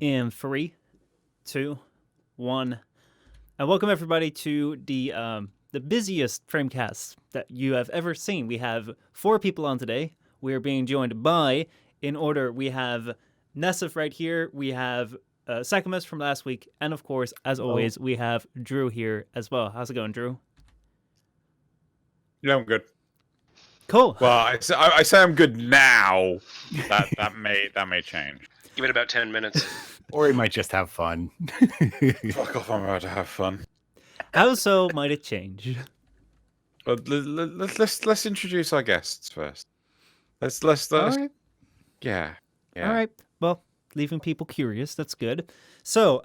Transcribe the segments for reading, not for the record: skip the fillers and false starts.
In 3, 2, 1, and welcome everybody to the busiest FrameCast that you have ever seen. We have 4 people on today. We are being joined by, in order, we have Nasuth right here. We have Zakimus from last week, and of course, as always, we have Drew here as well. How's it going, Drew? Yeah, I'm good. Cool. Well, I say I'm good now. That may change. Give it about 10 minutes. Or he might just have fun. Fuck off! I'm about to have fun. How so might it change? But let's introduce our guests first. Let's All right. yeah. All right. Well, leaving people curious. That's good. So,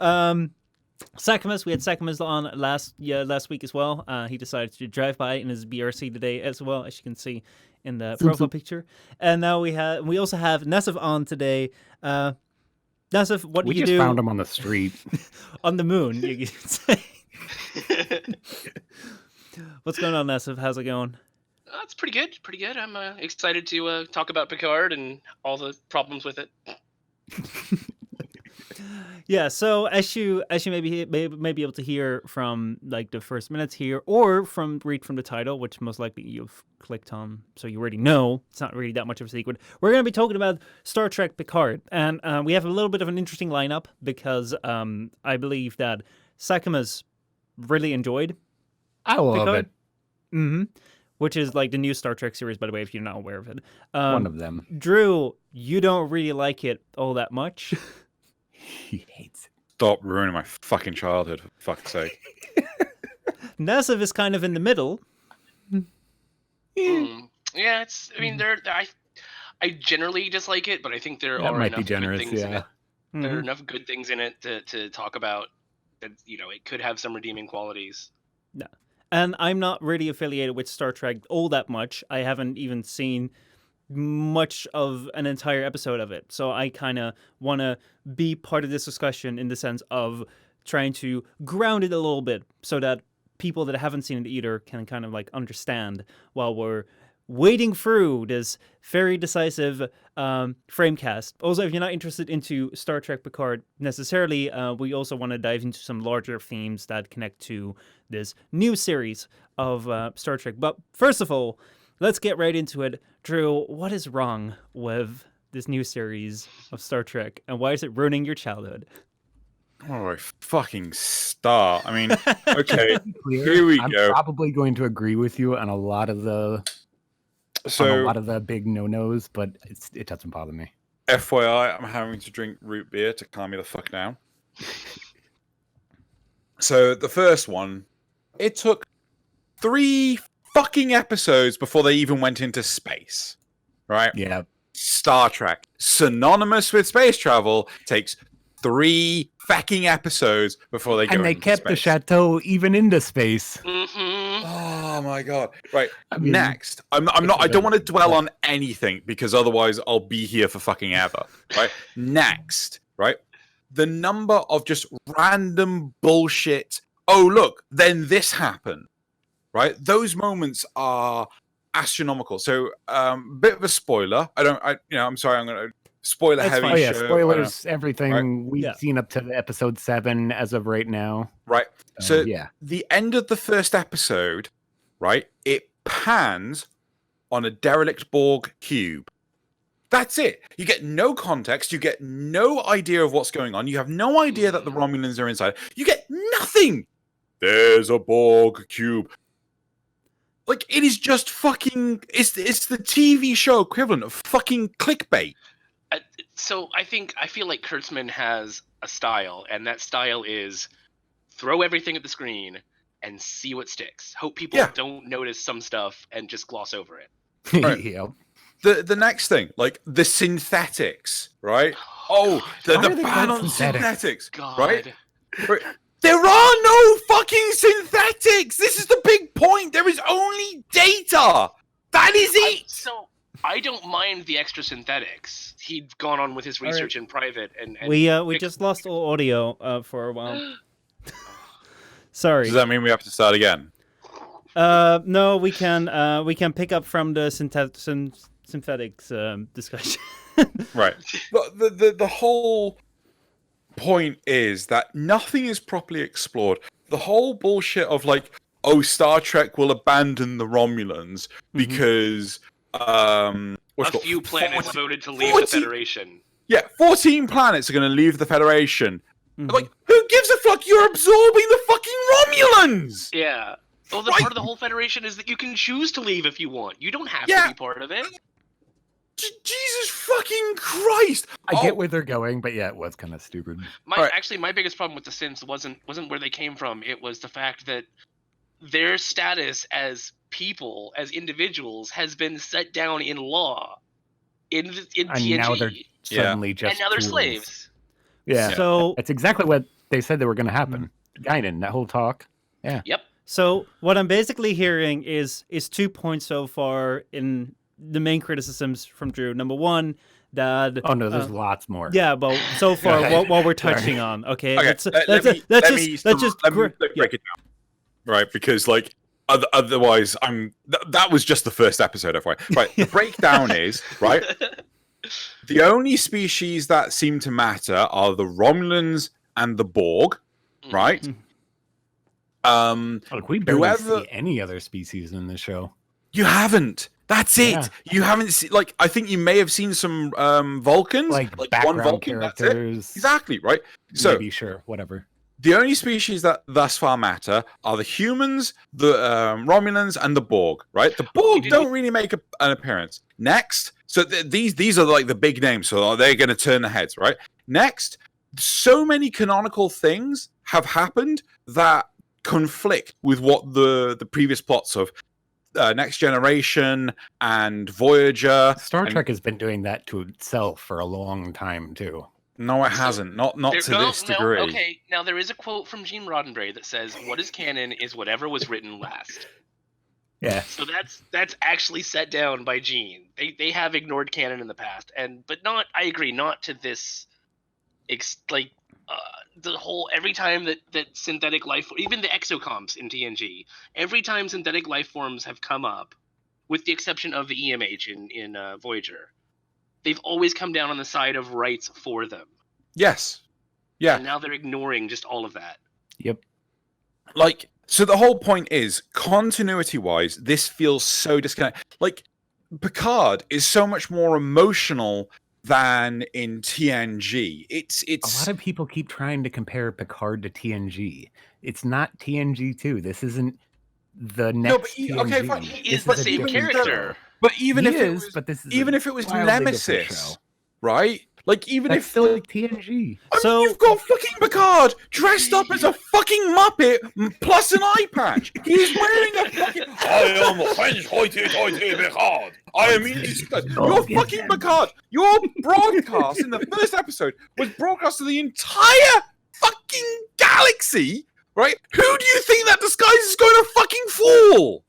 Zakimus, we had Zakimus on last week as well. He decided to drive by in his BRC today as well, as you can see in the profile picture. And now we also have Nasuth on today. Nasuth, what do you do? We just found him on the street. On the moon, you could say. What's going on, Nasuth? How's it going? It's pretty good. Pretty good. I'm excited to talk about Picard and all the problems with it. Yeah, so as you may be able to hear from like the first minutes here, or read from the title, which most likely you've clicked on, so you already know it's not really that much of a secret. We're going to be talking about Star Trek Picard, and we have a little bit of an interesting lineup because I believe that Zakimus really enjoyed I love Picard. it. Mm-hmm. Which is like the new Star Trek series, by the way, if you're not aware of it. One of them. Drew, you don't really like it all that much. He hates it. Stop ruining my fucking childhood, for fuck's sake. Nasuth is kind of in the middle. Yeah, it's. I mean, I generally dislike it, but I think there That are might enough be generous, good things in yeah. it. There are enough good things in it to talk about. That it could have some redeeming qualities. No. And I'm not really affiliated with Star Trek all that much. I haven't even seen much of an entire episode of it. So I kind of want to be part of this discussion in the sense of trying to ground it a little bit so that people that haven't seen it either can kind of like understand while we're wading through this very decisive FrameCast. Also, if you're not interested into Star Trek Picard necessarily, we also want to dive into some larger themes that connect to this new series of Star Trek. But first of all, let's get right into it. Drew, what is wrong with this new series of Star Trek, and why is it ruining your childhood? Oh, I fucking start. I mean, okay, here we I'm go. probably going to agree with you on a lot of the big no-nos, but it doesn't bother me. FYI, I'm having to drink root beer to calm me the fuck down. So the first one, it took 3 fucking episodes before they even went into space, right? Yeah. Star Trek, synonymous with space travel, takes 3 fucking episodes before they go into space. And they kept the chateau even into space. Mm-hmm. Oh my god! Right, I mean, next, I don't want to dwell on anything because otherwise I'll be here for fucking ever. Right, next, right, the number of just random bullshit. Oh look, then this happened. Right, those moments are astronomical. So, bit of a spoiler. I'm sorry. I'm going to spoiler heavy. Oh yeah, show. spoilers. Everything Right. we've seen up to episode 7 as of right now. Right. So yeah, the end of the first episode, right? It pans on a derelict Borg cube. That's it. You get no context. You get no idea of what's going on. You have no idea that the Romulans are inside. You get nothing. There's a Borg cube. Like, it is just fucking... It's the TV show equivalent of fucking clickbait. So I feel like Kurtzman has a style, and that style is throw everything at the screen and see what sticks. Hope people don't notice some stuff and just gloss over it. Right. yeah. The next thing, like the synthetics, right? Oh, the ban on synthetics, God. right? There are no fucking synthetics. This is the big point. There is only data. That is it. So I don't mind the extra synthetics. He'd gone on with his research in private, and we just lost all audio for a while. Sorry. Does that mean we have to start again? No, we can pick up from the synthetics discussion. Right. The whole point is that nothing is properly explored. The whole bullshit of like, oh, Star Trek will abandon the Romulans because a few planets voted to leave the Federation. Yeah, 14 planets are going to leave the Federation. Like, who gives a fuck? You're absorbing the fucking Romulans! Yeah. Well, the part of the whole Federation is that you can choose to leave if you want. You don't have to be part of it. Jesus fucking Christ! I get where they're going, but yeah, it was kind of stupid. Actually, my biggest problem with the synths wasn't where they came from. It was the fact that their status as people, as individuals, has been set down in law in TNG. Now they're suddenly just and now they're tools. slaves. Yeah. So it's exactly what they said they were going to happen. Guinan, that whole talk. Yeah. Yep. So what I'm basically hearing is 2 points so far in the main criticisms from Drew. Number one, that there's lots more. Yeah, but so far what we're touching on. Okay, let me break it down. Right, because like otherwise that was just the first episode of right. The breakdown is right. The only species that seem to matter are the Romulans and the Borg, right? Look, we barely see any other species in this show. You haven't. That's it. Yeah. You haven't seen, like, I think you may have seen some Vulcans, like one Vulcan. Characters. Exactly, right? So maybe, sure, whatever. The only species that thus far matter are the humans, the Romulans, and the Borg, right? The Borg don't really make an appearance. Next, so these are like the big names, so they're going to turn the heads, right? Next, so many canonical things have happened that conflict with what the previous plots of Next Generation and Voyager. Star Trek has been doing that to itself for a long time too. No, it hasn't. Not to this degree. Okay, now there is a quote from Gene Roddenberry that says, "What is canon is whatever was written last." Yeah. So that's actually set down by Gene. They have ignored canon in the past, but not. I agree, not to this. The whole every time that synthetic life, even the exocomps in TNG, every time synthetic life forms have come up, with the exception of the EMH in Voyager, they've always come down on the side of rights for them. Yes. Yeah. And now they're ignoring just all of that. Yep. Like, so the whole point is, continuity-wise, this feels so disconnected. Like, Picard is so much more emotional than in TNG. It's a lot of people keep trying to compare Picard to TNG. It's not TNG 2. This isn't the next TNG. Okay, fine. He is the same character. But even if it was Nemesis, right? Like, even if still like TNG. So you've got fucking Picard dressed up as a fucking Muppet plus an eye patch. He's wearing a fucking. I am a French hoity-toity Picard. I am You're fucking Picard. Your broadcast in the first episode was broadcast to the entire fucking galaxy. Right? Who do you think that disguise is going to fucking fool?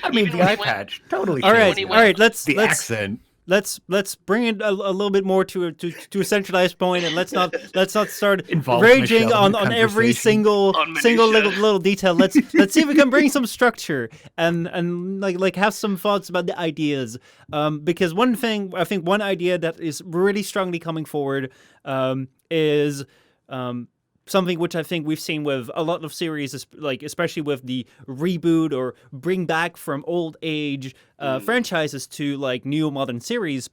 I mean, the eye patch totally. All right. Let's accent. Let's bring it a little bit more to a centralized point, and let's not start raging on every single little detail. Let's see if we can bring some structure and like have some thoughts about the ideas. Because one idea that is really strongly coming forward is something which I think we've seen with a lot of series, like especially with the reboot or bring back from old age franchises to like new modern series,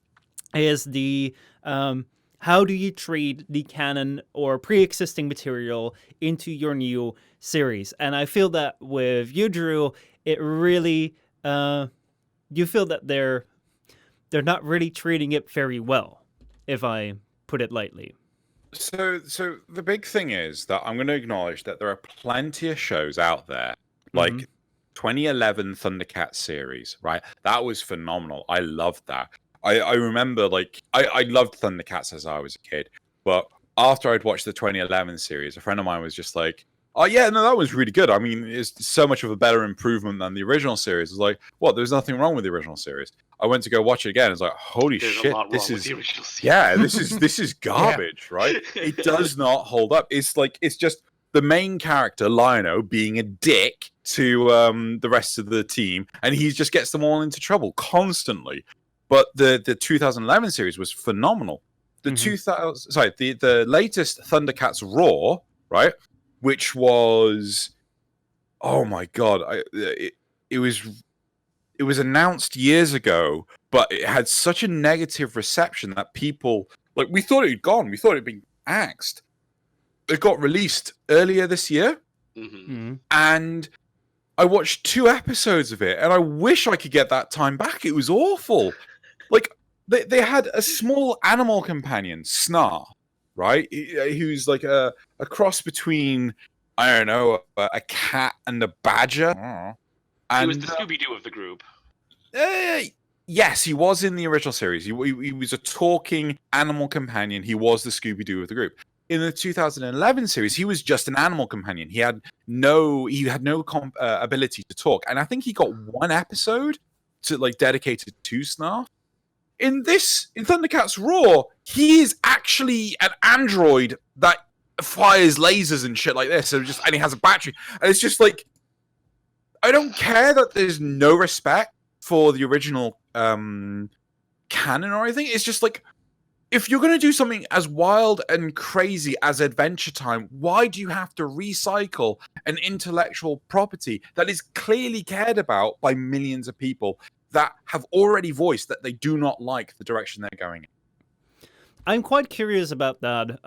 is the how do you treat the canon or pre-existing material into your new series? And I feel that with you, Drew, it really you feel that they're not really treating it very well, if I put it lightly. So the big thing is that I'm going to acknowledge that there are plenty of shows out there, like 2011 Thundercats series, right? That was phenomenal. I loved that. I remember, like, I loved Thundercats as I was a kid, but after I'd watched the 2011 series, a friend of mine was just like, oh yeah, no, that was really good. I mean, it's so much of a better improvement than the original series. It's like, what? There's nothing wrong with the original series. I went to go watch it again. It's like, holy shit, this is garbage, right? It does not hold up. It's just the main character, Lionel, being a dick to the rest of the team, and he just gets them all into trouble constantly. But the 2011 series was phenomenal. the 2000, sorry, the latest Thundercats Raw, right, which was, oh my god, it was announced years ago, but it had such a negative reception that people, like, we thought it had gone, we thought it had been axed. It got released earlier this year, and I watched 2 episodes of it, and I wish I could get that time back. It was awful. Like, they had a small animal companion, Snar, right? Who's like a cross between, I don't know, a cat and a badger. He was the Scooby-Doo of the group. Yes, he was in the original series. He was a talking animal companion. He was the Scooby-Doo of the group. In the 2011 series, he was just an animal companion. He had no ability to talk, and I think he got 1 episode dedicated to Snarf. In Thundercats Raw, he is actually an android that fires lasers and shit like this, and he has a battery, and it's just like, I don't care that there's no respect for the original canon or anything. It's just like, if you're going to do something as wild and crazy as Adventure Time, why do you have to recycle an intellectual property that is clearly cared about by millions of people that have already voiced that they do not like the direction they're going in? I'm quite curious about that.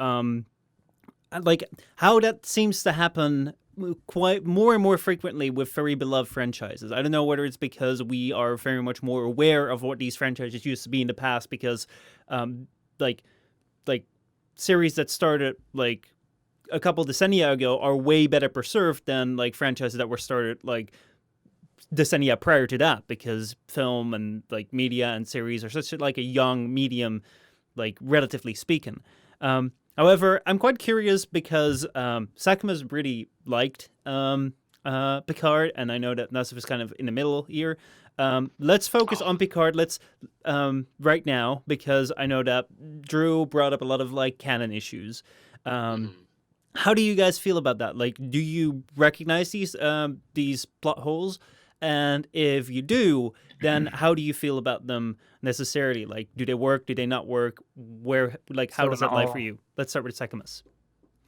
Like, how that seems to happen quite more and more frequently with very beloved franchises. I don't know whether it's because we are very much more aware of what these franchises used to be in the past, because like series that started like a couple decennia ago are way better preserved than like franchises that were started like decennia prior to that, because film and like media and series are such like a young medium, like relatively speaking. However, I'm quite curious because Zakimus really liked Picard, and I know that Nasuth is kind of in the middle here. Let's focus on Picard. Let's right now, because I know that Drew brought up a lot of like canon issues. How do you guys feel about that? Like, do you recognize these plot holes? And if you do, then how do you feel about them necessarily? Like, do they work? Do they not work? Where, like, how does that lie for you? Let's start with Zakimus.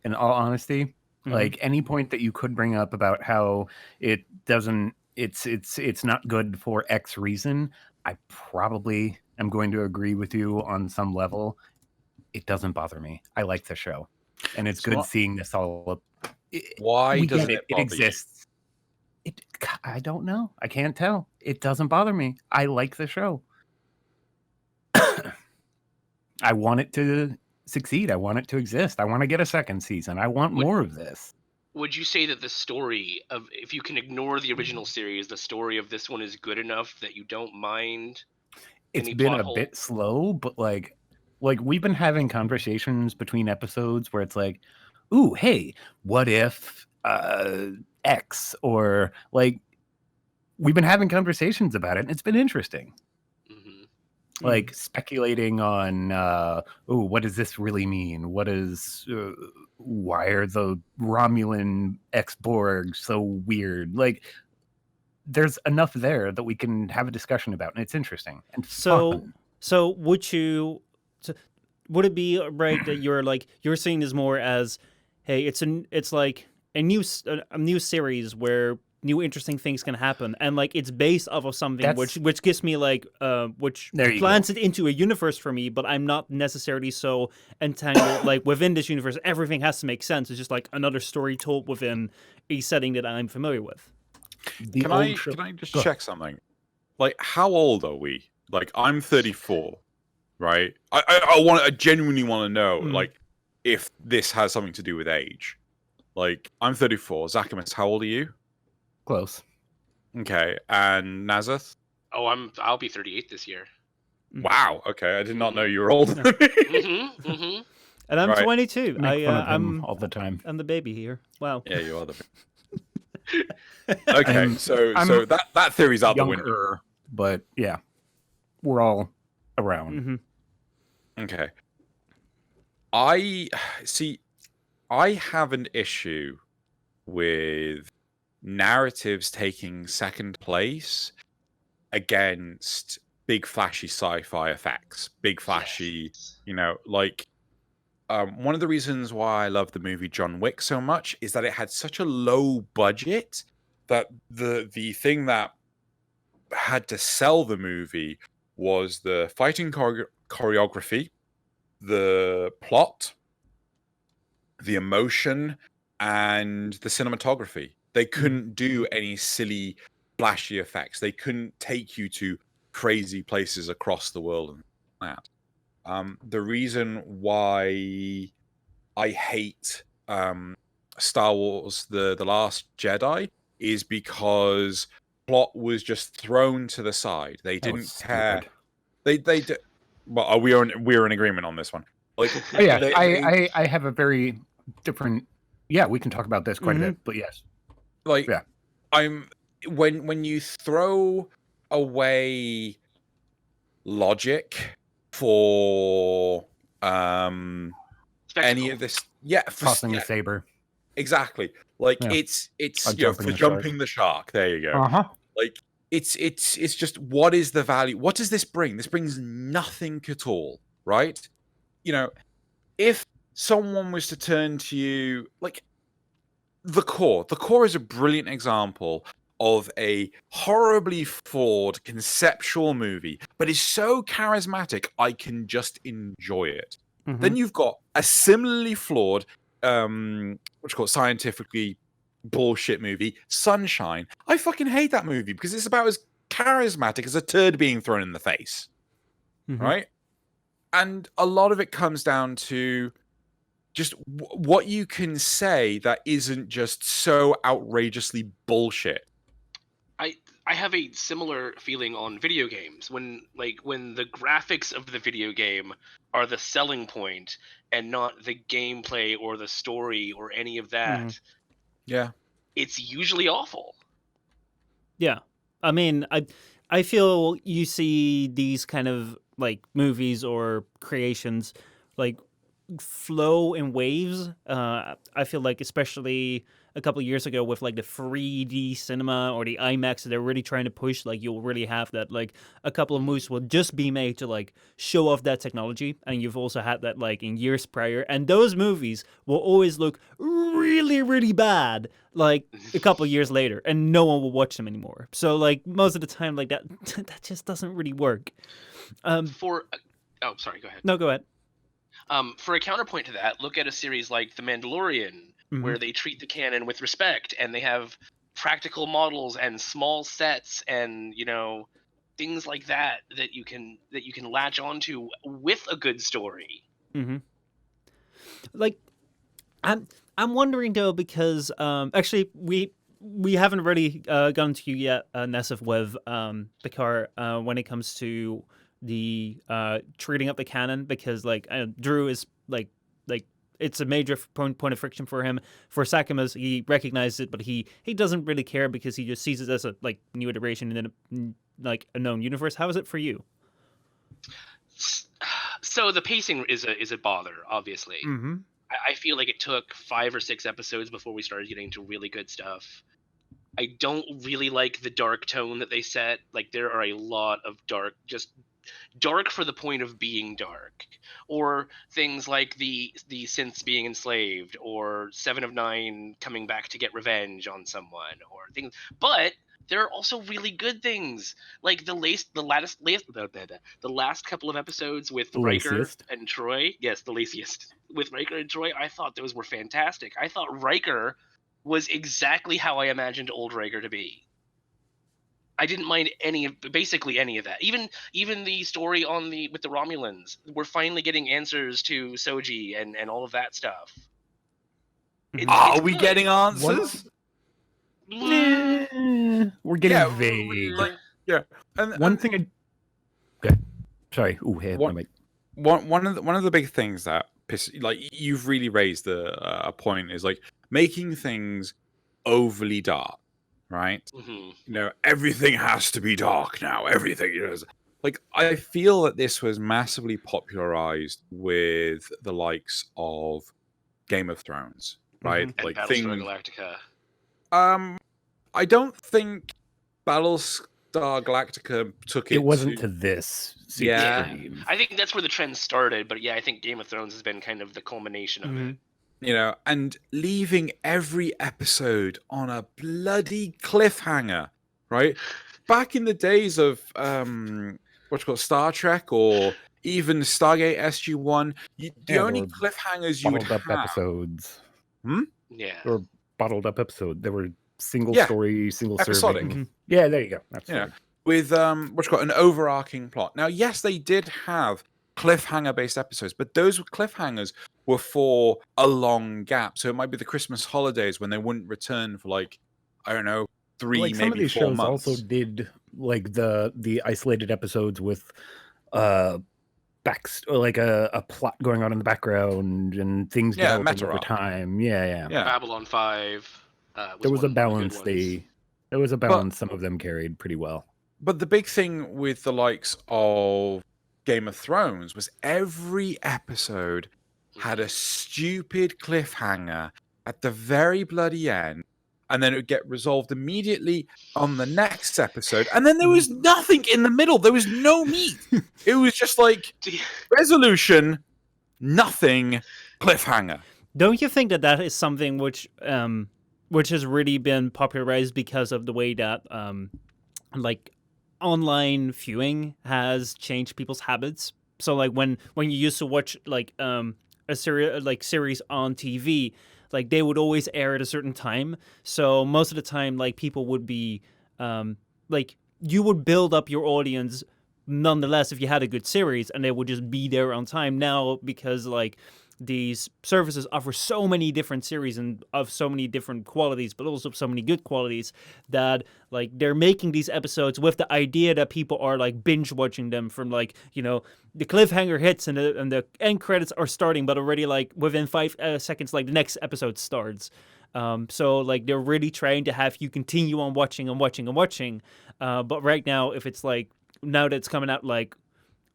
In all honesty, like any point that you could bring up about how it doesn't, it's not good for X reason, I probably am going to agree with you on some level. It doesn't bother me. I like the show, and it's good seeing this all up. Why doesn't it bother exists? I don't know. I can't tell. It doesn't bother me. I like the show. I want it to succeed. I want it to exist. I want to get a second season. I want more of this. Would you say that the story of, if you can ignore the original series, the story of this one is good enough that you don't mind? It's been a bit slow, but like we've been having conversations between episodes where it's like, ooh, hey, what if X, or like we've been having conversations about it, and it's been interesting. Like speculating on, what does this really mean? What is, why are the Romulan X-Borg so weird? Like, there's enough there that we can have a discussion about, and it's interesting and fun. So would it be right that you're seeing this more as, hey, it's like a new series where new interesting things can happen, and like it's based off of something which gives me like which plants it into a universe for me, but I'm not necessarily so entangled like within this universe. Everything has to make sense. It's just like another story told within a setting that I'm familiar with. Can I just check something? Like, how old are we? Like, I'm 34, right? I genuinely want to know like if this has something to do with age. Like, I'm 34. Zakimus, how old are you? Close. Okay, and Nasuth? Oh, I'll be 38 this year. Wow. Okay, I did not know you were older than me. And I'm 22. I'm all the time. I'm the baby here. Wow. Yeah, you are the. Okay, so that theory's out the window. But yeah, we're all around. Okay. I have an issue with narratives taking second place against big flashy sci-fi effects, big flashy, Yes. like one of the reasons why I love the movie John Wick so much is that it had such a low budget that the thing that had to sell the movie was the fighting choreography, the plot, the emotion, and the cinematography. They couldn't do any silly, flashy effects. They couldn't take you to crazy places across the world and that. The reason why I hate Star Wars: The Last Jedi is because plot was just thrown to the side. They didn't care. They did. Well, we're in agreement on this one. Like, oh, yeah, I have a very different. Yeah, we can talk about this quite a bit, but yes, like, yeah. When you throw away logic for any of this, tossing the saber, exactly. Like it's for jumping the shark. There you go. Like it's just, what is the value? What does this bring? This brings nothing at all, right? If someone was to turn to you, like the core is a brilliant example of a horribly flawed conceptual movie, but is so charismatic I can just enjoy it. Then you've got a similarly flawed, scientifically bullshit movie, Sunshine. I fucking hate that movie because it's about as charismatic as a turd being thrown in the face, right? And a lot of it comes down to just what you can say that isn't just so outrageously bullshit. I have a similar feeling on video games when the graphics of the video game are the selling point and not the gameplay or the story or any of that. Yeah. It's usually awful. Yeah. I mean, I feel you see these kind of like movies or creations like flow in waves. I feel like especially a couple of years ago with like the 3D cinema or the IMAX, they're really trying to push, like you'll really have that, like a couple of movies will just be made to like show off that technology, and you've also had that like in years prior, and those movies will always look really, really bad like a couple of years later, and no one will watch them anymore. So like most of the time, like that just doesn't really work. Sorry, go ahead. No, go ahead. For a counterpoint to that, look at a series like The Mandalorian, where they treat the canon with respect, and they have practical models and small sets, and things like that you can latch onto with a good story. Like, I'm wondering though, because actually we haven't really gone to you yet, Nasuth, with Picard when it comes to the treating up the canon, because like Drew is like it's a major point of friction for him. For Zakimus, he recognizes it, but he doesn't really care because he just sees it as a like new iteration in like a known universe. How is it for you? So the pacing is a bother, obviously. I feel like it took 5 or 6 episodes before we started getting to really good stuff. I don't really like the dark tone that they set. Like, there are a lot of dark for the point of being dark, or things like the synths being enslaved, or 7 of 9 coming back to get revenge on someone, or things. But there are also really good things, like the last couple of episodes with Riker and Troy. Yes, the laziest with Riker and Troy. I thought those were fantastic. I thought Riker was exactly how I imagined old Riker to be. I didn't mind basically any of that. Even the story with the Romulans. We're finally getting answers to Soji and all of that stuff. Are we getting answers? We're getting vague. And one thing. Okay. Sorry. Ooh, hey, one of the big things that you've really raised a point is like making things overly dark. Right? Everything has to be dark now. Everything is like, I feel that this was massively popularized with the likes of Game of Thrones, right? And Battlestar Galactica. I don't think Battlestar Battlestar Galactica took it wasn't to this super Yeah. extreme. I think that's where the trend started, but yeah, I think Game of Thrones has been kind of the culmination of it. You know, and leaving every episode on a bloody cliffhanger, right? Back in the days of Star Trek or even Stargate SG-1, the only there were cliffhangers you would bottled up have. episodes. Yeah. Or bottled up episode. There were single Yeah. story, single Episodic. serving. Yeah, there you go. That's Yeah. With an overarching plot. Now, yes, they did have cliffhanger-based episodes, but those cliffhangers were for a long gap. So it might be the Christmas holidays when they wouldn't return for like, I don't know, 3 like some of maybe these 4 shows months. also did like the isolated episodes with like a plot going on in the background and things developing over time. Yeah. Babylon 5. There was a balance. There was a balance. But- Some of them carried pretty well. But the big thing with the likes of Game of Thrones was every episode had a stupid cliffhanger at the very bloody end, and then it would get resolved immediately on the next episode, and then there was nothing in the middle. There was no meat. It was just like resolution, nothing, cliffhanger. Don't you think that is something which has really been popularized because of the way that like online viewing has changed people's habits? So like when you used to watch like a series on TV, like they would always air at a certain time. So most of the time, like people would be like you would build up your audience nonetheless if you had a good series, and they would just be there on time. Now, because like these services offer so many different series and of so many different qualities, but also so many good qualities, that like they're making these episodes with the idea that people are like binge watching them from like, you know, the cliffhanger hits and the end credits are starting, but already like within 5 seconds, like the next episode starts. So like they're really trying to have you continue on watching and watching and watching. But right now, if it's like, now that it's coming out like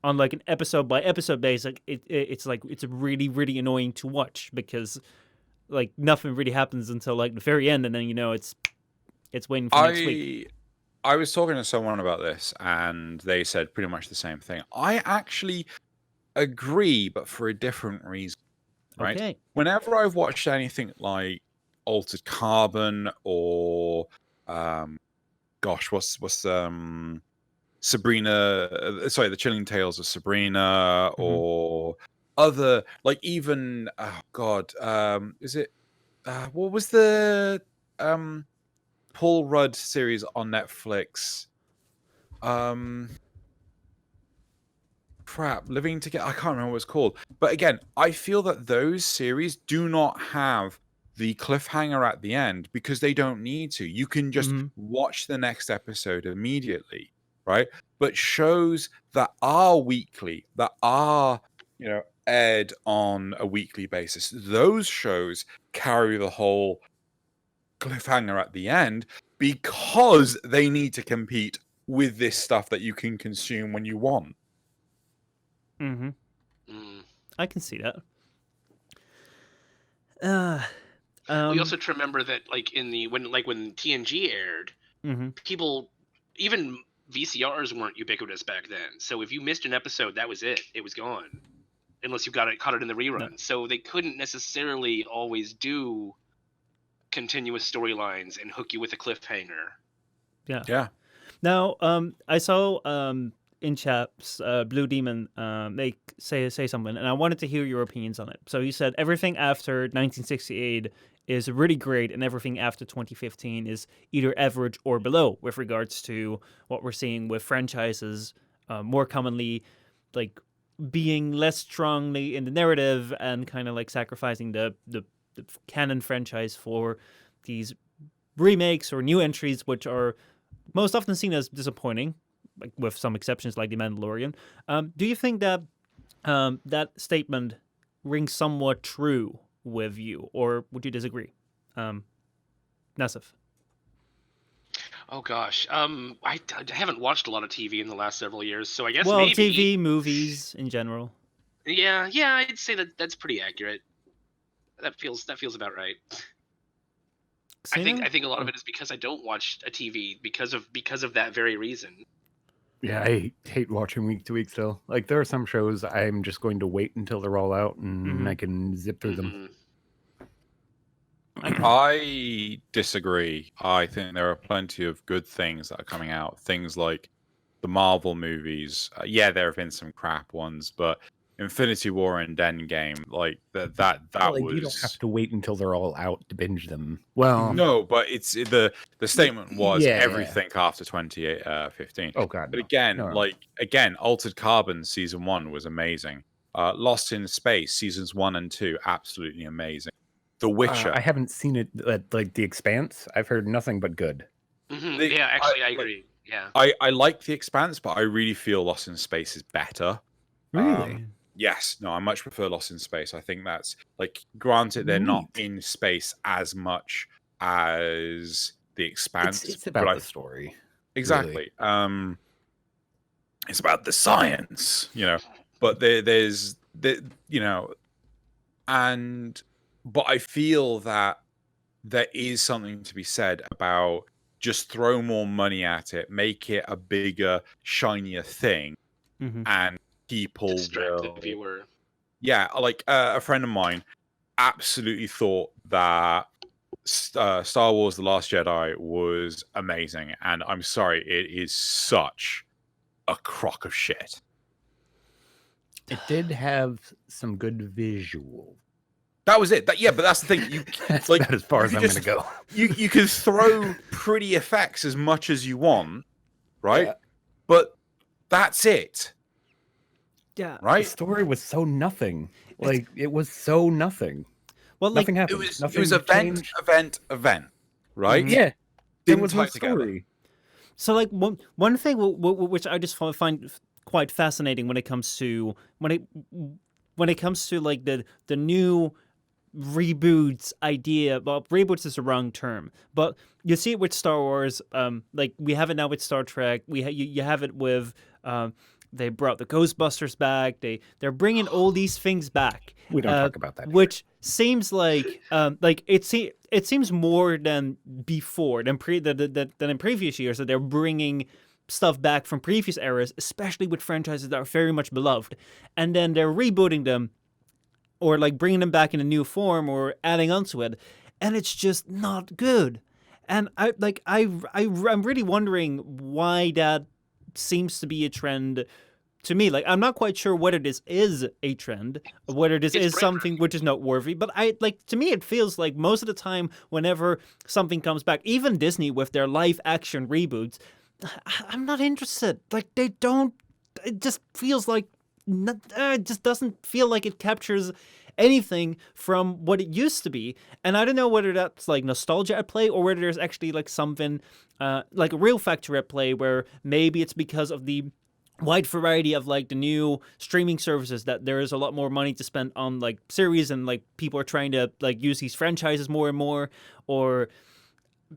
on like an episode by episode basis, like it's like it's really, really annoying to watch, because like nothing really happens until like the very end, and then you know it's waiting for next week. I was talking to someone about this, and they said pretty much the same thing. I actually agree, but for a different reason. Right? Okay. Whenever I've watched anything like Altered Carbon or what's Sabrina, the Chilling Tales of Sabrina, or other, like even is it what was the Paul Rudd series on Netflix? Living Together. I can't remember what it's called. But again, I feel that those series do not have the cliffhanger at the end because they don't need to. You can just watch the next episode immediately, right? But shows that are weekly, that are, you know, aired on a weekly basis, those shows carry the whole cliffhanger at the end because they need to compete with this stuff that you can consume when you want. I can see that. We also have to remember that, like when TNG aired, people, even VCRs weren't ubiquitous back then. So if you missed an episode, that was it. It was gone, unless you caught it in the rerun. No. So they couldn't necessarily always do continuous storylines and hook you with a cliffhanger. Yeah. Now, I saw in chat's Blue Demon, they say something, and I wanted to hear your opinions on it. So he said everything after 1968 is really great, and everything after 2015 is either average or below, with regards to what we're seeing with franchises more commonly like being less strongly in the narrative and kind of like sacrificing the canon franchise for these remakes or new entries, which are most often seen as disappointing, like with some exceptions like The Mandalorian. Do you think that that statement rings somewhat true with you, or would you disagree? Nasuth? Oh gosh, I haven't watched a lot of TV in the last several years, so I guess maybe TV, movies in general. Yeah, I'd say that's pretty accurate. That feels about right. I think a lot of it is because I don't watch a TV because of that very reason. Yeah, I hate watching week to week still. Like, there are some shows I'm just going to wait until they're all out and I can zip through them. I disagree. I think there are plenty of good things that are coming out. Things like the Marvel movies. Yeah, there have been some crap ones, but Infinity War and Endgame, like that Like, was. you don't have to wait until they're all out to binge them. Well, No, but it's the statement was yeah. everything after 2015. Oh god. But No. again, No. Altered Carbon season 1 was amazing. Lost in Space seasons 1 and 2 absolutely amazing. The Witcher. I haven't seen it. Like The Expanse, I've heard nothing but good. Yeah, actually, I agree. Yeah, I like The Expanse, but I really feel Lost in Space is better. Really? Yes. No, I much prefer Lost in Space. I think that's like, granted, they're not in space as much as The Expanse. It's about the story. Exactly. Really. It's about the science, but there's but I feel that there is something to be said about just throw more money at it, make it a bigger, shinier thing, and people distract will. the viewer. Yeah, like a friend of mine absolutely thought that Star Wars: The Last Jedi was amazing, and I'm sorry, it is such a crock of shit. It did have some good visual. That was it. But that's the thing. That's like about as far as I'm going to go. You can throw pretty effects as much as you want, right? Yeah. But that's it. Yeah. Right. The story was so nothing. Like, it was so nothing. Well, like, nothing happened. It was event, right? Yeah. There was no together. story. So, like, one thing which I just find quite fascinating when it comes to like the new reboots idea. Well, reboots is the wrong term, but you see it with Star Wars. Like, we have it now with Star Trek. You have it with. They brought the Ghostbusters back. They're bringing all these things back. We don't talk about that. Which seems like it seems more than before than in previous years that they're bringing stuff back from previous eras, especially with franchises that are very much beloved, and then they're rebooting them or like bringing them back in a new form or adding onto it, and it's just not good. And I'm really wondering why that seems to be a trend to me. Like, I'm not quite sure whether this is a trend, whether this is something which is noteworthy, but to me it feels like most of the time whenever something comes back, even Disney with their live action reboots, I'm not interested. Like, it just feels like it just doesn't feel like it captures anything from what it used to be. And I don't know whether that's like nostalgia at play or whether there's actually like something like a real factor at play where maybe it's because of the wide variety of like the new streaming services that there is a lot more money to spend on like series, and like people are trying to like use these franchises more and more, or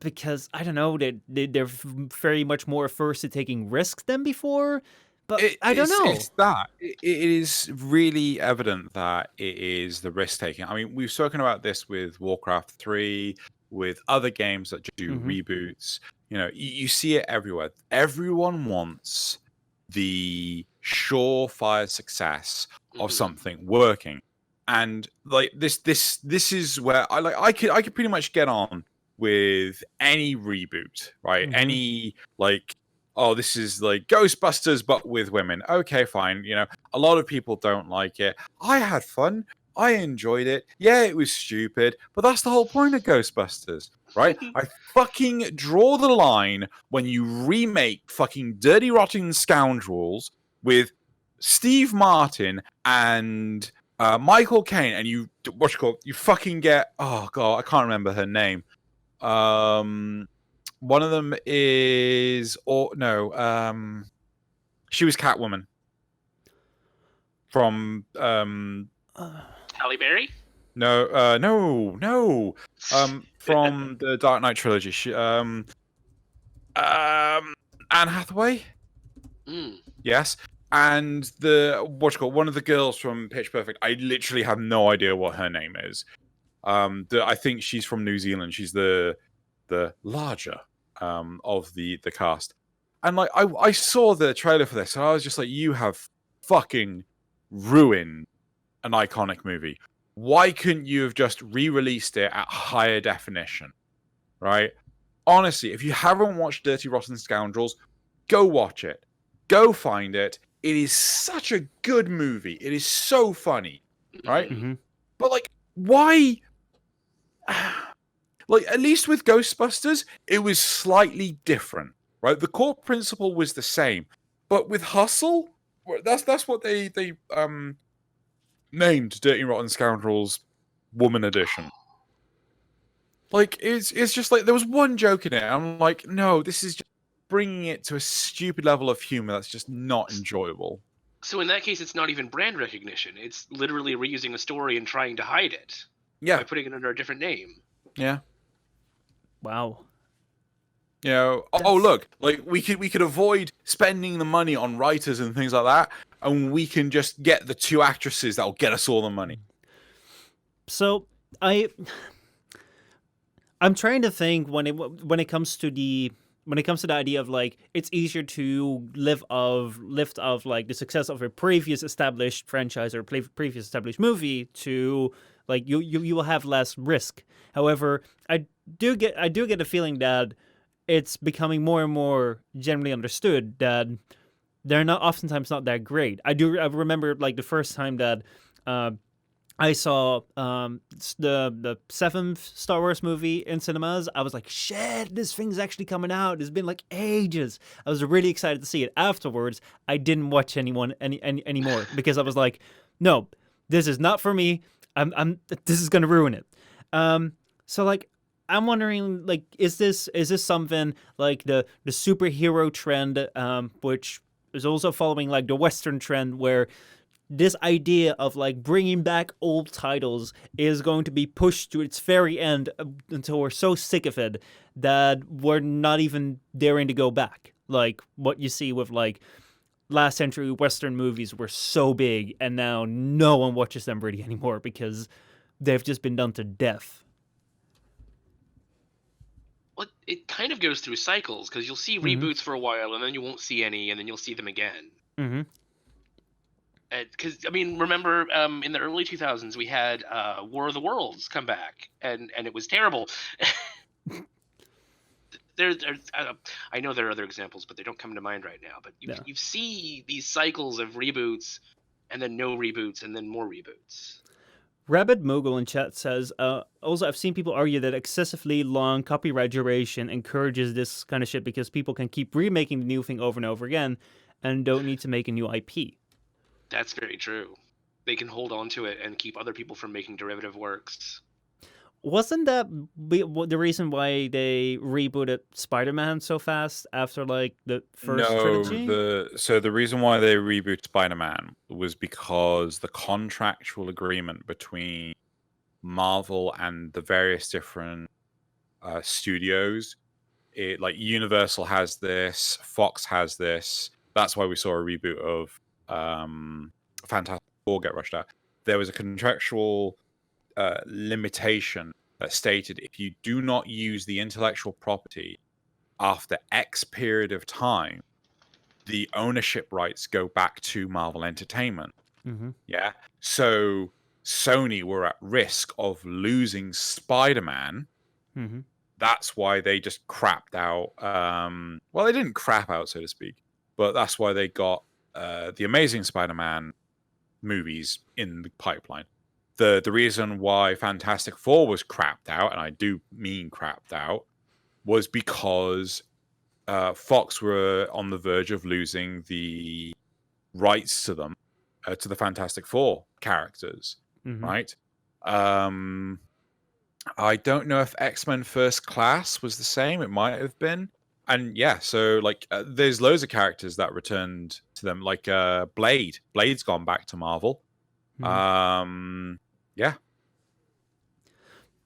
because I don't know, they're very much more averse to taking risks than before. But I don't know. It's that. It is really evident that it is the risk taking. I mean, we've spoken about this with Warcraft 3, with other games that do reboots. You see it everywhere. Everyone wants the surefire success of something working, and like this is where I could pretty much get on with any reboot, right? Any like, oh, this is like Ghostbusters but with women. Okay, fine. A lot of people don't like it. I had fun. I enjoyed it. Yeah, it was stupid, but that's the whole point of Ghostbusters, right? I fucking draw the line when you remake fucking Dirty Rotten Scoundrels with Steve Martin and Michael Caine, and you fucking get, oh god, I can't remember her name. One of them is, she was Catwoman from Halle Berry? No. From the Dark Knight trilogy. Anne Hathaway. Yes, and one of the girls from Pitch Perfect. I literally have no idea what her name is. I think she's from New Zealand. She's the the larger of the cast. And like I saw the trailer for this, and I was just like, you have fucking ruined an iconic movie. Why couldn't you have just re-released it at higher definition? Right? Honestly, if you haven't watched Dirty Rotten Scoundrels, go watch it. Go find it. It is such a good movie. It is so funny. Right? Mm-hmm. But like, why? Like, at least with Ghostbusters, it was slightly different. Right? The core principle was the same. But with Hustle, that's what they named Dirty Rotten Scoundrels Woman Edition. Like, it's just like, there was one joke in it. I'm like, no, this is just bringing it to a stupid level of humor that's just not enjoyable. So in that case, it's not even brand recognition. It's literally reusing a story and trying to hide it. Yeah. By putting it under a different name. Yeah. Wow. You know, oh look, like we could avoid spending the money on writers and things like that, and we can just get the two actresses that'll get us all the money. So I'm trying to think when it comes to the idea of like it's easier to lift off like the success of a previous established franchise or previous established movie to like you will have less risk. However, I do get the feeling that it's becoming more and more generally understood that they're oftentimes not that great. I remember like the first time that I saw the seventh Star Wars movie in cinemas. I was like, shit, this thing's actually coming out. It's been like ages. I was really excited to see it. Afterwards, I didn't watch anymore because I was like, no, this is not for me. This is gonna ruin it. So like, I'm wondering, like, is this something like the superhero trend, which is also following like the Western trend, where this idea of like bringing back old titles is going to be pushed to its very end until we're so sick of it that we're not even daring to go back. Like what you see with like last century Western movies were so big, and now no one watches them really anymore because they've just been done to death. Well, it kind of goes through cycles because you'll see reboots for a while and then you won't see any, and then you'll see them again. Mm-hmm. Because I mean, remember in the early 2000s we had War of the Worlds come back, and it was terrible. I know there are other examples, but they don't come to mind right now. But you see these cycles of reboots, and then no reboots, and then more reboots. Rabbit Mogul in chat says, also, I've seen people argue that excessively long copyright duration encourages this kind of shit because people can keep remaking the new thing over and over again and don't need to make a new IP. That's very true. They can hold on to it and keep other people from making derivative works. Wasn't that the reason why they rebooted Spider-Man so fast after like the first trilogy? So the reason why they rebooted Spider-Man was because the contractual agreement between Marvel and the various different studios, like Universal has this, Fox has this. That's why we saw a reboot of Fantastic Four get rushed out. There was a contractual limitation that stated if you do not use the intellectual property after X period of time, the ownership rights go back to Marvel Entertainment. Mm-hmm. Yeah. So Sony were at risk of losing Spider-Man. Mm-hmm. That's why they just crapped out. Well, they didn't crap out, so to speak, but that's why they got the Amazing Spider-Man movies in the pipeline. The reason why Fantastic Four was crapped out, and I do mean crapped out, was because Fox were on the verge of losing the rights to them, to the Fantastic Four characters, right? I don't know if X-Men First Class was the same. It might have been. And yeah, so like there's loads of characters that returned to them, like Blade. Blade's gone back to Marvel. Yeah.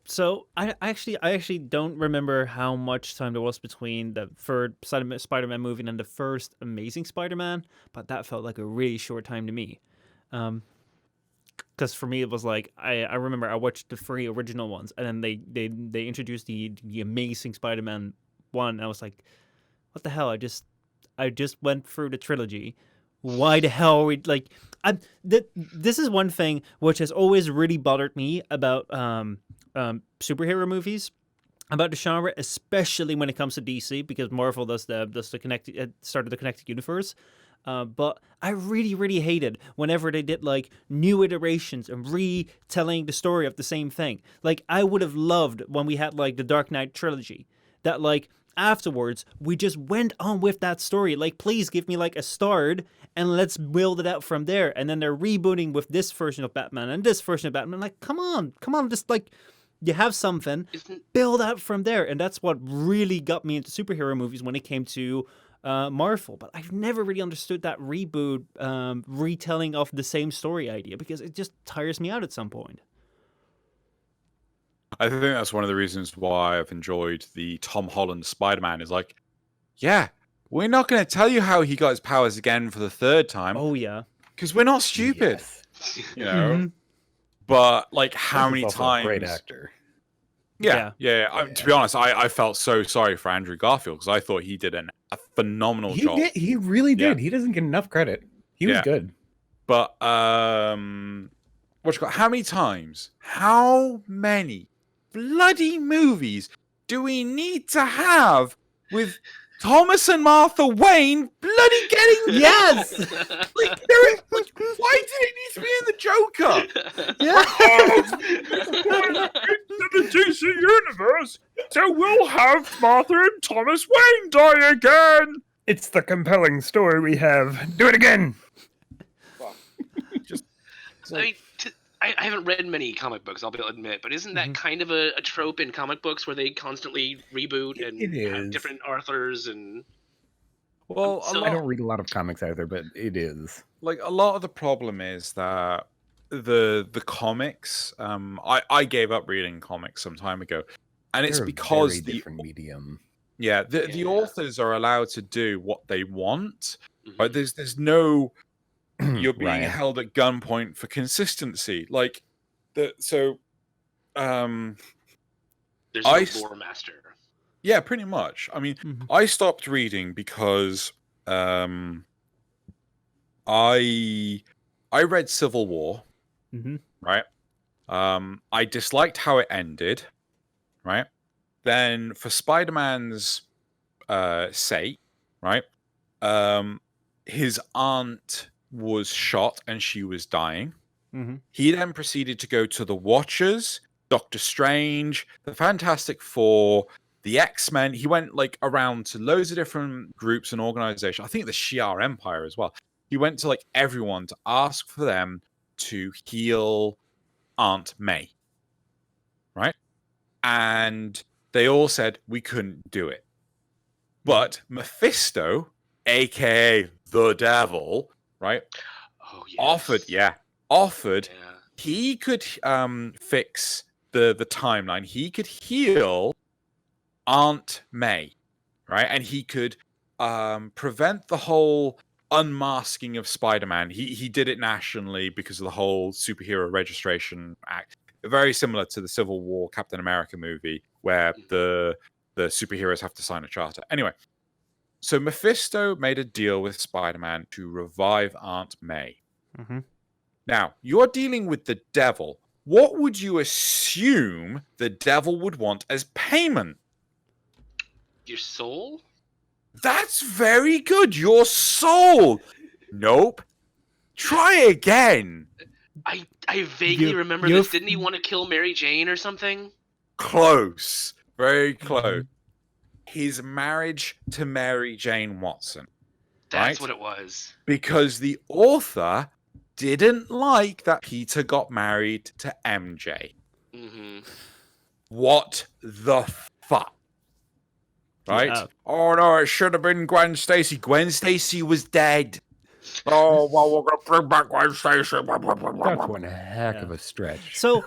So I actually don't remember how much time there was between the third Spider-Man movie and the first Amazing Spider-Man, but that felt like a really short time to me. because for me it was like I remember I watched the 3 original ones, and then they introduced the Amazing Spider-Man 1, and I was like, what the hell? I just went through the trilogy. Why the hell are we like? This is one thing which has always really bothered me about superhero movies, about the genre, especially when it comes to DC, because Marvel does the connected started the connected universe. But I really hated whenever they did like new iterations and retelling the story of the same thing. Like I would have loved when we had like the Dark Knight trilogy, that like afterwards we just went on with that story. Like please give me like a start and let's build it out from there. And then they're rebooting with this version of Batman and this version of Batman. Like come on, just like you have something, build out from there. And that's what really got me into superhero movies when it came to Marvel. But I've never really understood that reboot retelling of the same story idea, because it just tires me out at some point. I think that's one of the reasons why I've enjoyed the Tom Holland Spider-Man, is like, yeah, we're not going to tell you how he got his powers again for the 3rd time. Oh yeah, because we're not stupid. Yes. You know. But like, how many times? A great actor. Yeah. To be honest, I felt so sorry for Andrew Garfield, because I thought he did a phenomenal job. He really did. He doesn't get enough credit. He was good. But how many times? How many bloody movies do we need to have with Thomas and Martha Wayne bloody getting yes? Like, why did it need to be in the Joker? In the DC universe, so we'll have Martha and Thomas Wayne die again. It's the compelling story we have. Do it again. I mean, I haven't read many comic books, I'll admit, but isn't that kind of a trope in comic books where they constantly reboot and have different authors and? Well, I don't read a lot of comics either, but it is. Like, a lot of the problem is that the comics, I gave up reading comics some time ago, and it's because the different medium. Yeah, the authors are allowed to do what they want, right? There's no you're being held at gunpoint for consistency. Like there's no lore master. Yeah, pretty much. I mean, I stopped reading because I read Civil War, right? I disliked how it ended, right? Then for Spider-Man's sake, right? His aunt was shot and she was dying. He then proceeded to go to the Watchers, Doctor Strange, the Fantastic Four, the X-Men. He went like around to loads of different groups and organizations. I think the Shi'ar Empire as well. He went to like everyone to ask for them to heal Aunt May, right? And they all said we couldn't do it. But Mephisto, aka the devil, right? Oh, yes. Offered he could fix the timeline. He could heal Aunt May, right? And he could prevent the whole unmasking of Spider-Man. He did it nationally because of the whole Superhero Registration Act. Very similar to the Civil War Captain America movie, where the superheroes have to sign a charter. Anyway, so Mephisto made a deal with Spider-Man to revive Aunt May. Now, you're dealing with the devil. What would you assume the devil would want as payment? Your soul? That's very good. Your soul. Nope. Try again. I vaguely remember this. Didn't he want to kill Mary Jane or something? Close. Very close. His marriage to Mary Jane Watson. That's what it was. Because the author didn't like that Peter got married to MJ. What the fuck? Right? Yeah. Oh no, it should have been Gwen Stacy. Gwen Stacy was dead. Oh well, we're gonna bring back Gwen Stacy. That's one heck of a stretch. So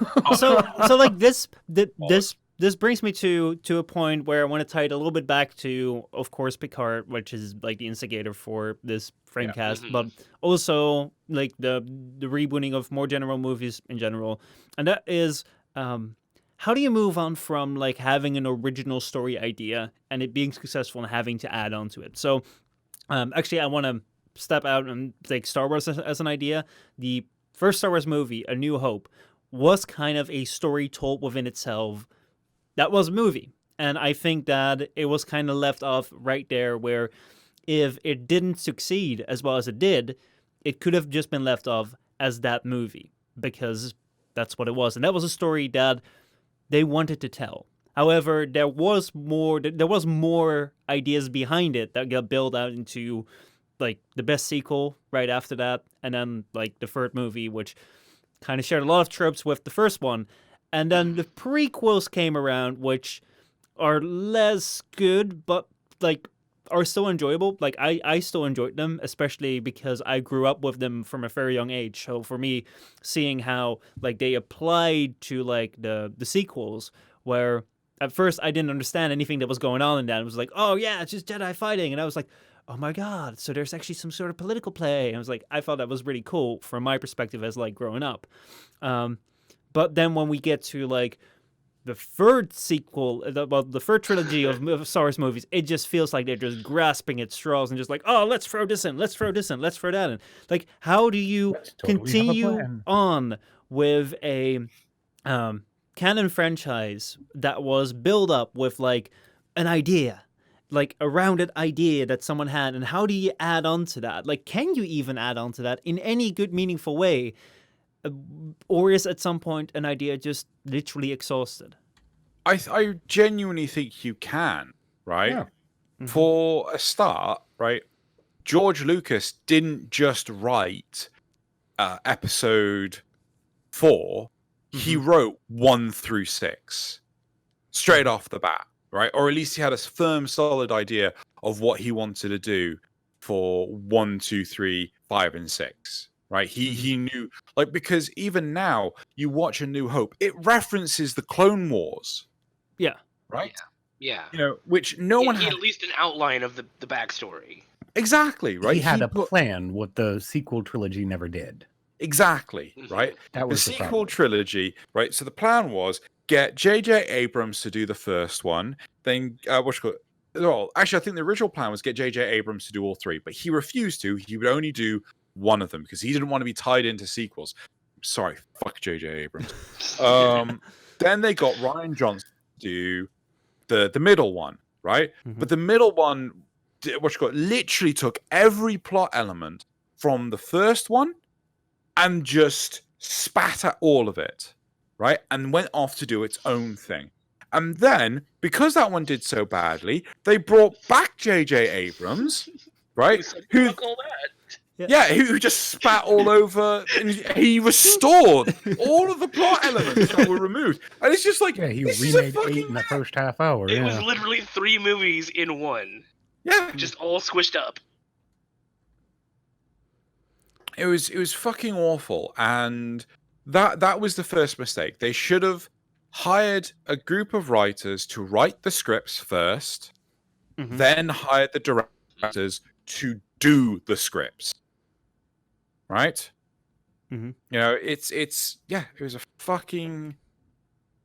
like this this brings me to a point where I want to tie it a little bit back to, of course, Picard, which is like the instigator for this FrameCast, but also like the rebooting of more general movies in general, and that is how do you move on from like having an original story idea and it being successful and having to add on to it? So actually, I want to step out and take Star Wars as an idea. The first Star Wars movie, A New Hope, was kind of a story told within itself. That was a movie. And I think that it was kind of left off right there where if it didn't succeed as well as it did, it could have just been left off as that movie because that's what it was. And that was a story that they wanted to tell. However, there was more ideas behind it that got built out into like the best sequel right after that, and then like the third movie, which kind of shared a lot of tropes with the first one. And then the prequels came around, which are less good, but like are still enjoyable. Like I still enjoyed them, especially because I grew up with them from a very young age. So for me, seeing how like they applied to like the sequels, where at first I didn't understand anything that was going on in that. It was like, oh yeah, it's just Jedi fighting, and I was like, oh my god, so there's actually some sort of political play. And I was like, I thought that was really cool from my perspective as like growing up. But then when we get to like the third sequel, the third trilogy of Star Wars movies, it just feels like they're just grasping at straws and just like, oh, let's throw this in, let's throw this in, let's throw that in. Like, how do you continue on with a canon franchise that was built up with like an idea, like a rounded idea that someone had, and how do you add on to that? Like, can you even add on to that in any good, meaningful way? Or is at some point an idea just literally exhausted? I genuinely think you can, right? Yeah. Mm-hmm. For a start, right? George Lucas didn't just write episode 4. He wrote 1 through 6 straight off the bat, right? Or at least he had a firm, solid idea of what he wanted to do for 1, 2, 3, 5, and 6. Right, he knew, like, because even now you watch A New Hope, it references the Clone Wars. Yeah. Right. Yeah. You know, which no one had had at least an outline of the backstory. Exactly. Right. He had a plan. What the sequel trilogy never did. Exactly. Right. That was the sequel trilogy. Right. So the plan was get J.J. Abrams to do the first one, then well, actually, I think the original plan was get J.J. Abrams to do all 3, but he refused to. He would only do one of them because he didn't want to be tied into sequels. Sorry, fuck J.J. Abrams. Then they got Rian Johnson to do the middle one, right? But the middle one, literally took every plot element from the first one and just spat at all of it, right? And went off to do its own thing. And then, because that one did so badly, they brought back J.J. Abrams, right? Fuck all that. Yeah, who just spat all over, and he restored all of the plot elements that were removed. And it's just like, he remade 8 in the first half hour. It was literally 3 movies in one. Yeah, just all squished up. It was fucking awful, and that was the first mistake. They should have hired a group of writers to write the scripts first, then hired the directors to do the scripts. Right? You know, it was a fucking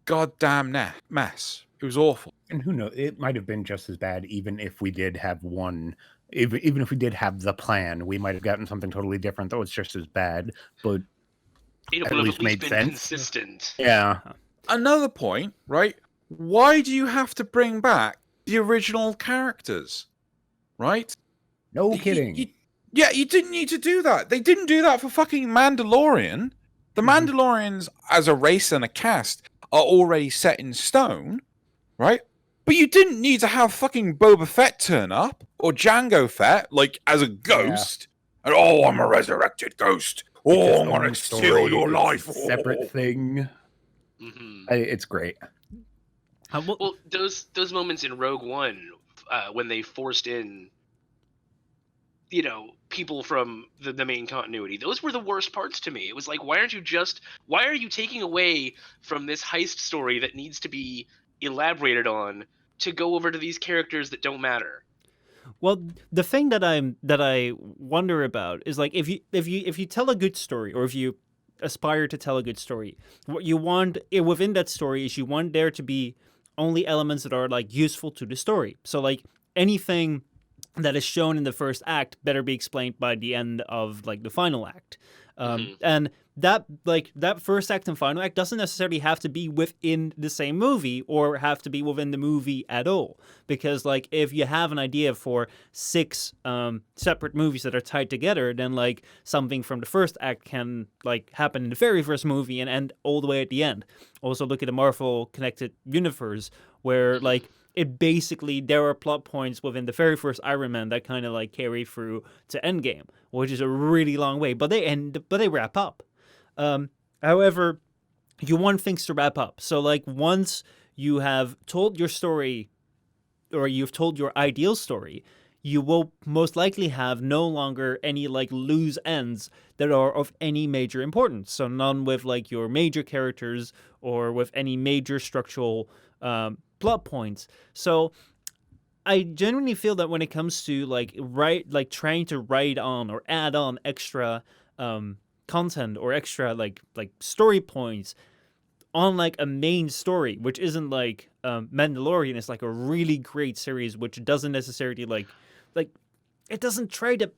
goddamn mess. It was awful. And who knows? It might have been just as bad, even if we did have even if we did have the plan, we might have gotten something totally different. Though it's just as bad, but it would have at least made been sense. Consistent. Yeah. Another point, right? Why do you have to bring back the original characters? Right? No kidding. You didn't need to do that. They didn't do that for fucking Mandalorian. The Mandalorians, as a race and a cast, are already set in stone, right? But you didn't need to have fucking Boba Fett turn up, or Jango Fett, like, as a ghost. And, I'm a resurrected ghost. I'm going to steal your life. Separate thing. It's great. Well, those moments in Rogue One, when they forced in, people from the main continuity, those were the worst parts to me. It was like, why are you taking away from this heist story that needs to be elaborated on to go over to these characters that don't matter. Well, the thing that I wonder about is like if you tell a good story, or if you aspire to tell a good story, what you want within that story is you want there to be only elements that are like useful to the story. So like anything that is shown in the first act better be explained by the end of like the final act. And that first act and final act doesn't necessarily have to be within the same movie or have to be within the movie at all. Because like if you have an idea for 6 separate movies that are tied together, then like something from the first act can like happen in the very first movie and end all the way at the end. Also look at the Marvel connected universe where like it basically, there are plot points within the very first Iron Man that kind of like carry through to Endgame, which is a really long way, but they wrap up. However, you want things to wrap up. So like once you have told your story, or you've told your ideal story, you will most likely have no longer any like loose ends that are of any major importance. So none with like your major characters or with any major structural plot points. So I genuinely feel that when it comes to like trying to write on or add on extra content or extra like story points on like a main story, which isn't like Mandalorian is like a really great series which doesn't necessarily like it doesn't try to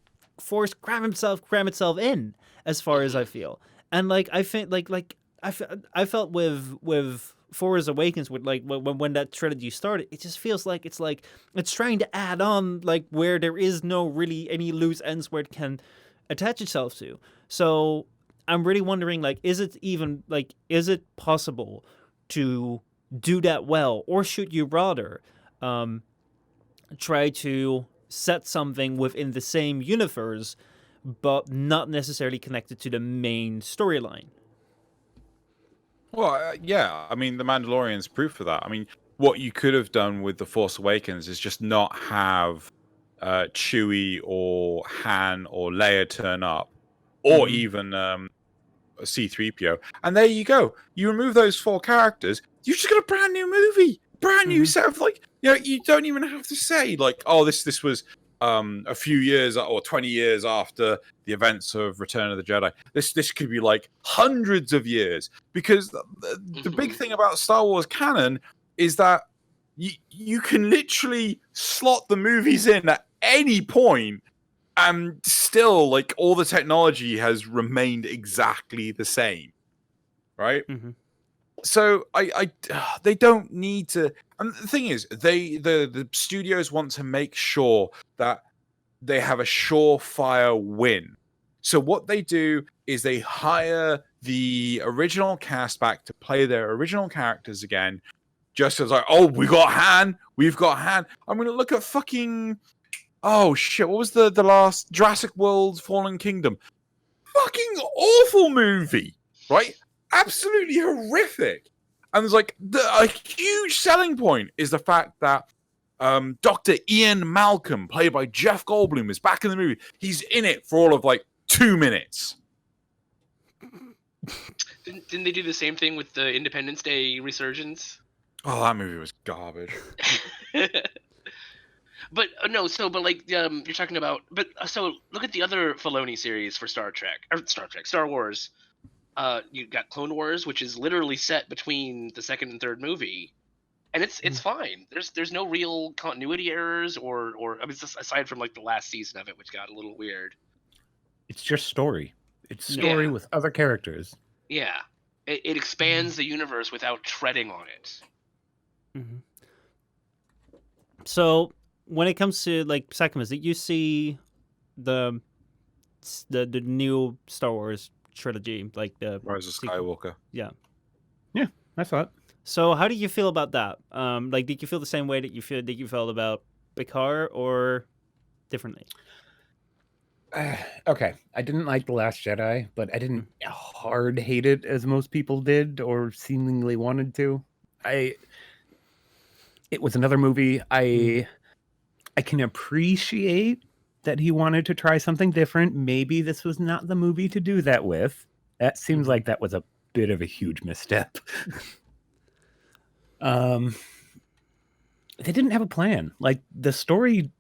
cram itself in as far as I feel. And like I think like I felt with Force Awakens, with like when that trilogy started, it just feels like it's trying to add on like where there is no really any loose ends where it can attach itself to. So I'm really wondering, like, is it possible to do that well, or should you rather try to set something within the same universe but not necessarily connected to the main storyline? Well, yeah. I mean, The Mandalorian's proof for that. I mean, what you could have done with The Force Awakens is just not have Chewie or Han or Leia turn up, or even C-3PO. And there you go. You remove those 4 characters, you just got a brand new movie, brand new set of like, you don't even have to say like, oh, this was a few years or 20 years after the events of Return of the Jedi. This could be like hundreds of years, because the big thing about Star Wars canon is that you can literally slot the movies in at any point, and still like all the technology has remained exactly the same, right? So they don't need to. And the thing is, the studios want to make sure that they have a surefire win. So what they do is they hire the original cast back to play their original characters again, just as like, oh, we've got Han. I'm gonna look at fucking, oh shit, what was the last Jurassic World Fallen Kingdom? Fucking awful movie, right? Absolutely horrific. And there's like a huge selling point is the fact that Dr. Ian Malcolm, played by Jeff Goldblum, is back in the movie. He's in it for all of like 2 minutes. Didn't they do the same thing with the Independence Day resurgence? Oh, that movie was garbage. But you're talking about. But so look at the other Filoni series for Star Wars. You got Clone Wars, which is literally set between the second and third movie, and it's fine. There's no real continuity errors or I mean, aside from like the last season of it, which got a little weird. It's just story. It's story with other characters. Yeah, it expands the universe without treading on it. So when it comes to like Zakimus, did you see the new Star Wars trilogy, like the Rise of Skywalker? Yeah, I saw it. So how do you feel about that? Like, did you feel the same way that you felt about Picard, or differently? Okay, I didn't like The Last Jedi, but I didn't hard hate it as most people did or seemingly wanted to. It was another movie. I can appreciate that he wanted to try something different. Maybe this was not the movie to do that with. That seems like that was a bit of a huge misstep. They didn't have a plan. Like, the story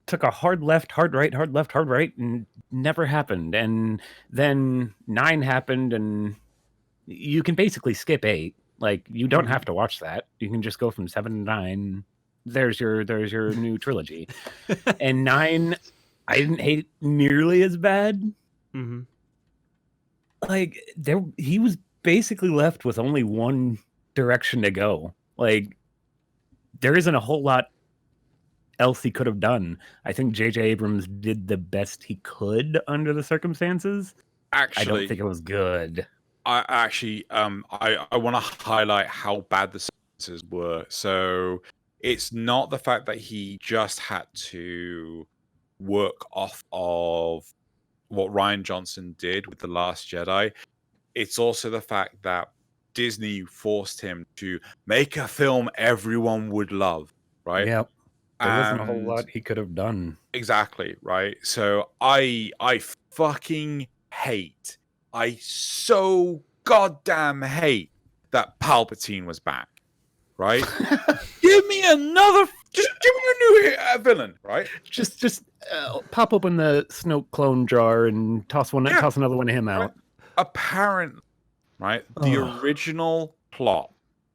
took a hard left, hard right, hard left, hard right, and never happened. And then 9 happened, and you can basically skip 8. Like, you don't have to watch that. You can just go from 7 to 9. There's your new trilogy. And 9, I didn't hate nearly as bad. Like, he was basically left with only one direction to go. Like, there isn't a whole lot else he could have done. I think J.J. Abrams did the best he could under the circumstances. Actually, I don't think it was good. I want to highlight how bad the circumstances were. So it's not the fact that he just had to work off of what Rian Johnson did with The Last Jedi. It's also the fact that Disney forced him to make a film everyone would love, right? Yep. There wasn't a whole lot he could have done. Exactly, right? So I fucking hate, I so goddamn hate that Palpatine was back, right? Give me another, just give me a new villain, right? Just pop open the Snoke clone jar and toss another one of him out. Right. Apparently, right, the original plot,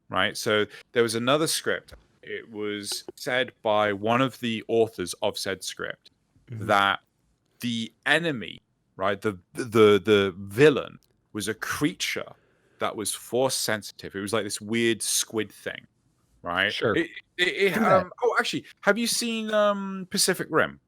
right? So there was another script. It was said by one of the authors of said script that the enemy, right, the villain was a creature that was force sensitive. It was like this weird squid thing, right? Sure. Actually, have you seen Pacific Rim?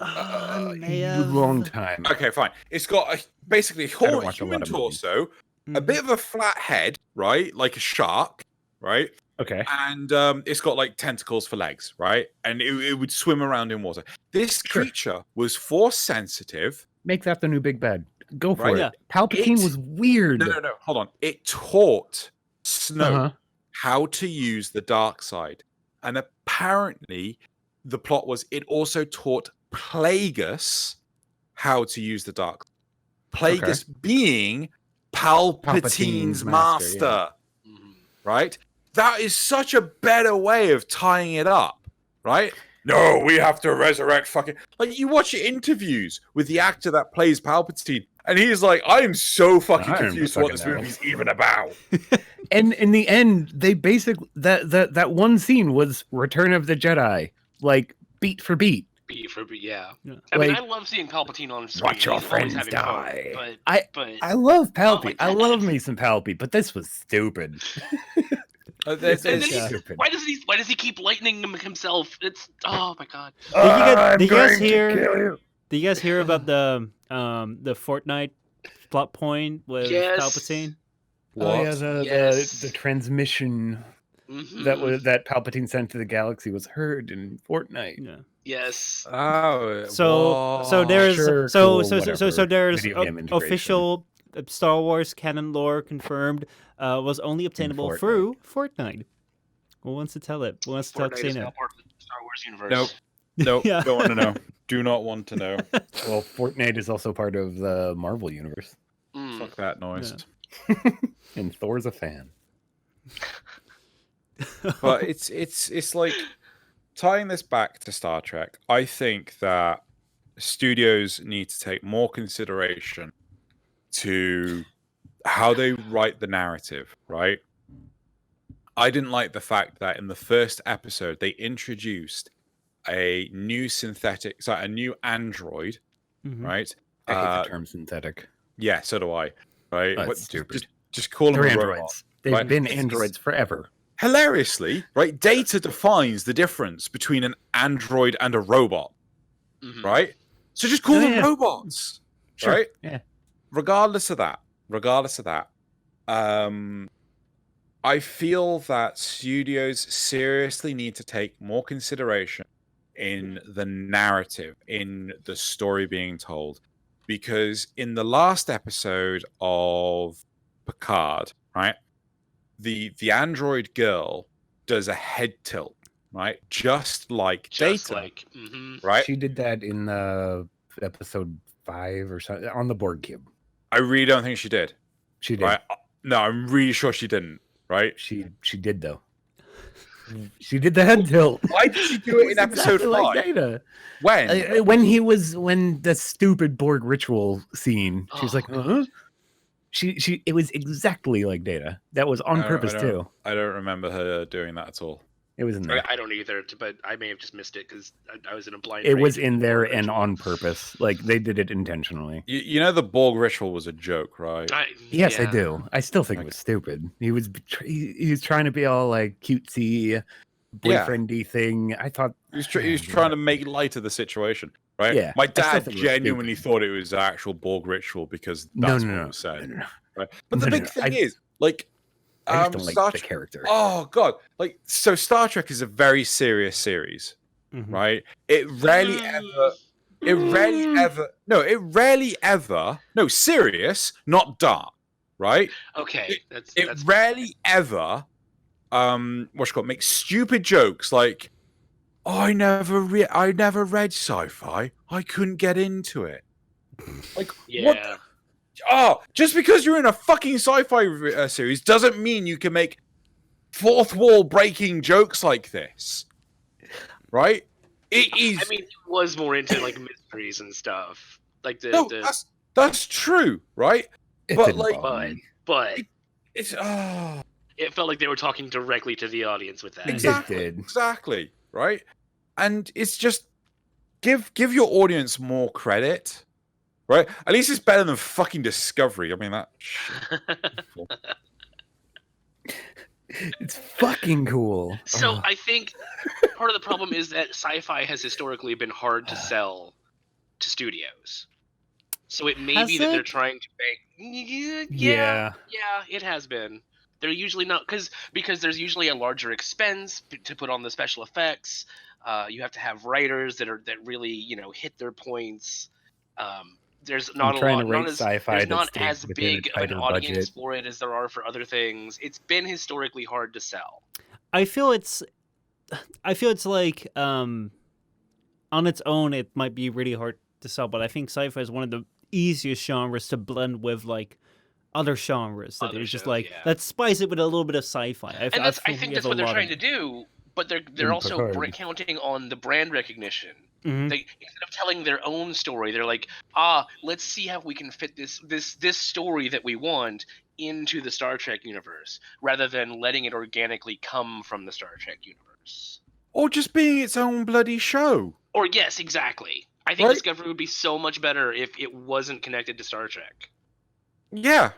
Long time. Okay, fine. It's got basically a whole human torso, a bit of a flat head, right, like a shark, right? Okay. And it's got like tentacles for legs, right? And it would swim around in water. This creature was force sensitive. Make that the new big bad. Go for it. Yeah. Palpatine was weird. No. Hold on. It taught Snoke how to use the dark side. And apparently the plot was it also taught Plagueis how to use the dark side. Plagueis being Palpatine's master. Mhm. Right? That is such a better way of tying it up, right? No, we have to resurrect fucking... Like, you watch interviews with the actor that plays Palpatine, and he's like, I am so fucking confused what this movie's even about. And in the end, they basically... That one scene was Return of the Jedi. Like, beat for beat. Yeah. I mean, I love seeing Palpatine on screen. Watch your He's always friends having die. fun, I love Palpy. my I love me some Palpy, but this was stupid. And then why does he keep lightning himself? It's oh my god. Did you guys hear about the Fortnite plot point with Palpatine? Oh yeah, the transmission that Palpatine sent to the galaxy was heard in Fortnite. Yeah. Yes. Oh. So there's there's Video game integration. official Star Wars canon lore confirmed was only obtainable through Fortnite. Who wants to tell it? Who wants to tell Fortnite is Xena? now part of the Star Wars universe. Nope. Yeah. Don't want to know. Do not want to know. Well, Fortnite is also part of the Marvel universe. Fuck that noise. And Thor's a fan. But it's like tying this back to Star Trek. I think that studios need to take more consideration to how they write the narrative, right? I didn't like the fact that in the first episode they introduced a new a new android, right? I hate the term synthetic. Yeah, so do I. Right? That's stupid. Just call them They're a robot. androids. They've been androids forever. Hilariously, right? Data defines the difference between an android and a robot, right? So just call them robots, right? Yeah. Regardless of that, I feel that studios seriously need to take more consideration in the narrative, in the story being told. Because in the last episode of Picard, right, the android girl does a head tilt, right? Just like Data, right? She did that in episode 5 or something on the Borg cube. I really don't think she did. She did. Right? No, I'm really sure she didn't. right? She did though. She did the head tilt. Why did she do it in episode 5? Like Data. When? When the stupid Borg ritual scene, she was like, huh? It was exactly like Data. That was on purpose too. I don't remember her doing that at all. It was in there. I don't either, but I may have just missed it because I was in a blind. It was in there and on purpose. Like they did it intentionally. You know the Borg ritual was a joke, right? Yes, I do. I still think it was stupid. He was trying to be all like cutesy, boyfriendy thing. I thought he was trying to make light of the situation, right? Yeah, my dad genuinely thought it was an actual Borg ritual because that's what it was said. No. Right? But the big thing is, like, I just don't like the character. Oh god, like so Star Trek is a very serious series, right? It rarely ever serious, not dark, right? Okay, it rarely ever make stupid jokes like, oh, I never read sci-fi, I couldn't get into it. Like, what? Oh, just because you're in a fucking sci-fi series doesn't mean you can make fourth wall breaking jokes like this, right? It is. I mean, he was more into like mysteries and stuff, like that's true, right? But it's it felt like they were talking directly to the audience with that. Exactly, right? And it's just give your audience more credit. Right? At least it's better than fucking Discovery. I mean, that shit. It's fucking cool. So I think part of the problem is that sci-fi has historically been hard to sell to studios. So it may be that they're trying to make... Yeah, it has been. They're usually not... Because there's usually a larger expense to put on the special effects. You have to have writers that really, hit their points. There's not a lot. There's not as big of an audience for it as there are for other things. It's been historically hard to sell. I feel it's like on its own it might be really hard to sell, but I think sci-fi is one of the easiest genres to blend with like other genres that there's just like let's spice it with a little bit of sci-fi. I think that's what they're trying to do, but they're also counting on the brand recognition. Mm-hmm. They, instead of telling their own story, they're like, let's see how we can fit this story that we want into the Star Trek universe, rather than letting it organically come from the Star Trek universe. Or just being its own bloody show. Or yes, exactly. I think Discovery would be so much better if it wasn't connected to Star Trek. Yeah.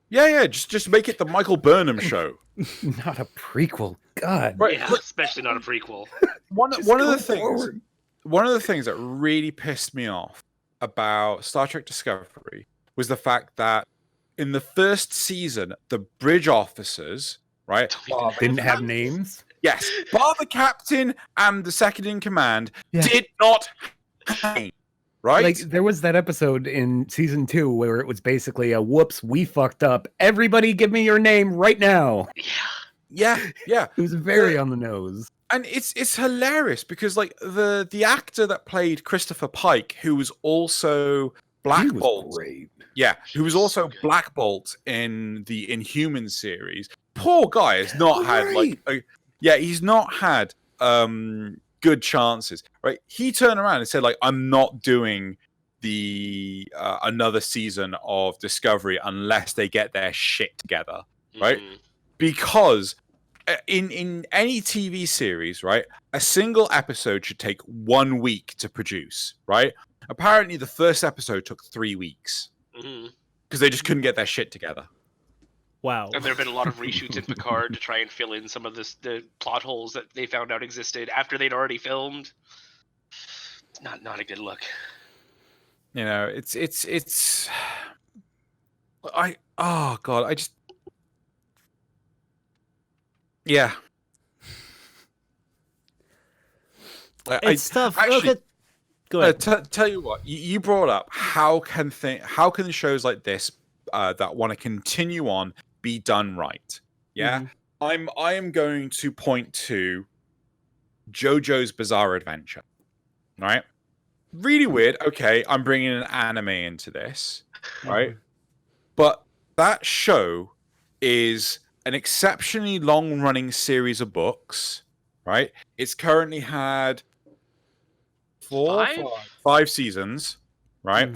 Just make it the Michael Burnham show. Not a prequel. God. Right. Yeah, especially not a prequel. One of the things that really pissed me off about Star Trek Discovery was the fact that in the first season, the bridge officers, right, didn't have names. Yes, bar the captain and the second in command did not have names, right? Like there was that episode in season 2 where it was basically a whoops, we fucked up. Everybody, give me your name right now. Yeah. It was very on the nose. And it's hilarious because like the actor that played Christopher Pike, who was also Black Bolt, who was also Black Bolt in the Inhuman series. Poor guy has not had he's not had good chances, right? He turned around and said like, I'm not doing the another season of Discovery unless they get their shit together, right? Because in any TV series, right, a single episode should take 1 week to produce, right? Apparently, the first episode took 3 weeks because they just couldn't get their shit together. Wow. And there have been a lot of reshoots in Picard to try and fill in some of the plot holes that they found out existed after they'd already filmed. It's not a good look. You know, it's. I just. Yeah. It's tough. Actually, go ahead. Tell you what, you brought up how can shows like this that want to continue on be done right? Yeah, I am going to point to JoJo's Bizarre Adventure. Right, really weird. Okay, I'm bringing an anime into this, right? But that show is an exceptionally long-running series of books, right? It's currently had five seasons, right?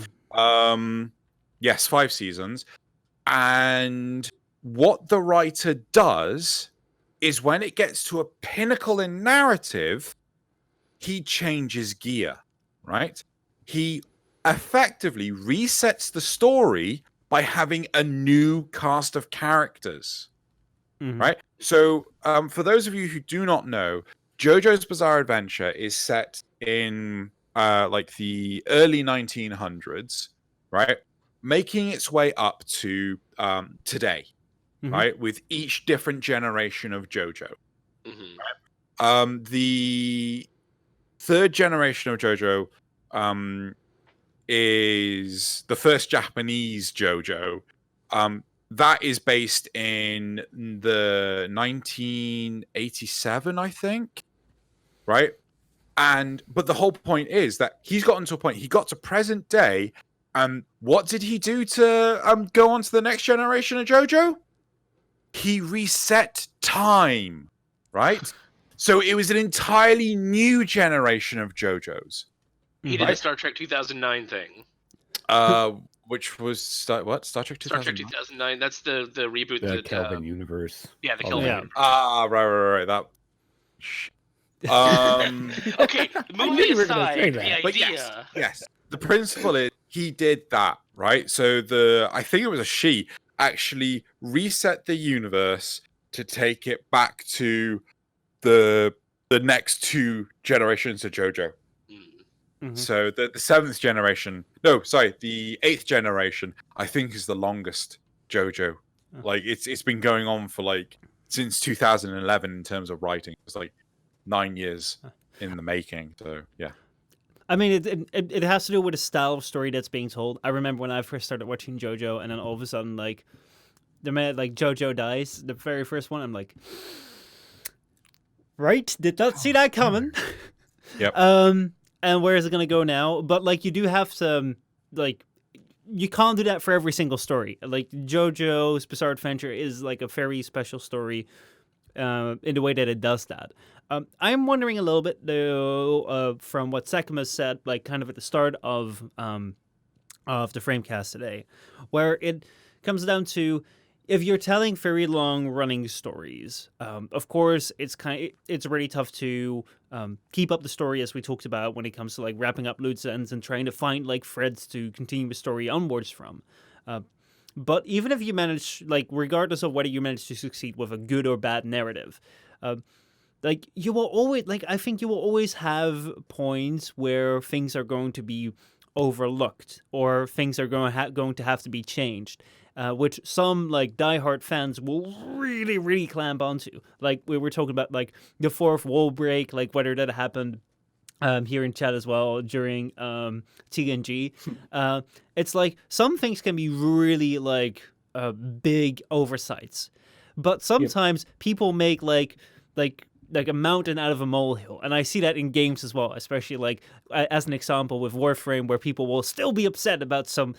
Yes, 5 seasons. And what the writer does is when it gets to a pinnacle in narrative, he changes gear, right? He effectively resets the story by having a new cast of characters, right? So, for those of you who do not know, JoJo's Bizarre Adventure is set in like the early 1900s, right? Making its way up to today, right? With each different generation of JoJo. The third generation of JoJo is the first Japanese JoJo. That is based in the 1987, I think, right? But the whole point is that he's gotten to a point. He got to present day. What did he do to go on to the next generation of JoJo? He reset time, right? So it was an entirely new generation of JoJos. He did a Star Trek 2009 thing. Which was Star Trek 2009? Star Trek 2009. That's the reboot. The Kelvin universe. Yeah, the Kelvin universe. Right. That. Okay, movie aside, the idea. But yes, the principle is he did that, right? So I think it was a she, actually reset the universe to take it back to the next 2 generations of JoJo. So the 7th generation, the 8th generation, I think is the longest JoJo. Like it's been going on for like since 2011 in terms of writing. It's like 9 years in the making. So yeah. I mean, it has to do with the style of story that's being told. I remember when I first started watching JoJo, and then all of a sudden, like, JoJo dies, the very first one. I'm like, right? Did not see that coming. Yep. And where is it going to go now? But, like, you do have to, like, you can't do that for every single story. Like, JoJo's Bizarre Adventure is, like, a very special story in the way that it does that. I'm wondering a little bit, though, from what Zakimus said, like, kind of at the start of the FrameCast today, where it comes down to, if you're telling very long-running stories, of course, it's really tough to keep up the story, as we talked about, when it comes to like wrapping up loose ends and trying to find like threads to continue the story onwards from. But even if you manage, like, regardless of whether you manage to succeed with a good or bad narrative, like, you will always, like, I think you will always have points where things are going to be overlooked or things are going to have to be changed. Which some, like, diehard fans will really, really clamp onto. Like, we were talking about, like, the fourth wall break, like, whether that happened here in chat as well during TNG. It's like, some things can be really, like, big oversights. But sometimes people make, like a mountain out of a molehill, and I see that in games as well, especially like as an example with Warframe, where people will still be upset about some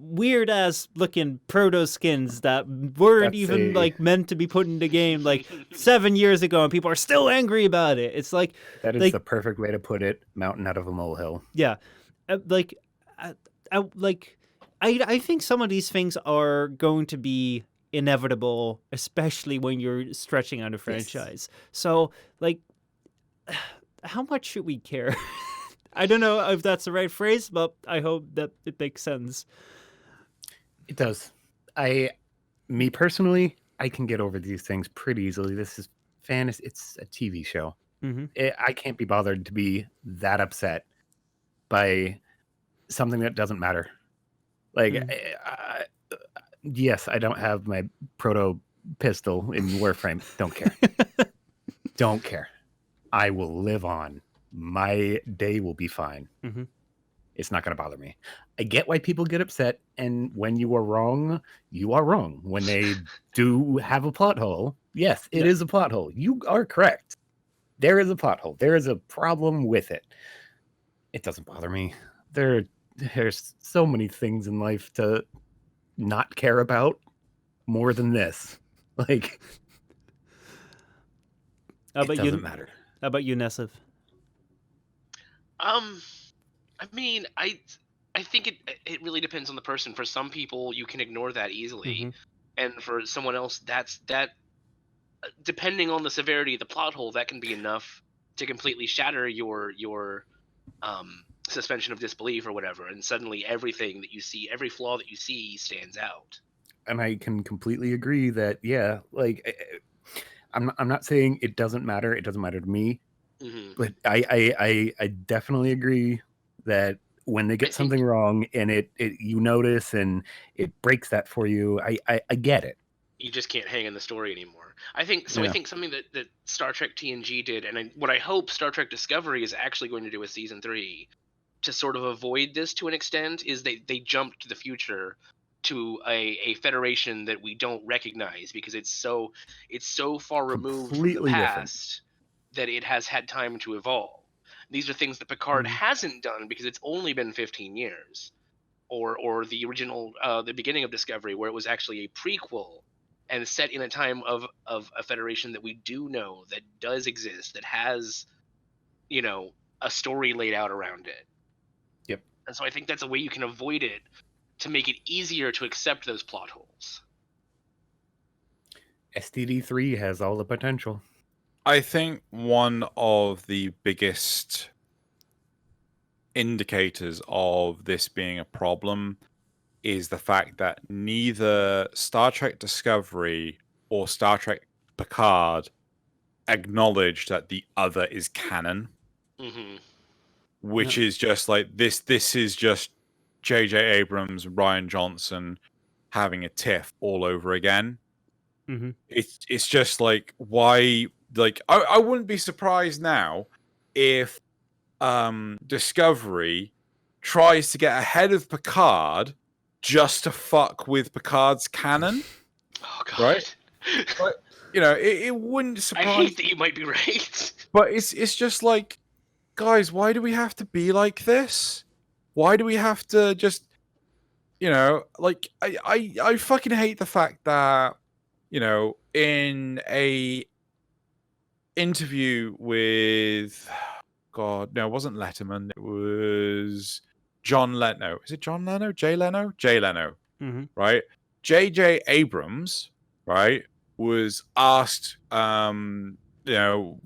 weird ass looking proto skins that weren't like meant to be put in the game like 7 years ago, and people are still angry about it. It's like that is like, the perfect way to put it. Mountain out of a molehill. Yeah, I think some of these things are going to be inevitable, especially when you're stretching out a franchise. Yes. So, like, how much should we care? I don't know if that's the right phrase, but I hope that it makes sense. It does. Me personally, I can get over these things pretty easily. This is fantasy. It's a TV show. I can't be bothered to be that upset by something that doesn't matter. Like, yes, I don't have my proto pistol in Warframe. Don't care. Don't care. I will live on. My day will be fine. It's not going to bother me. I get why people get upset, and when you are wrong, you are wrong. When they do have a plot hole, yes, it is a plot hole. You are correct. There is a plot hole. There is a problem with it. It doesn't bother me. There's so many things in life to not care about more than this. Like, How doesn't matter. How about you, Nasuth? I mean, I think it really depends on the person. For some people, you can ignore that easily, and for someone else, that depending on the severity of the plot hole, that can be enough to completely shatter your suspension of disbelief or whatever, and suddenly everything that you see, every flaw that you see, stands out. And I can completely agree that, yeah, like, I'm not saying it doesn't matter. It doesn't matter to me, but I definitely agree that when they get something wrong and it you notice and it breaks that for you, I get it. You just can't hang in the story anymore. I think so. Yeah. I think something that Star Trek TNG did, and what I hope Star Trek Discovery is actually going to do with season 3 to sort of avoid this to an extent, is they jumped to the future to a federation that we don't recognize because it's so far removed from the past that it has had time to evolve. These are things that Picard hasn't done because it's only been 15 years, or the original the beginning of Discovery, where it was actually a prequel and set in a time of a federation that we do know that does exist, that has, you know, a story laid out around it. Yep. And so I think that's a way you can avoid it, to make it easier to accept those plot holes. STD3 has all the potential. I think one of the biggest indicators of this being a problem is the fact that neither Star Trek Discovery or Star Trek Picard acknowledge that the other is canon. Which is just like, this is just J.J. Abrams, Rian Johnson having a tiff all over again. It's just like, why? Like, I wouldn't be surprised now if Discovery tries to get ahead of Picard just to fuck with Picard's canon. Oh God! Right? But, you know, it wouldn't surprise. I hate that you might be right. But it's just like, guys, why do we have to be like this? Why do we have to just, you know, like, I fucking hate the fact that, you know, in a interview with, God, no, it wasn't Letterman. It was John Leno. Is it John Leno? Jay Leno? Jay Leno. Right? J.J. Abrams, right, was asked, you know,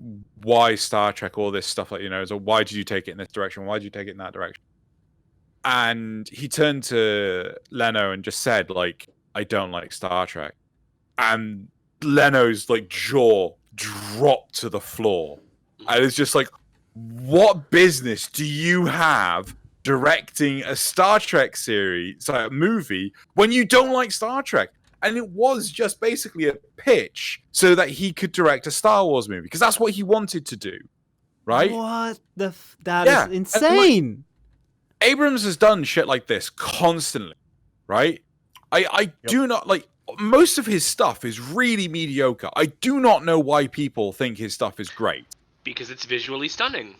why Star Trek, all this stuff, like, you know, so why did you take it in this direction? Why did you take it in that direction? And he turned to Leno and just said, like, I don't like Star Trek. And Leno's, like, jaw dropped to the floor. And it's just like, what business do you have directing a Star Trek series, a movie, when you don't like Star Trek? And it was just basically a pitch so that he could direct a Star Wars movie, because that's what he wanted to do, right? What the? That is insane. Abrams has done shit like this constantly, right? I do not, like, most of his stuff is really mediocre. I do not know why people think his stuff is great. Because it's visually stunning.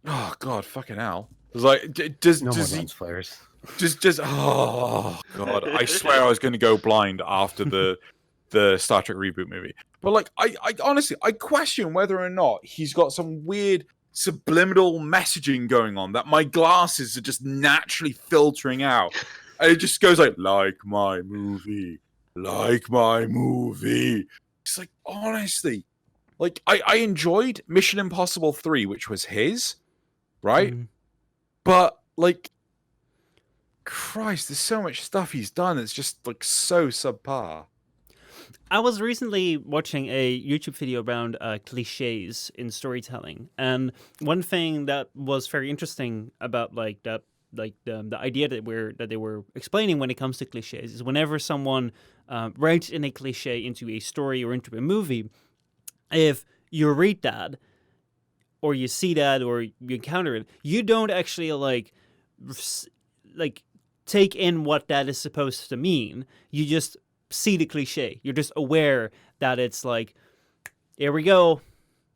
Oh God, fucking hell! It's like, does he? Flares. Just oh God! I swear I was going to go blind after the Star Trek reboot movie. But like, I honestly, I question whether or not he's got some weird subliminal messaging going on that my glasses are just naturally filtering out, and it just goes like my movie, like my movie. It's like, honestly, like, I enjoyed Mission Impossible 3, which was his, right? But like, Christ, there's so much stuff he's done. It's just like so subpar. I was recently watching a YouTube video around cliches in storytelling, and one thing that was very interesting about like that, like the idea that they were explaining when it comes to cliches is whenever someone writes in a cliche into a story or into a movie, if you read that or you see that or you encounter it, you don't actually like take in what that is supposed to mean. You just see the cliche. You're just aware that it's like, here we go,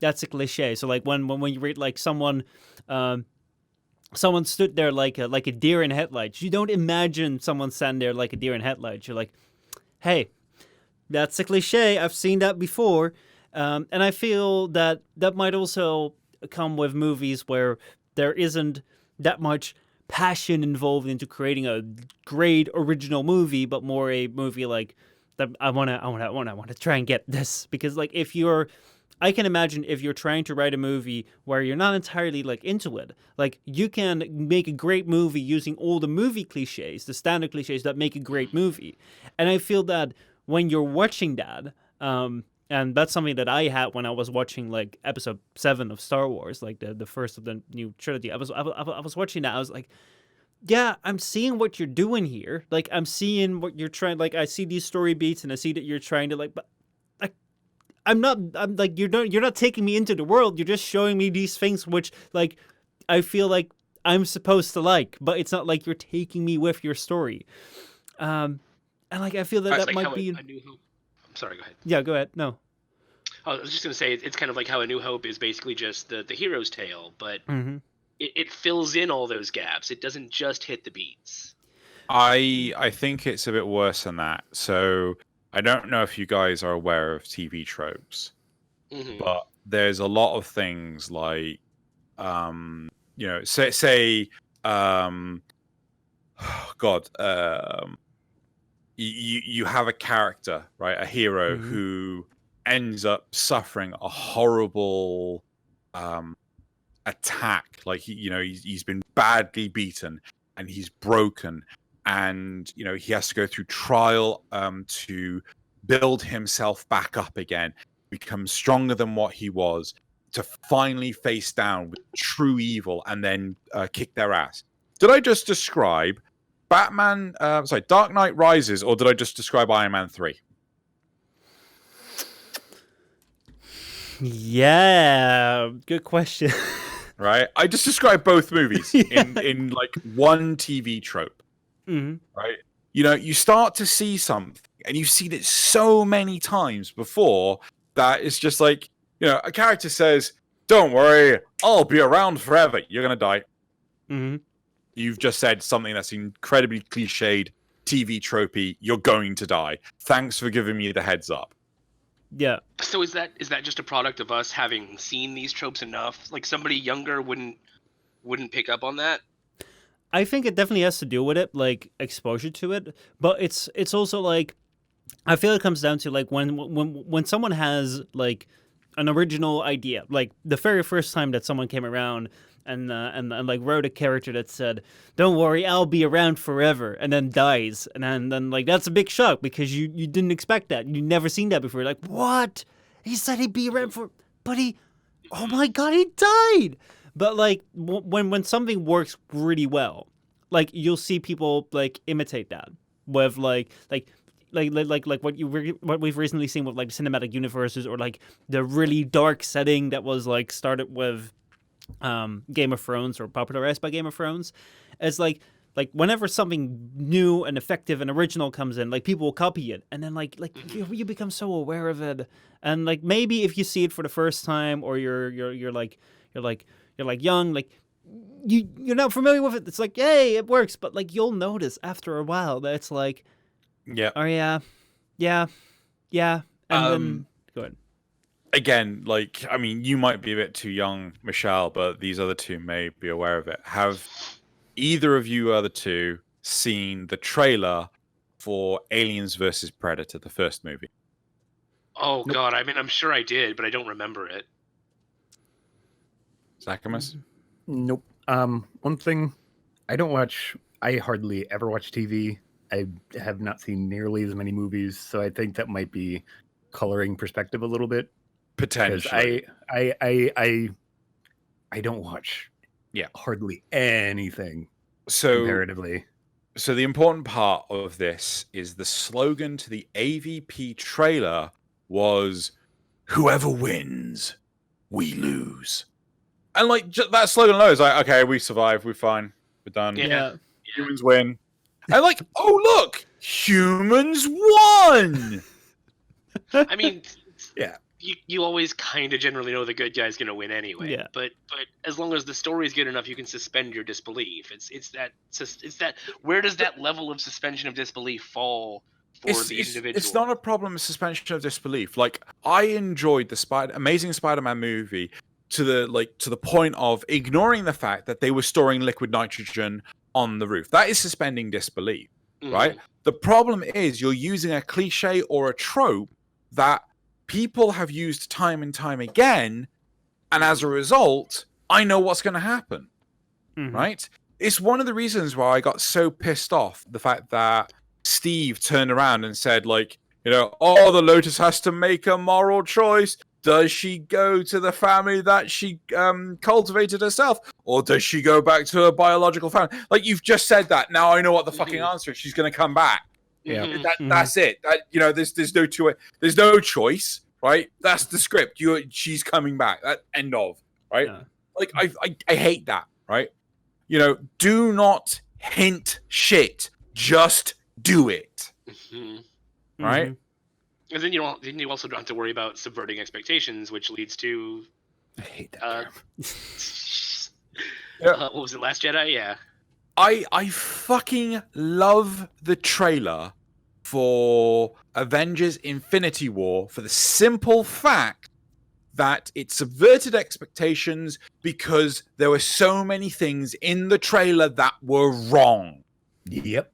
that's a cliche. So like when you read like someone stood there like a deer in headlights, you don't imagine someone standing there like a deer in headlights. You're like, hey, that's a cliche. I've seen that before. And I feel that might also come with movies where there isn't that much passion involved into creating a great original movie, but more a movie like that I want to try and get this, because like I can imagine if you're trying to write a movie where you're not entirely like into it, like you can make a great movie using all the movie cliches, the standard cliches that make a great movie. And I feel that when you're watching that, and that's something that I had when I was watching like episode 7 of Star Wars, like the first of the new trilogy. I was watching that. I was like, yeah, I'm seeing what you're doing here. Like I'm seeing what you're trying. Like I see these story beats and I see that you're trying to like, but I'm like you're not taking me into the world. You're just showing me these things which like I feel like I'm supposed to like, but it's not like you're taking me with your story. And like I feel that like might be. A New Hope. I'm sorry. Go ahead. Yeah, go ahead. No. I was just gonna say it's kind of like how A New Hope is basically just the hero's tale, but it fills in all those gaps. It doesn't just hit the beats. I think it's a bit worse than that. So I don't know if you guys are aware of TV tropes, but there's a lot of things like, say, you have a character, right, a hero who ends up suffering a horrible attack, like he's been badly beaten and he's broken, and he has to go through trial to build himself back up again, become stronger than what he was, to finally face down with true evil and then kick their ass. Did I just describe Dark Knight Rises, or did I just describe Iron Man 3? Yeah, good question. Right, I just described both movies in like one TV trope. Right, you start to see something, and you've seen it so many times before that it's just like, a character says, "Don't worry, I'll be around forever." You're gonna die. You've just said something that's incredibly cliched, TV tropey. You're going to die. Thanks for giving me the heads up. Yeah. So is that just a product of us having seen these tropes enough? Like somebody younger wouldn't pick up on that? I think it definitely has to do with it, like exposure to it. But it's also like, I feel it comes down to like when someone has like an original idea, like the very first time that someone came around and like wrote a character that said, "Don't worry, I'll be around forever," and then dies, and then like that's a big shock because you didn't expect that, you never seen that before. You're like, what? He said he'd be around but oh my god, he died. But like when something works really well, like you'll see people like imitate that with like what we've recently seen with like cinematic universes, or like the really dark setting that was like started with Game of Thrones, or popularized by Game of Thrones. It's like whenever something new and effective and original comes in, like people will copy it, and then like you become so aware of it, and like maybe if you see it for the first time, or you're young, like you're not familiar with it, it's like, hey, it works, but like you'll notice after a while that it's like, oh yeah, and then go ahead. Again, like, I mean, you might be a bit too young, Michelle, but these other two may be aware of it. Have either of you other two seen the trailer for Aliens vs. Predator, the first movie? Oh, nope. God, I mean, I'm sure I did, but I don't remember it. Zakimus? Nope. One thing, I hardly ever watch TV. I have not seen nearly as many movies, so I think that might be coloring perspective a little bit. Potentially. I don't watch hardly anything comparatively. So the important part of this is the slogan to the AVP trailer was, "Whoever wins, we lose." And like that slogan alone is like, okay, we survived, we're fine, we're done. Yeah. Humans win. And like, oh look, humans won. I mean, yeah. You always kind of generally know the good guy's going to win anyway. Yeah. But as long as the story's good enough, you can suspend your disbelief. It's that where does that level of suspension of disbelief fall the individual. It's not a problem of suspension of disbelief. Like, I enjoyed the Amazing Spider-Man movie to the point of ignoring the fact that they were storing liquid nitrogen on the roof. That is suspending disbelief, right? The problem is you're using a cliche or a trope that people have used time and time again, and as a result, I know what's going to happen, right? It's one of the reasons why I got so pissed off the fact that Steve turned around and said, like, you know, oh, the Lotus has to make a moral choice. Does she go to the family that she cultivated herself, or does she go back to her biological family? Like, you've just said that. Now I know what the fucking answer is. She's going to come back. Yeah, that's it. You know, there's no choice, right? That's the script. She's coming back. That end of, right? Yeah. Like, I hate that, right? You know, do not hint shit. Just do it, right? And then you also don't have to worry about subverting expectations, which leads to. I hate that. What was it, Last Jedi? Yeah. I fucking love the trailer for Avengers Infinity War for the simple fact that it subverted expectations because there were so many things in the trailer that were wrong. Yep.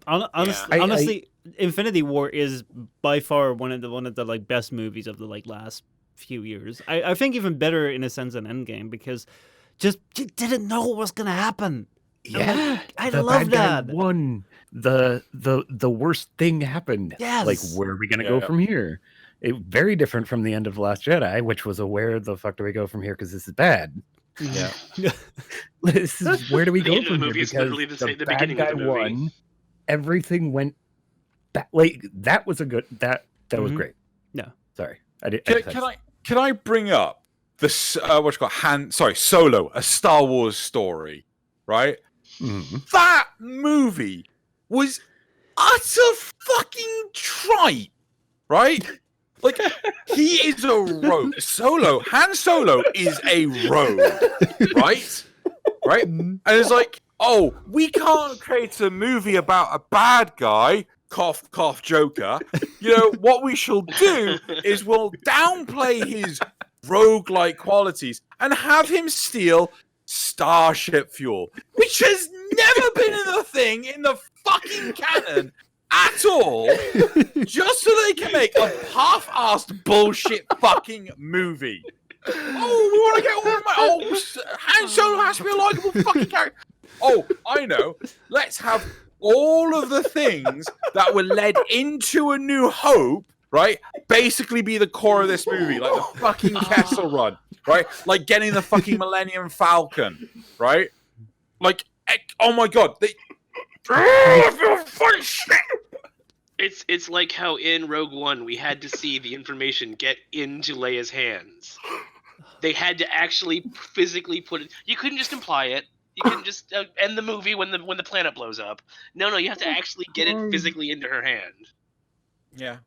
Honestly, Infinity War is by far one of the like best movies of the like last few years. I think even better in a sense than Endgame, because you didn't know what was gonna happen. Yeah, I love that. The worst thing happened. Yes. Like, where are we gonna go from here? Very different from the end of The Last Jedi, which was where the fuck do we go from here? Because this is bad. Yeah. This is where do we go from here? Because the bad beginning guy of the movie won. Everything went back. Like, that was a good. That was great. Yeah. Sorry. Can I bring up this Solo, a Star Wars story, right? That movie was utter fucking trite, right? Like, he is a rogue. Han Solo is a rogue, right? Right? And it's like, oh, we can't create a movie about a bad guy, cough, cough, Joker. You know, what we shall do is we'll downplay his rogue-like qualities and have him steal starship fuel, which has never been a thing in the fucking canon at all, just so they can make a half-assed bullshit fucking movie. Oh, we want to get all of my... Oh, Han Solo has to be a likable fucking character. Oh, I know. Let's have all of the things that were led into A New Hope, right, basically be the core of this movie. Like the fucking Kessel Run, right? Like getting the fucking Millennium Falcon, right? Like, oh my god. It's like how in Rogue One we had to see the information get into Leia's hands. They had to actually physically put it. You couldn't just imply it. You couldn't just end the movie when the planet blows up. No, you have to actually get it physically into her hand. Yeah.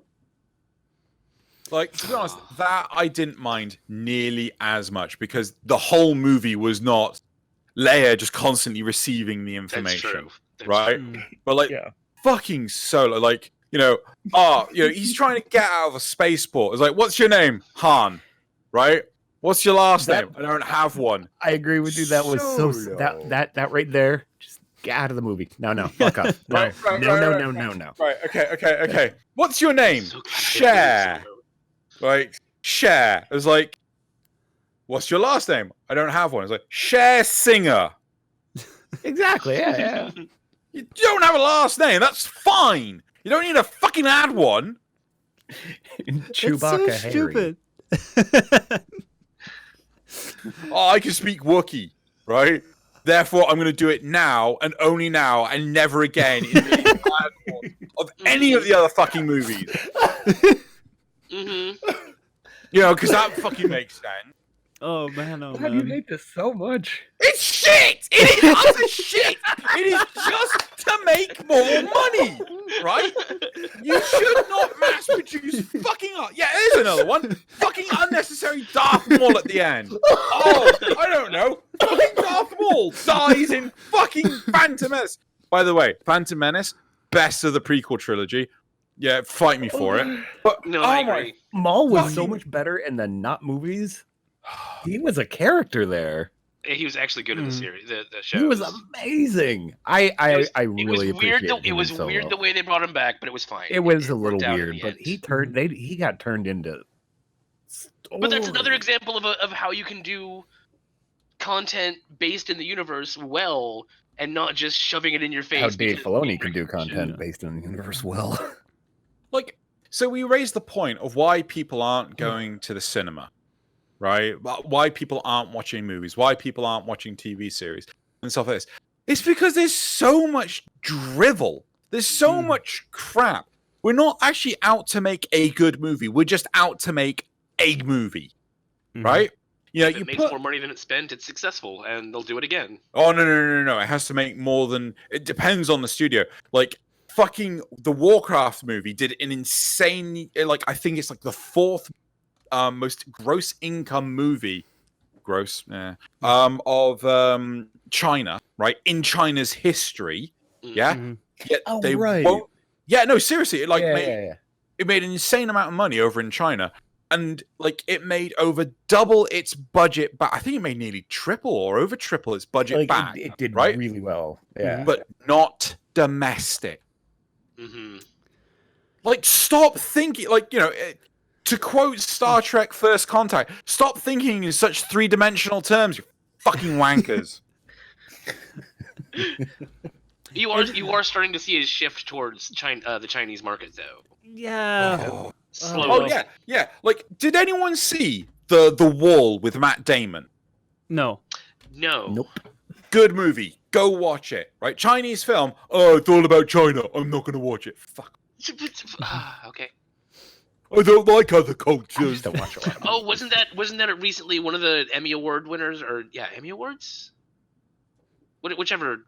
Like, to be honest, that I didn't mind nearly as much because the whole movie was not Leia just constantly receiving the information. That's right? true. But like, fucking Solo, like, he's trying to get out of a spaceport. It's like, what's your name? Han, right? What's your last name? I don't have one. I agree with you. That was so that right there. Just get out of the movie. No, fuck off. No. Right, okay. What's your name? Cher. Like, Cher. It's like, what's your last name? I don't have one. It's like, Cher Singer. Exactly, yeah. You don't have a last name. That's fine. You don't need to fucking add one. Chewbacca so stupid. Oh, I can speak Wookiee, right? Therefore, I'm going to do it now and only now and never again in the of any of the other fucking movies. You know, because that fucking makes sense. Oh man, Why do you hate this so much? It's shit! It is utter shit! It is just to make more money, right? You should not mass produce fucking... Yeah, there's another one. Fucking unnecessary Darth Maul at the end. Oh, I don't know. Fucking Darth Maul dies in fucking Phantom Menace. By the way, Phantom Menace, best of the prequel trilogy. Yeah, fight me for it. But No, I agree. Maul was so much better in the not movies. He was a character there. He was actually good in the series, the shows. He was amazing. I really appreciated him. It was weird the way they brought him back, but it was fine. It was a little weird, but he got turned into. But that's another example of how you can do content based in the universe well, and not just shoving it in your face. How Dave Filoni can do content based in the universe well. Like, so we raised the point of why people aren't going to the cinema. Right? Why people aren't watching movies, why people aren't watching TV series and stuff like this. It's because there's so much drivel. There's so much crap. We're not actually out to make a good movie. We're just out to make a movie. Right? You know, if it makes more money than it spent, it's successful, and they'll do it again. Oh, no. It has to make more than... It depends on the studio. Like, fucking the Warcraft movie did an insane... Like, I think it's like the 4th most gross income movie of China, right? In China's history. Yeah. Yet they won't. Yeah, no, seriously, it it made an insane amount of money over in China. And like it made over double its budget back. I think it made nearly triple or over triple its budget back. It did right? really well. Yeah. But not domestic. Like, stop thinking, like, you know, to quote Star Trek First Contact, stop thinking in such three-dimensional terms, you fucking wankers. You are starting to see a shift towards the Chinese market, though. Yeah. Slowly. Oh, yeah. Like, did anyone see the Wall with Matt Damon? No. Nope. Good movie. Go watch it. Right? Chinese film. Oh, it's all about China. I'm not going to watch it. Fuck. Okay. I don't like other cultures. Oh, wasn't that recently one of the Emmy Award winners? Or Emmy Awards? Whichever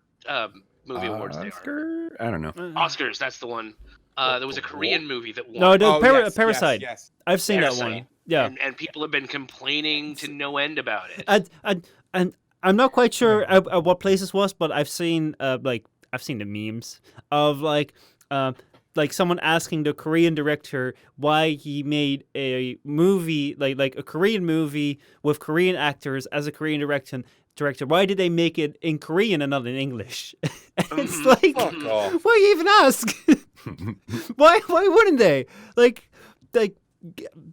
movie awards they are. I don't know. Oscars, that's the one. There was a Korean movie that won. No, Parasite. Yes. I've seen Parasite. that one. Yeah. And people have been complaining to no end about it. And I'm not quite sure at what place this was, but I've seen I've seen the memes of like someone asking the Korean director why he made a movie like a Korean movie with Korean actors as a Korean director. Why did they make it in Korean and not in English? It's like, why you even ask? Why wouldn't they? Like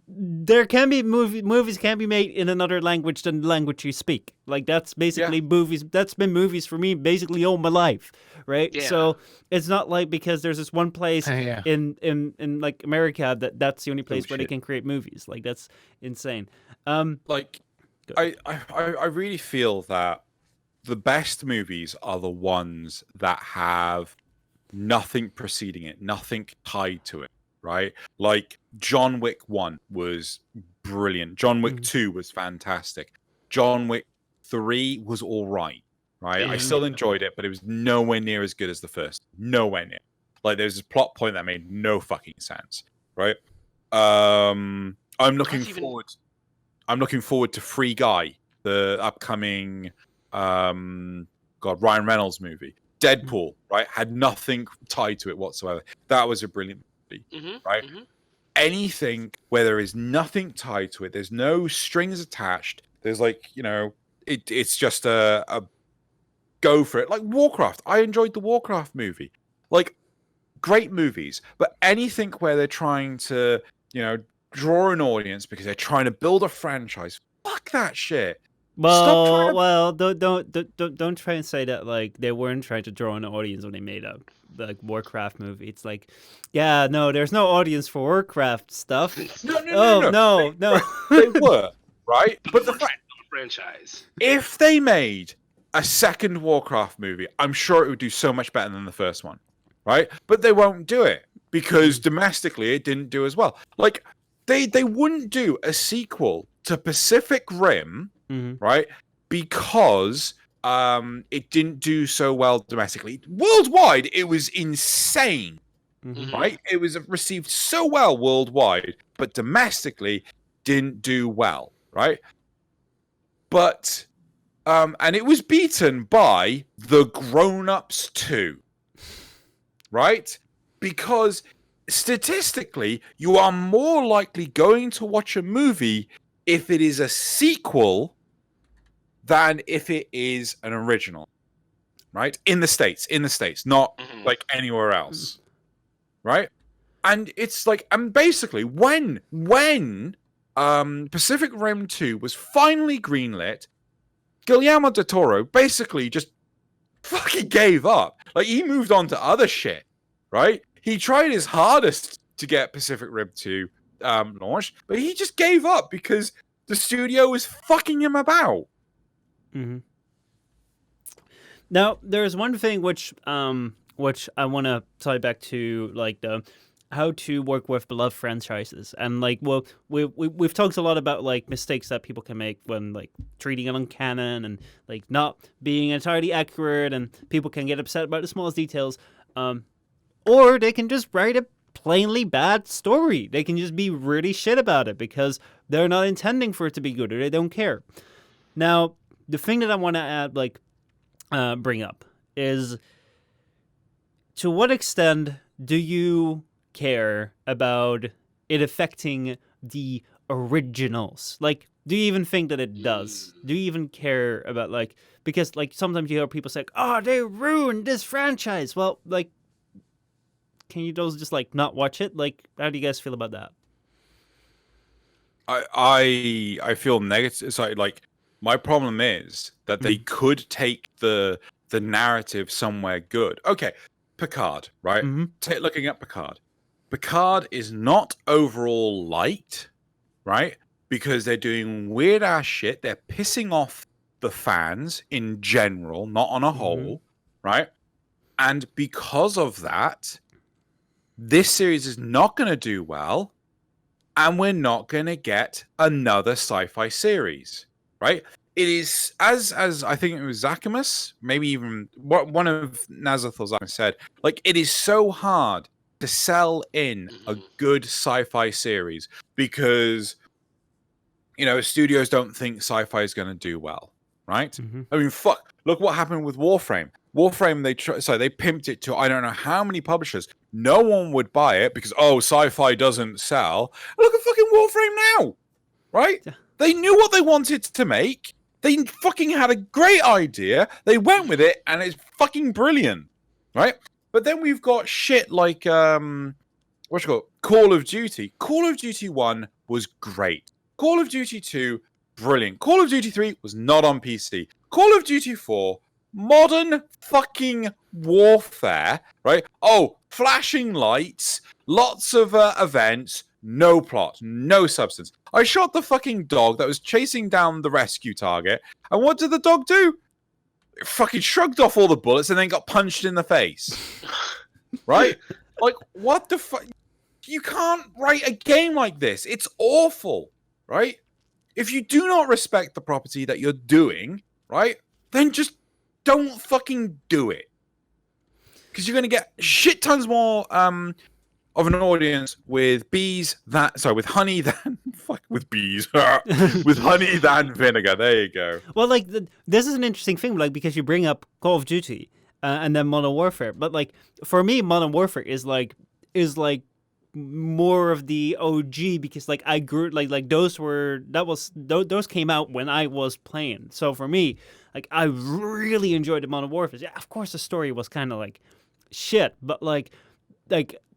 there can be movies can be made in another language than the language you speak. Like that's basically movies. That's been movies for me basically all my life, right? Yeah. So it's not like because there's this one place in like America that's the only place where they can create movies. Like that's insane. I really feel that the best movies are the ones that have nothing preceding it, nothing tied to it, right? Like John Wick 1 was brilliant. John Wick 2 was fantastic. John Wick 3 was all right? I still enjoyed it, but it was nowhere near as good as the first. Nowhere near. Like there's this plot point that made no fucking sense, right? I'm looking forward to Free Guy, the upcoming Ryan Reynolds movie. Deadpool, right? Had nothing tied to it whatsoever. That was a brilliant movie, right? Anything where there is nothing tied to it, there's no strings attached. There's like, you know, it's just a go for it. Like Warcraft. I enjoyed the Warcraft movie. Like, great movies. But anything where they're trying to, you know, draw an audience because they're trying to build a franchise. Fuck that shit. Well, don't try and say that like they weren't trying to draw an audience when they made a like Warcraft movie. It's like, there's no audience for Warcraft stuff. No. They were, right? But the franchise. If they made a second Warcraft movie, I'm sure it would do so much better than the first one, right? But they won't do it because domestically it didn't do as well. Like they wouldn't do a sequel to Pacific Rim, right? Because it didn't do so well domestically. Worldwide, it was insane, right? It was received so well worldwide, but domestically didn't do well, right? But and it was beaten by The Grown-Ups 2. right? Because statistically, you are more likely going to watch a movie if it is a sequel than if it is an original, right? In the States, not like anywhere else, right? And it's like, and basically, when Pacific Rim 2 was finally greenlit, Guillermo del Toro basically just fucking gave up. Like, he moved on to other shit, right? He tried his hardest to get Pacific Rim 2 launched, but he just gave up because the studio was fucking him about. Mm-hmm. Now, there's one thing which I want to tie back to, like, the how to work with beloved franchises. And, like, well, we've talked a lot about, like, mistakes that people can make when, like, treating it on canon and, like, not being entirely accurate, and people can get upset about the smallest details. Or they can just write a plainly bad story. They can just be really shit about it because they're not intending for it to be good, or they don't care. Now, the thing that I want to add, like, bring up is, to what extent do you care about it affecting the originals? Like, do you even think that it does? Do you even care about, like, because, like, sometimes you hear people say, oh, they ruined this franchise. Well, like, can you just, like, not watch it? Like, how do you guys feel about that? I feel negative. So, like, my problem is that they could take the narrative somewhere good. Okay, Picard, right? Looking at Picard. Picard is not overall liked, right? Because they're doing weird ass shit. They're pissing off the fans in general, not on a whole, right? And because of that, this series is not going to do well, and we're not going to get another sci-fi series, right? It is, as I think it was Zakimus, maybe even one of Nasuth Zakimus said, like, it is so hard to sell in a good sci-fi series because, you know, studios don't think sci-fi is going to do well, right? I mean, fuck, look what happened with Warframe. Warframe, they pimped it to I don't know how many publishers. No one would buy it because, oh, sci-fi doesn't sell. Look at fucking Warframe now, right? They knew what they wanted to make. They fucking had a great idea. They went with it, and it's fucking brilliant, right? But then we've got shit like Call of Duty. Call of Duty 1 was great. Call of Duty 2, brilliant. Call of Duty 3 was not on PC. Call of Duty 4, modern fucking warfare, right? Oh, flashing lights, lots of events, no plot, no substance. I shot the fucking dog that was chasing down the rescue target, and what did the dog do? It fucking shrugged off all the bullets and then got punched in the face. Right? Like, what the fuck? You can't write a game like this. It's awful, right? If you do not respect the property that you're doing, right, then just don't fucking do it. Because you're going to get shit tons more of an audience with with honey than with bees with honey than vinegar. There you go. Well, like, this is an interesting thing, like, because you bring up Call of Duty and then Modern Warfare, but, like, for me, Modern Warfare is like more of the OG, because, like, I grew those came out when I was playing. So for me, like, I really enjoyed the Modern Warfare. Yeah, of course the story was kind of like shit, but like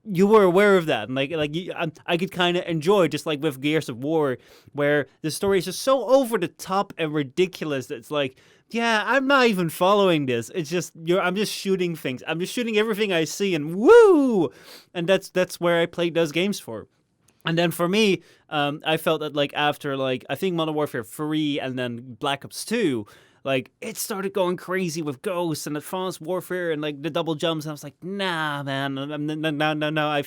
you were aware of that, and I could kind of enjoy, just like with Gears of War, where the story is just so over the top and ridiculous that it's like, yeah, I'm not even following this. It's just I'm just shooting things. I'm just shooting everything I see, and woo! And that's where I played those games for. And then for me, I felt that, like, after, like, I think Modern Warfare 3 and then Black Ops 2, like, it started going crazy with Ghosts and Advanced Warfare and, like, the double jumps. And I was like, nah, man, no.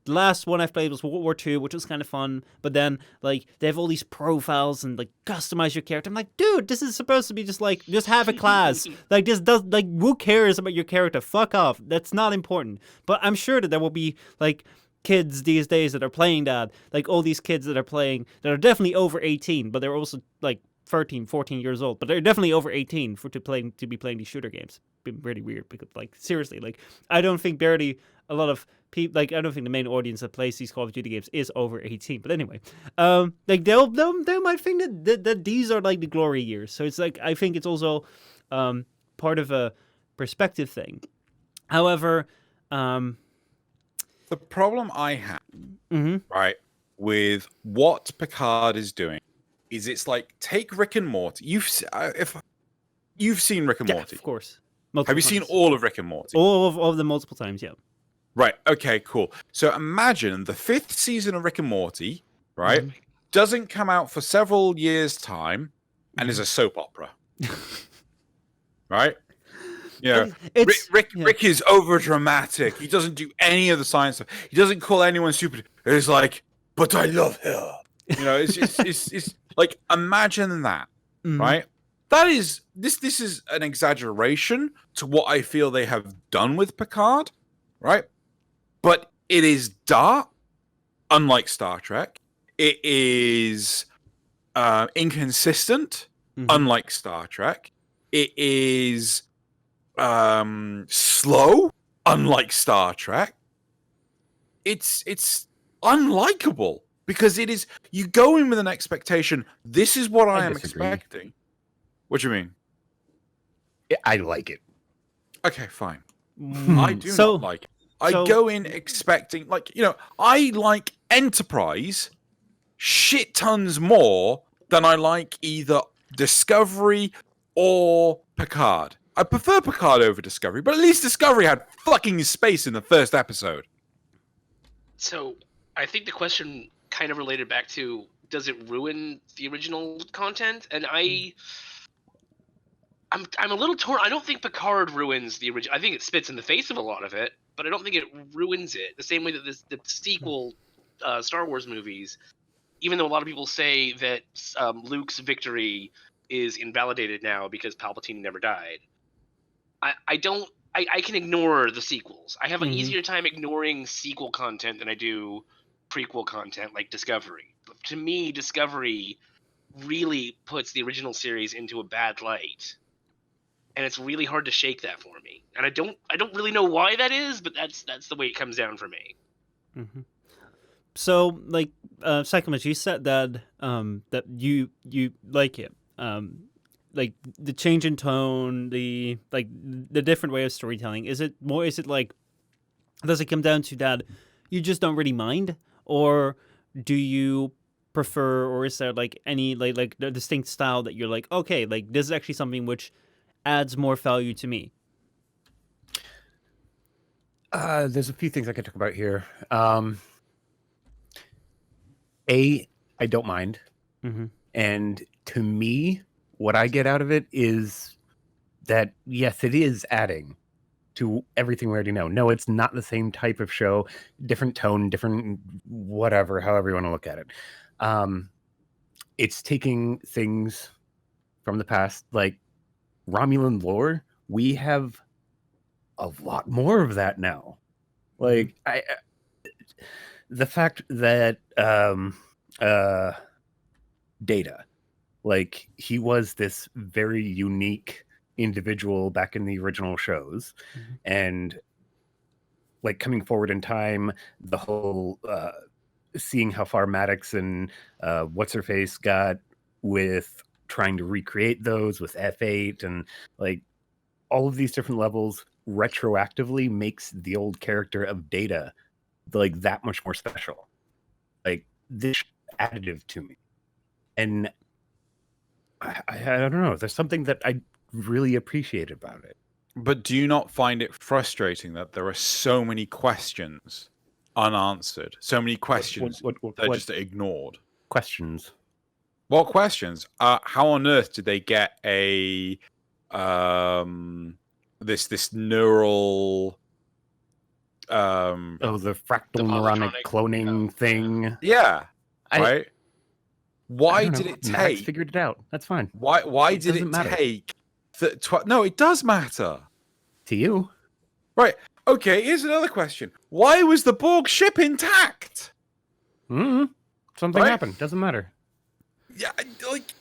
The last one I've played was World War II, which was kind of fun. But then, like, they have all these profiles and, like, customize your character. I'm like, dude, this is supposed to be just, like, just have a class. Like, this does, like, who cares about your character? Fuck off. That's not important. But I'm sure that there will be, like, kids these days that are playing that. Like, all these kids that are playing, that are definitely over 18, but they're also, like, 13, 14 years old, but they're definitely over 18 to be playing these shooter games. Been really weird because, like, seriously, like, I don't think barely a lot of people, like, I don't think the main audience that plays these Call of Duty games is over 18. But anyway, like, they might think that these are like the glory years. So it's like, I think it's also part of a perspective thing. However, the problem I have, mm-hmm. right, with what Picard is doing is it's like, take Rick and Morty. If you've seen Rick and Morty, of course. Have you seen all of Rick and Morty? All of them multiple times, yeah. Right. Okay, cool. So imagine the 5th season of Rick and Morty, right, doesn't come out for several years' time and is a soap opera. Right? Yeah. Rick is over dramatic. He doesn't do any of the science stuff. He doesn't call anyone stupid. It's like, but I love her. You know, it's like, imagine that, right? That is this is an exaggeration to what I feel they have done with Picard, right? But it is dark, unlike Star Trek. It is inconsistent, unlike Star Trek. It is slow, unlike Star Trek. It's unlikable because it is. You go in with an expectation. This is what I am expecting. What do you mean? I like it. Okay, fine. I do not like it. I go in expecting, like, you know, I like Enterprise shit tons more than I like either Discovery or Picard. I prefer Picard over Discovery, but at least Discovery had fucking space in the first episode. So, I think the question kind of related back to, does it ruin the original content? And I'm a little torn. I don't think Picard ruins the original. I think it spits in the face of a lot of it, but I don't think it ruins it. The same way that the sequel Star Wars movies, even though a lot of people say that Luke's victory is invalidated now because Palpatine never died, I can ignore the sequels. I have an easier time ignoring sequel content than I do prequel content like Discovery. But to me, Discovery really puts the original series into a bad light. And it's really hard to shake that for me. And I don't really know why that is, but that's the way it comes down for me. So, like, Zakimus, you said that that you like it. Like the change in tone, the different way of storytelling. Is it like, does it come down to that you just don't really mind, or do you prefer, or is there like any like the distinct style that you're like, okay, like this is actually something which adds more value to me? There's a few things I could talk about here. I don't mind. And to me, what I get out of it is that, yes, it is adding to everything we already know. No, it's not the same type of show, different tone, different whatever, however you want to look at it. It's taking things from the past, like Romulan lore. We have a lot more of that now. Like, the fact that Data, like, he was this very unique individual back in the original shows, and like coming forward in time, the whole seeing how far Maddox and what's her face got with trying to recreate those with F8, and like all of these different levels retroactively makes the old character of Data like that much more special. Like, this additive to me, and I don't know, there's something that I really appreciate about it. But do you not find it frustrating that there are so many questions unanswered, so many questions that are just ignored? Questions. What questions? How on earth did they get a this neural the fractal neuronic cloning thing? Yeah, right. Why did it take? Max figured it out. That's fine. Why did it take? No, it does matter to you, right? Okay, here's another question: why was the Borg ship intact? Something happened. Doesn't matter. Yeah, like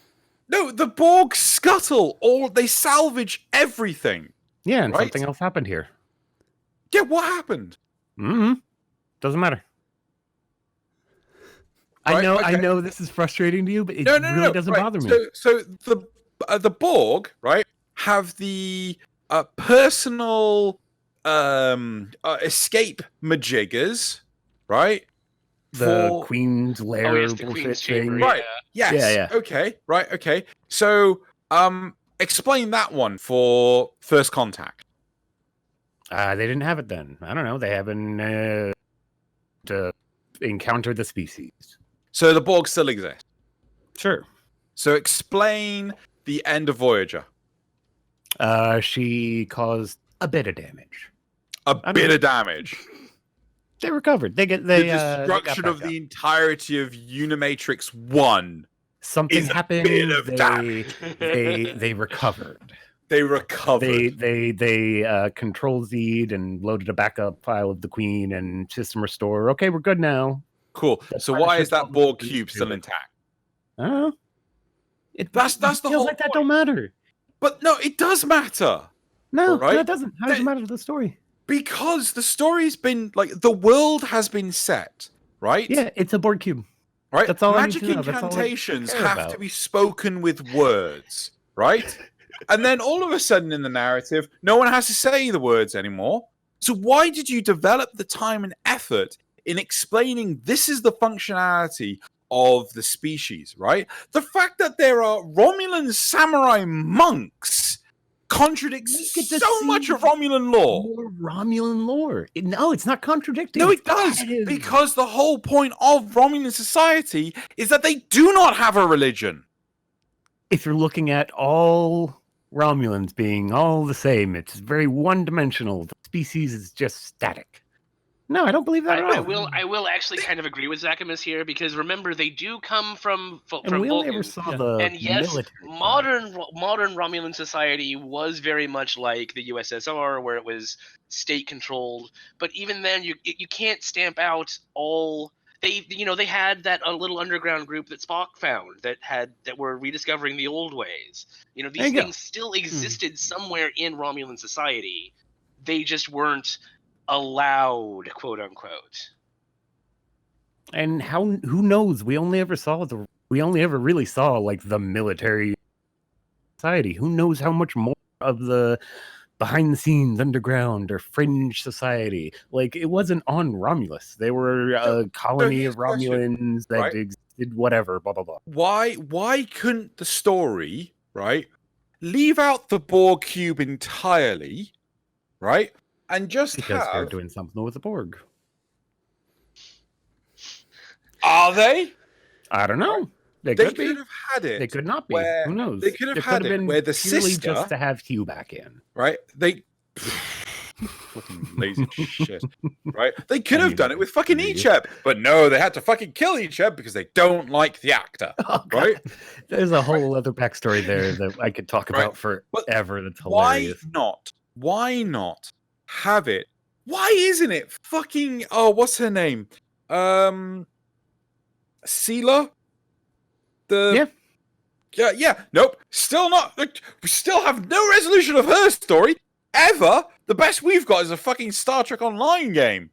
No, the Borg scuttle, or they salvage everything. Yeah, and right? something else happened here. Yeah, what happened? Doesn't matter. Right, I know this is frustrating to you, but it really doesn't bother me. So the Borg, right, have the personal escape majiggers, right? The Queen's Lair the bullshit Queen's thing. Chamber, Right. yeah. Yes. Yeah. Okay. Right. Okay. So, explain that one for First Contact. They didn't have it then. I don't know. They haven't encountered the species. So the Borg still exist. Sure. So explain the end of Voyager. She caused a bit of damage. A bit of damage. They recovered. The destruction of the entirety of Unimatrix 1. Something happened. Bit of damage. They recovered. They recovered. They control Z'd and loaded a backup file of the Queen and system restore. Okay, we're good now. Cool. So why is that Borg cube still intact? I don't know. That's the feels whole like that point. don't matter. But no, it does matter. No, right? no, it doesn't. How does it matter to the story? Because the story's been the world has been set, right? Yeah, it's a Borg cube. Right? That's all Magic I need to know. That's all I incantations care have about. to be spoken with words, right? And then all of a sudden in the narrative, no one has to say the words anymore. So why did you develop the time and effort in explaining this is the functionality of the species, right? The fact that there are Romulan samurai monks contradicts so much of Romulan lore. More Romulan lore. No, it's not contradicting. No, it does. Because the whole point of Romulan society is that they do not have a religion. If you're looking at all Romulans being all the same, it's very one-dimensional. The species is just static. No, I don't believe that at all. I will actually kind of agree with Zakimus here, because remember, they do come from And we only Vulcan. ever saw the And yes, military modern Romulan society was very much like the USSR, where it was state controlled. But even then, you can't stamp out all. They had that little underground group that Spock found that were rediscovering the old ways. These things still existed somewhere in Romulan society. They just weren't allowed, quote unquote. And who knows? We only ever really saw like the military society. Who knows how much more of the behind the scenes underground or fringe society? Like, it wasn't on Romulus. They were a colony of Romulans that existed, whatever, blah blah blah. Why couldn't the story, right, leave out the Borg cube entirely, right? And just because they're doing something with the Borg. Are they? I don't know. They could have had it. They could not be. Who knows? They could have had it where the sister, just to have Hugh back in. Right? They fucking lazy shit. Right? They could have done it with fucking Icheb, but no, they had to fucking kill Icheb because they don't like the actor. Oh, right? There's a whole other backstory there that I could talk about forever. That's hilarious. Why not have it? Why isn't it fucking what's her name? Sela? Yeah. Nope. Still not. We still have no resolution of her story ever. The best we've got is a fucking Star Trek Online game,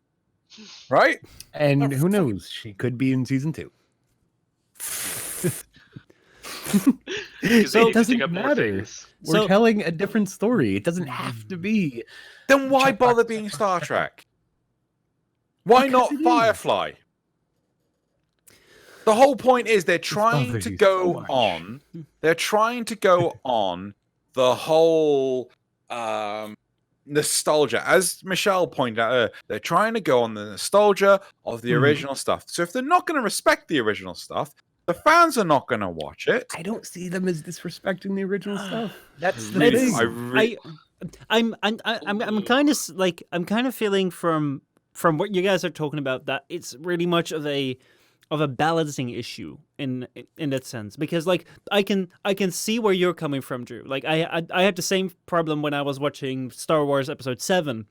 right? And who knows? She could be in season 2. So it doesn't matter. We're telling a different story. It doesn't have to be. Then why bother being Star Trek? Why not Firefly? The whole point is they're trying to go on. They're trying to go on the whole nostalgia. As Michelle pointed out, they're trying to go on the nostalgia of the original stuff. So if they're not going to respect the original stuff, the fans are not going to watch it. I don't see them as disrespecting the original stuff. That's the thing. I'm kind of feeling from what you guys are talking about that it's really much of a balancing issue in that sense, because like I can see where you're coming from, Drew. Like I had the same problem when I was watching Star Wars Episode 7,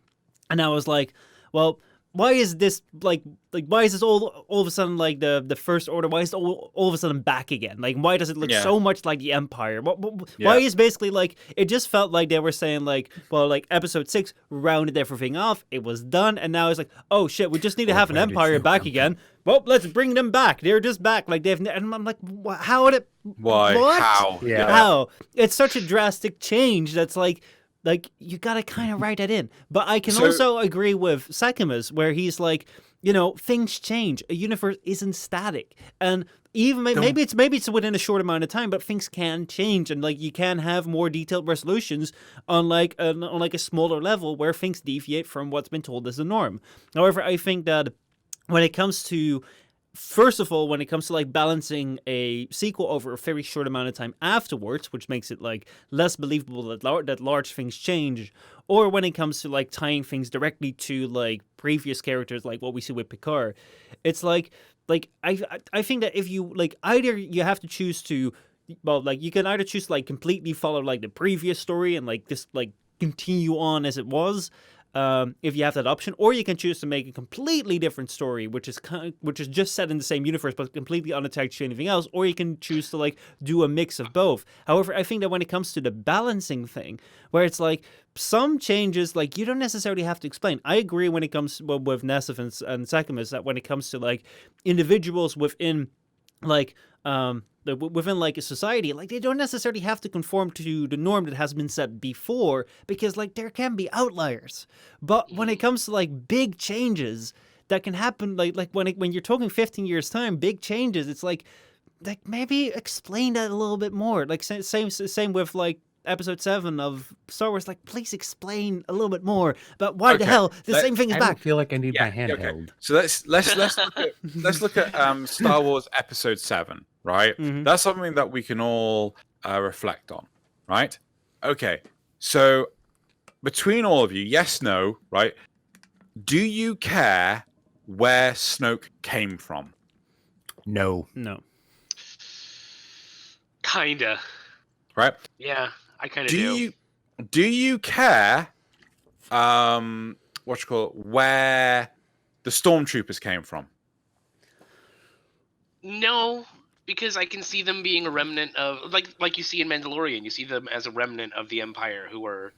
and I was like, well, why is this why is this all of a sudden like the First Order? Why is it all of a sudden back again? Like, why does it look so much like the Empire? Why is basically like it just felt like they were saying like, well, like episode 6 rounded everything off, it was done, and now it's like, oh shit, we just need to have an Empire back again. Well, let's bring them back. They're just back. Like and I'm like, how would it? Why? What? How? Yeah. How? It's such a drastic change. That's like you gotta kind of write that in. But I can also agree with Zakimus, where he's like, things change. A universe isn't static, and even maybe it's within a short amount of time, but things can change, and like you can have more detailed resolutions on like a smaller level where things deviate from what's been told as the norm. However, I think that when it comes to first of all, when it comes to like balancing a sequel over a very short amount of time afterwards, which makes it like less believable that large things change, or when it comes to like tying things directly to like previous characters, like what we see with Picard, it's like I think that if you like either you have to choose to, well, like you can either choose to like completely follow like the previous story and like this like continue on as it was. If you have that option, or you can choose to make a completely different story, which is just set in the same universe but completely unattached to anything else, or you can choose to like do a mix of both. However, I think that when it comes to the balancing thing, where it's like some changes like you don't necessarily have to explain. I agree when it comes with Nasuth and Zakimus that when it comes to like individuals within like within like a society, like they don't necessarily have to conform to the norm that has been set before, because like there can be outliers. But when it comes to like big changes that can happen, like when you're talking 15 years time, big changes, it's like maybe explain that a little bit more. Like same with like episode 7 of Star Wars, like please explain a little bit more about why the hell the same thing is back. I feel like I need my handheld. So let's look at Star Wars episode 7, right? Mm-hmm. That's something that we can all reflect on, right? Okay, so between all of you, yes, no, right? Do you care where Snoke came from? No. Kinda. Right? Yeah, I kind of do. Do you care where the stormtroopers came from? No, because I can see them being a remnant of like you see in Mandalorian. You see them as a remnant of the Empire who are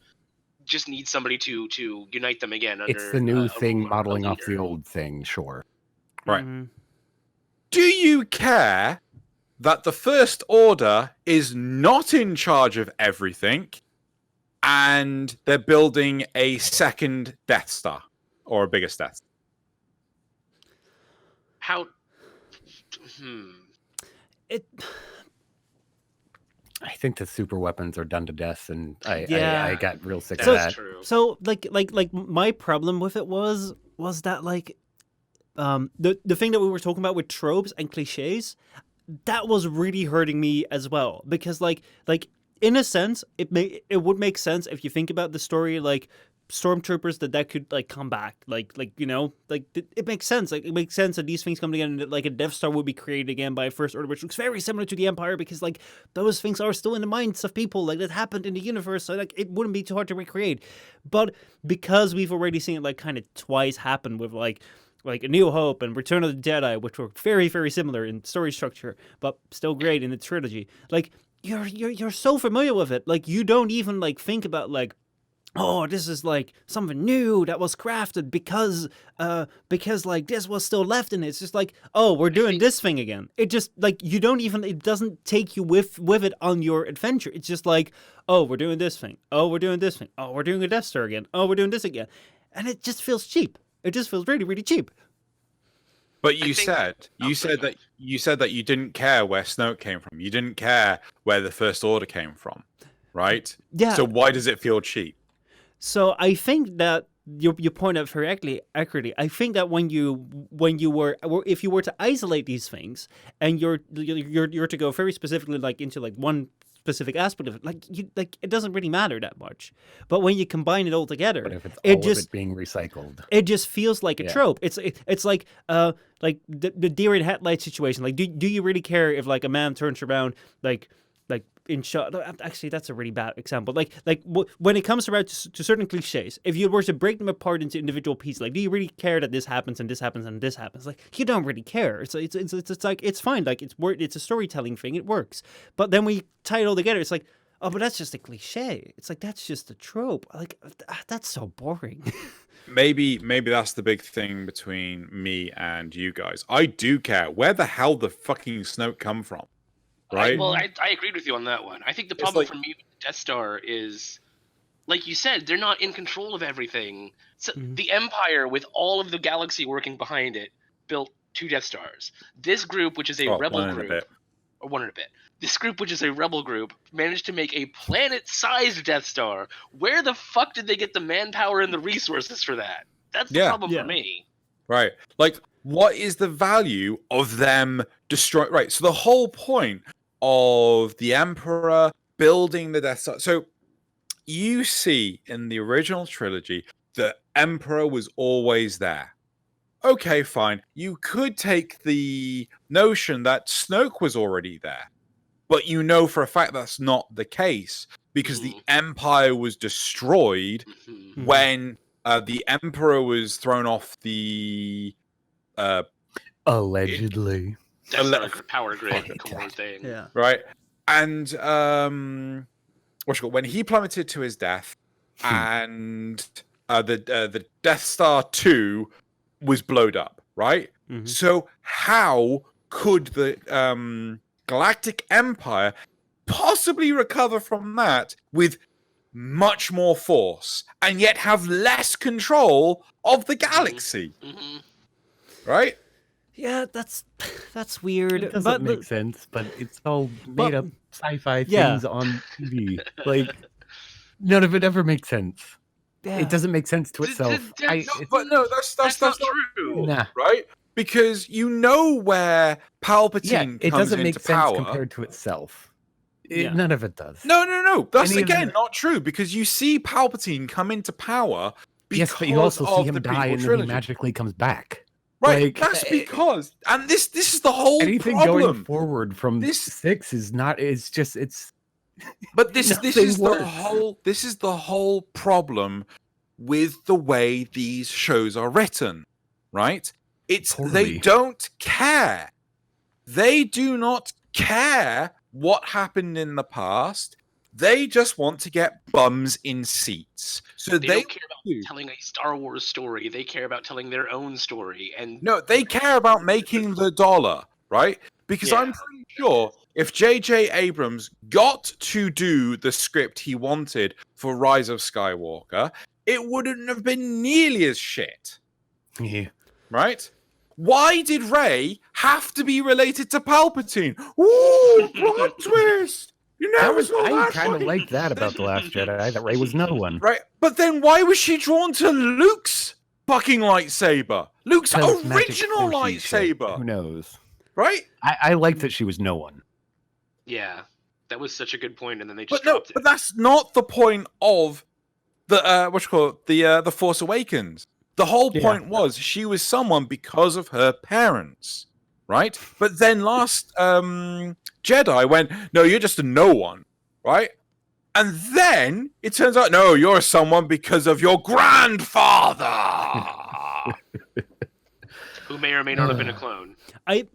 just need somebody to unite them again. It's the new a thing modeling off the leader. old thing, sure. Right. Mm-hmm. Do you care that the First Order is not in charge of everything and they're building a second Death Star or a bigger Death Star? How? I think the super weapons are done to death, and I got real sick of that. True. So like my problem with it was that like the thing that we were talking about with tropes and cliches, that was really hurting me as well, because like in a sense it would make sense if you think about the story, like stormtroopers that could like come back, like it makes sense. Like it makes sense that these things come together and that, like a Death Star will be created again by a First Order, which looks very similar to the Empire, because like those things are still in the minds of people, like that happened in the universe, so like it wouldn't be too hard to recreate. But because we've already seen it like kind of twice happen with like A New Hope and Return of the Jedi, which were very, very similar in story structure, but still great in the trilogy. Like you're so familiar with it, like you don't even like think about like, oh, this is like something new that was crafted because like this was still left in it. It's just like, oh, we're doing this thing again. It just like you don't even, it doesn't take you with it on your adventure. It's just like, oh, we're doing this thing. Oh, we're doing this thing. Oh, we're doing a Death Star again. Oh, we're doing this again, and it just feels cheap. It just feels really, really cheap. But you said that you didn't care where Snoke came from. You didn't care where the First Order came from, right? Yeah. So why does it feel cheap? So I think that you point out very accurately. I think that if you were to isolate these things and you're to go very specifically like into like one specific aspect of it, like it doesn't really matter that much. But when you combine it all together, but if it's all of it being recycled, it just feels like a trope. It's like the deer in headlights situation. Like do you really care if like a man turns around like in shot. Actually, that's a really bad example. When it comes around to certain cliches, if you were to break them apart into individual pieces, like, do you really care that this happens and this happens and this happens? Like, you don't really care. It's like, it's fine. Like, it's a storytelling thing. It works. But then when you tie it all together, it's like, oh, but that's just a cliche. It's like, that's just a trope. Like, that's so boring. Maybe that's the big thing between me and you guys. I do care. Where the hell the fucking Snoke come from? Right? I agreed with you on that one. I think the problem for me with the Death Star is, like you said, they're not in control of everything. So the Empire, with all of the galaxy working behind it, built 2 Death Stars. This group, which is a rebel group, or 1 and a bit. This group, which is a rebel group, managed to make a planet-sized Death Star. Where the fuck did they get the manpower and the resources for that? That's the problem for me. Right. Like, what is the value of them destroying? Right. So the whole point of the Emperor building the Death Star. So you see in the original trilogy, the Emperor was always there. Okay, fine. You could take the notion that Snoke was already there, but you know for a fact that's not the case because the Empire was destroyed when the Emperor was thrown off the allegedly power grid thing. Yeah. Right. And when he plummeted to his death, and the Death Star 2 was blowed up, right? So how could the Galactic Empire possibly recover from that with much more force and yet have less control of the galaxy? Right? Yeah, that's weird. It doesn't make sense, but it's all made up sci-fi things on TV. Like, none of it ever makes sense. Yeah. It doesn't make sense to itself. That's not true. Nah. Right? Because you know where Palpatine it comes doesn't make into sense power. Compared to itself. None of it does. No. That's again not true because you see Palpatine come into power because but you also see him die and then he magically comes back. Right, that's because, and this is the whole anything problem. Going forward from this 6 is not. It's just it's. But this is the whole problem with the way these shows are written, right? They don't care. They do not care what happened in the past. They just want to get bums in seats. So they don't care about telling a Star Wars story. They care about telling their own story. And no, they care about making the dollar, right? Because I'm pretty sure if J.J. Abrams got to do the script he wanted for Rise of Skywalker, it wouldn't have been nearly as shit. Yeah. Right? Why did Rey have to be related to Palpatine? Ooh, plot twist! You never saw that. I kind of liked that about The Last Jedi, that Rey was no one. Right, but then why was she drawn to Luke's fucking lightsaber? Luke's original lightsaber. Who knows? Right? I liked that she was no one. Yeah, that was such a good point, and then they just dropped it. But that's not the point of the the Force Awakens. The whole point was she was someone because of her parents, right? But then Last Jedi went, no, you're just a no one, right? And then it turns out, no, you're someone because of your grandfather, who may or may not have been a clone. I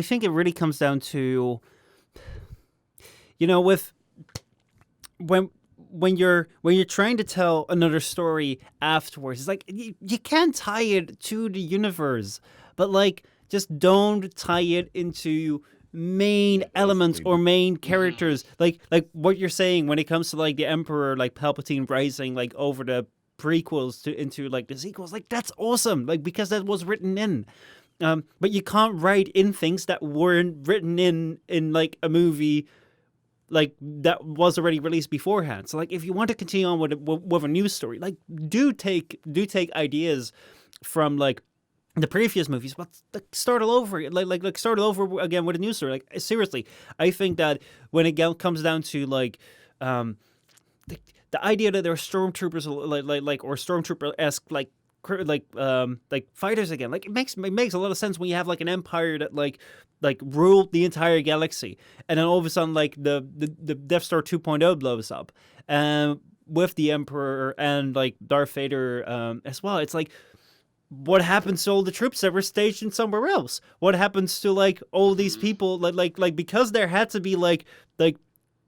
think it really comes down to, with when you're trying to tell another story afterwards, it's like you can't tie it to the universe, but like just don't tie it into main elements or main characters. Like what you're saying when it comes to like the Emperor, like Palpatine rising like over the prequels into like the sequels, like that's awesome, like because that was written in. But you can't write in things that weren't written in like a movie like that was already released beforehand. So like if you want to continue on with a new story, like do take ideas from like the previous movies, but like start all over, like start all over again with a new story. Like seriously, I think that when it comes down to like the idea that there are stormtroopers like or stormtrooper-esque like fighters again. Like it makes a lot of sense when you have like an empire that like ruled the entire galaxy, and then all of a sudden like the Death Star 2.0 blows up, with the Emperor and like Darth Vader as well. It's like, what happens to all the troops that were stationed somewhere else? What happens to like all these people like because there had to be like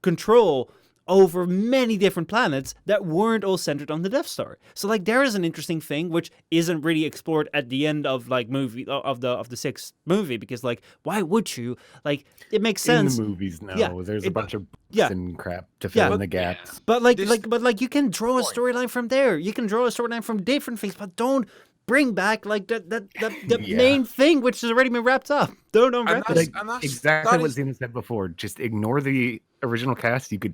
control over many different planets that weren't all centered on the Death Star. So like there is an interesting thing which isn't really explored at the end of like movie of the sixth movie, because like why would you, like it makes sense in the movies now. Yeah, there's a bunch of yeah. and crap to fill in the gaps. Yeah. But like you can draw a storyline from there. You can draw a storyline from different things, but don't bring back like the main thing which has already been wrapped up. Don't unwrap it. Exactly what Zena said before. Just ignore the original cast. You can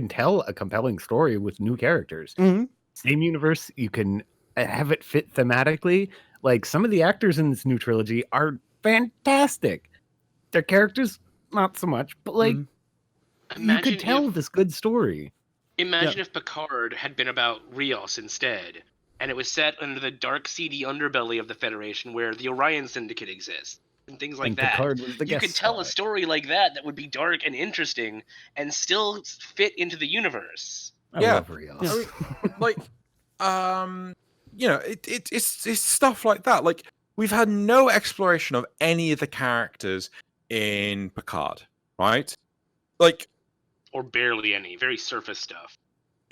tell a compelling story with new characters. Mm-hmm. Same universe. You can have it fit thematically. Like some of the actors in this new trilogy are fantastic. Their characters not so much, but like you could tell this good story. Imagine if Picard had been about Rios instead, and it was set under the dark, seedy underbelly of the Federation where the Orion Syndicate exists, and things like that. Picard was the You could guest tell star. a story like that would be dark and interesting, and still fit into the universe. I love Rios. I mean, like, it's stuff like that. Like, we've had no exploration of any of the characters in Picard, right? Like, Or barely any. Very surface stuff.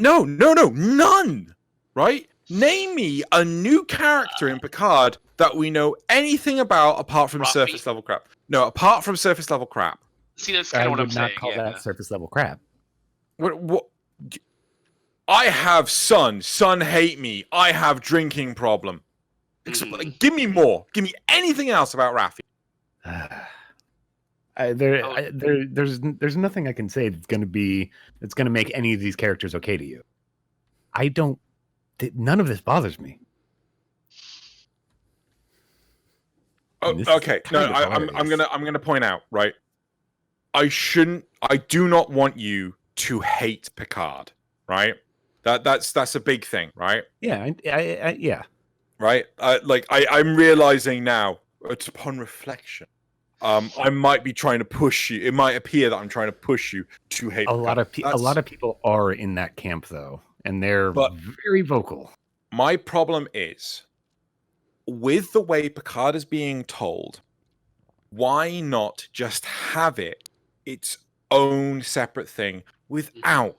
no, none, right? Name me a new character in Picard that we know anything about apart from Rafi? surface level crap. No, apart from surface level crap. See, that's kind of what I'm would saying. not call Yeah. that surface level crap. What? I have son hate me. I have drinking problem. Give me more. Give me anything else about Raffi. There's nothing I can say that's going to make any of these characters okay to you. None of this bothers me. Oh, okay. No, I'm gonna point out, right? I do not want you to hate Picard, right? That's a big thing, right? Yeah, yeah. Right? I'm realizing now, it's upon reflection. I might be trying to push you. It might appear that I'm trying to push you to hate A Picard. lot of people are in that camp though, and they're very vocal. My problem is, with the way Picard is being told, why not just have it its own separate thing without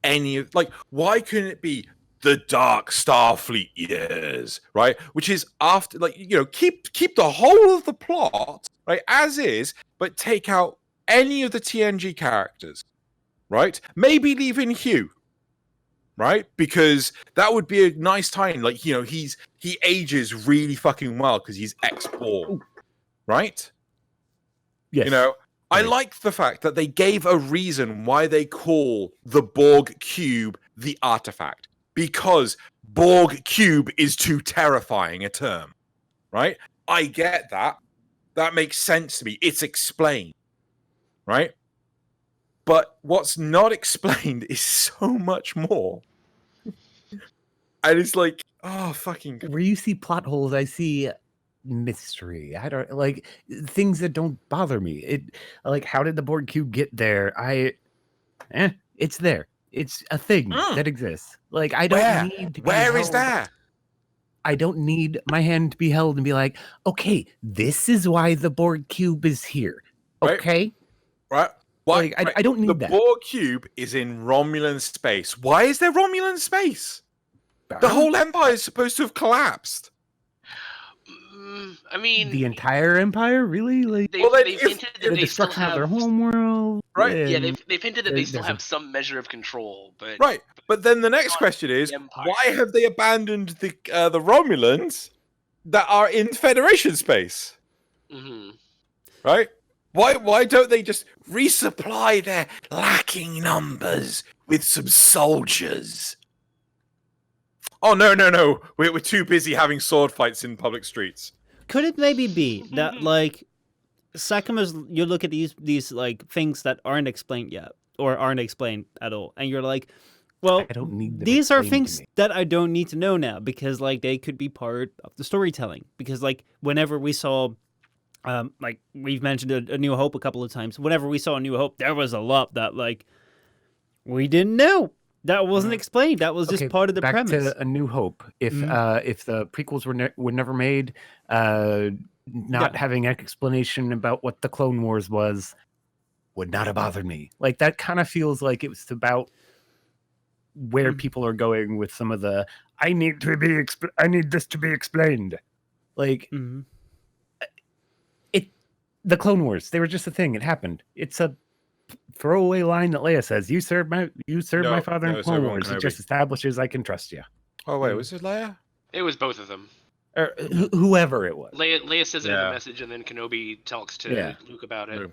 any of, like, why couldn't it be the Dark Starfleet years, right? Which is after, like, keep the whole of the plot, right, as is, but take out any of the TNG characters, right? Maybe leave in Hugh, right? Because that would be a nice time. Like, he ages really fucking well because he's ex-Borg, right? Yes. I like the fact that they gave a reason why they call the Borg cube the artifact. Because Borg cube is too terrifying a term, right? I get that. That makes sense to me. It's explained, right? But what's not explained is so much more. And it's like, oh, fucking... Where you see plot holes, I see mystery. I don't like things that don't bother me. How did the Borg cube get there? It's there. It's a thing that exists. Like, I don't need to be Where is held. that? I don't need my hand to be held and be like, okay, this is why the Borg cube is here. Okay? Right. Why? I don't need that. The Borg cube is in Romulan space. Why is there Romulan space? The whole empire is supposed to have collapsed. I mean, the entire empire, really? Like, they've hinted that the they still destruction of have their homeworld, right? Yeah, they've hinted that they still there's have some measure of control, but right. But then the next question is, why have they abandoned the Romulans that are in Federation space? Mm-hmm. Right? Why don't they just resupply their lacking numbers with some soldiers? Oh, no. We're too busy having sword fights in public streets. Could it maybe be that, like, Zakimus, you look at these like things that aren't explained yet or aren't explained at all, and you're like, Well, I don't need them these are explained to things me. that I don't need to know now because like they could be part of the storytelling. Because like whenever we saw, like we've mentioned a New Hope a couple of times. Whenever we saw a New Hope, there was a lot that like we didn't know. That wasn't explained. That was just part of the back premise. to A New Hope. If the prequels were never made, not having an explanation about what the Clone Wars was would not have bothered me. Like that kind of feels like it was about where people are going with some of the I need this to be explained. Like the Clone Wars, they were just a thing. It happened. It's a throwaway line that Leia says, "You served my father in Clone Wars." It just establishes I can trust you. Oh wait, was it Leia? It was both of them. Or whoever it was. Leia says it in the message, and then Kenobi talks to Luke about it.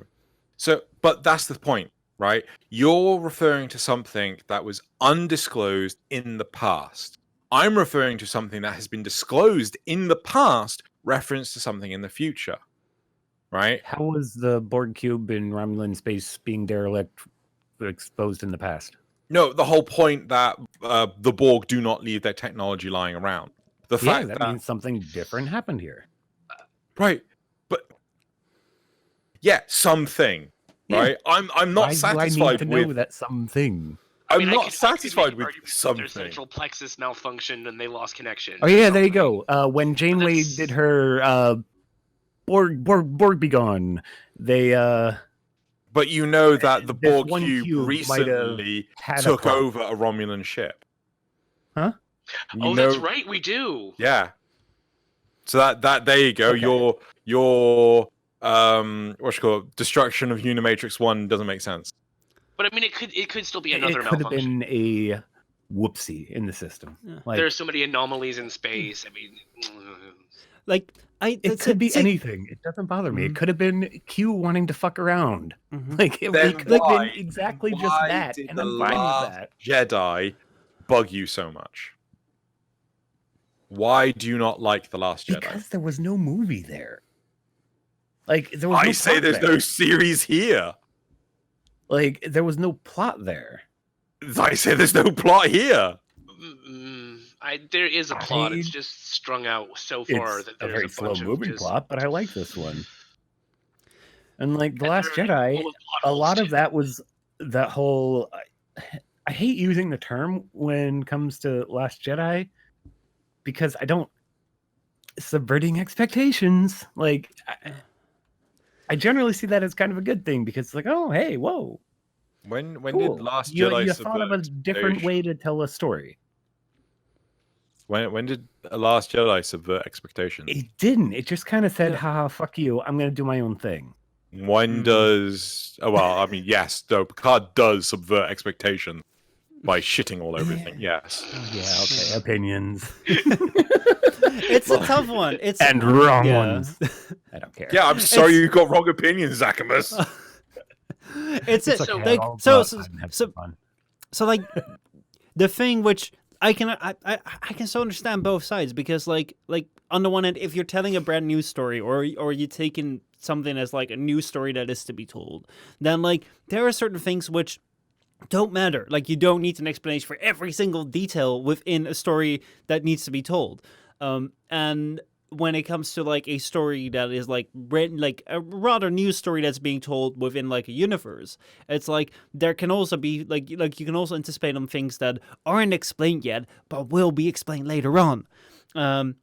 So, but that's the point, right? You're referring to something that was undisclosed in the past. I'm referring to something that has been disclosed in the past, reference to something in the future, right? How was the Borg cube in Romulan space being derelict exposed in the past? No, the whole point that the Borg do not leave their technology lying around. The fact that means something different happened here. Right. But something. Right? I'm not satisfied do I need to with know that something. I'm not satisfied with something. Their central plexus malfunctioned and they lost connection. Oh yeah, there you go. When Janeway did her Borg be gone, they but you know that the Borg cube recently took over a Romulan ship. Huh? That's right, we do. Yeah. So that there you go. Okay. Your destruction of Unimatrix 1 doesn't make sense. But I mean, it could still be another malfunction. It could have been a whoopsie in the system. Yeah. Like, there's so many anomalies in space. I mean, like it could be anything. It doesn't bother me. It could have been Q wanting to fuck around. Like it could have been exactly just that, and I'm fine with that. Jedi bug you so much? Why do you not like The Last Jedi? Because there was no movie there. Like there was. There's no series here. Like there was no plot there. I say there's no plot here. There is a plot. It's just strung out so far that there's a very slow-moving plot. But I like this one. And like The Last Jedi, a lot of that was that whole. I hate using the term when it comes to Last Jedi because I don't subverting expectations. Like I generally see that as kind of a good thing because it's like, oh, hey, whoa. When did Last Jedi you thought of a different way to tell a story? When did Last Jedi subvert expectations? It didn't. It just kind of said, haha, fuck you. I'm going to do my own thing. When does... Oh, well, I mean, yes, though Picard does subvert expectation by shitting all over everything, yes. Yeah, okay, opinions. It's a tough one. And wrong ones. I don't care. Yeah, I'm sorry you got wrong opinions, Zakimus. So like the thing which I can so understand both sides because like on the one hand, if you're telling a brand new story or you're taking something as like a new story that is to be told, then like there are certain things which don't matter. Like you don't need an explanation for every single detail within a story that needs to be told. And when it comes to like a story that is like written, like a rather new story that's being told within like a universe, it's like there can also be like you can also anticipate on things that aren't explained yet but will be explained later on. Here's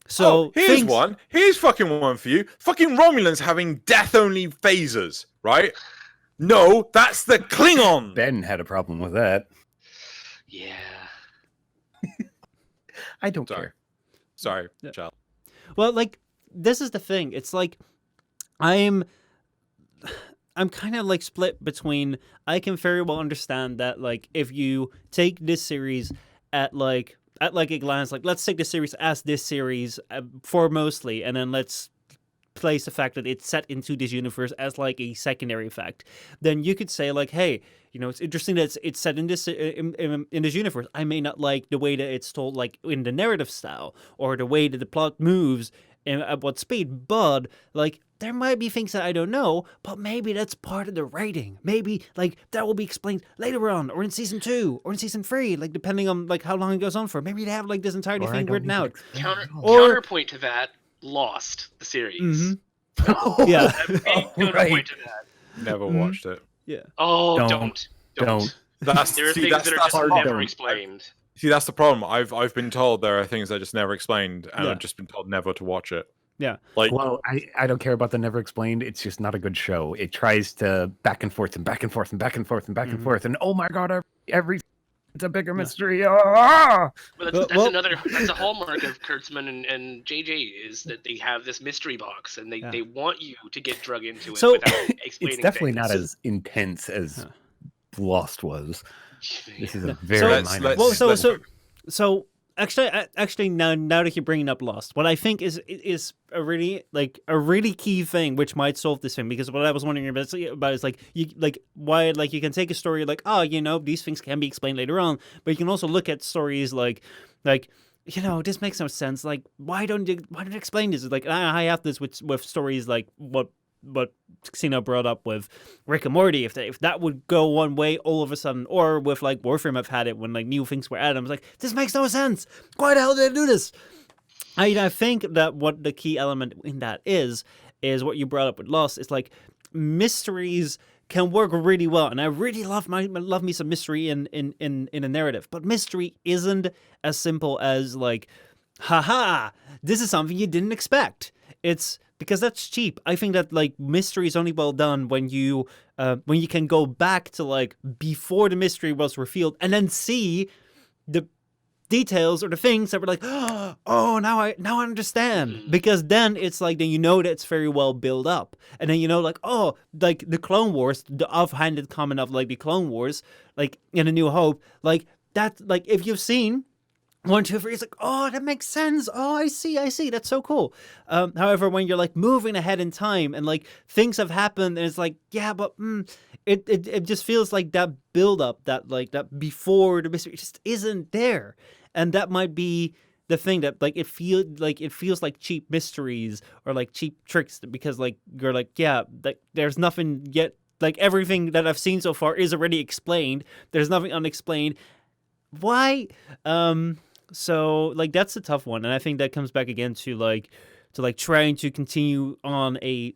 fucking one for you. Fucking Romulans having death-only phasers, right? No, that's the Klingon. Ben had a problem with that. Yeah. I don't care. Sorry, child. Well, like this is the thing. It's like I'm kind of like split between. I can very well understand that like if you take this series at like a glance, like let's take the series as this series for mostly, and then let's place the fact that it's set into this universe as like a secondary fact. Then you could say like, hey, you know, it's interesting that it's set in this in this universe. I may not like the way that it's told, like in the narrative style, or the way that the plot moves and at what speed, but like there might be things that I don't know, but maybe that's part of the writing. Maybe like that will be explained later on, or in season 2, or in season 3, like depending on like how long it goes on for. Maybe they have like this entirety thing written out. Counterpoint to that, Lost, the series. Mm-hmm. Yeah. Counterpoint to that. Never watched it. Yeah. Oh, don't. Don't. There are things that are just never explained. See, that's the problem. I've been told there are things that just never explained, and I've just been told never to watch it. Yeah. Like, well, I don't care about the never explained. It's just not a good show. It tries to back and forth and back and forth and back and forth and back and forth, and oh my god, every it's a bigger mystery. Well, that's a hallmark of Kurtzman and JJ is that they have this mystery box, and they want you to get drug into it without explaining. It's definitely things. not as intense as Lost was. This is a very so actually now that you're bringing up Lost, what I think is a really key thing which might solve this thing, because what I was wondering about is like why you can take a story like, oh, these things can be explained later on, but you can also look at stories like this makes no sense, like why don't you explain this? Like I have this with stories like what Xena brought up with Rick and Morty, if that would go one way all of a sudden, or with like Warframe, I've had it when like new things were added. I was like, this makes no sense. Why the hell did they do this? I think that what the key element in that is what you brought up with Lost. Is like mysteries can work really well, and I really love me some mystery in a narrative, but mystery isn't as simple as like, haha, this is something you didn't expect. It's because that's cheap. I think that like mystery is only well done when you can go back to like before the mystery was revealed and then see the details or the things that were like, oh, now I understand. Because then it's like, then that it's very well built up, and then like, oh, like the Clone Wars, the offhanded comment of like the Clone Wars, like in A New Hope, like that, like if you've seen 1, 2, 3, it's like, oh, that makes sense. Oh, I see. That's so cool. However, when you're like moving ahead in time and like things have happened, and it's like, yeah, but it just feels like that build up, that before the mystery just isn't there, and that might be the thing that like it feels like cheap mysteries or like cheap tricks, because like you're like, yeah, like there's nothing yet. Like everything that I've seen so far is already explained. There's nothing unexplained. Why? So like that's a tough one, and I think that comes back again to trying to continue on a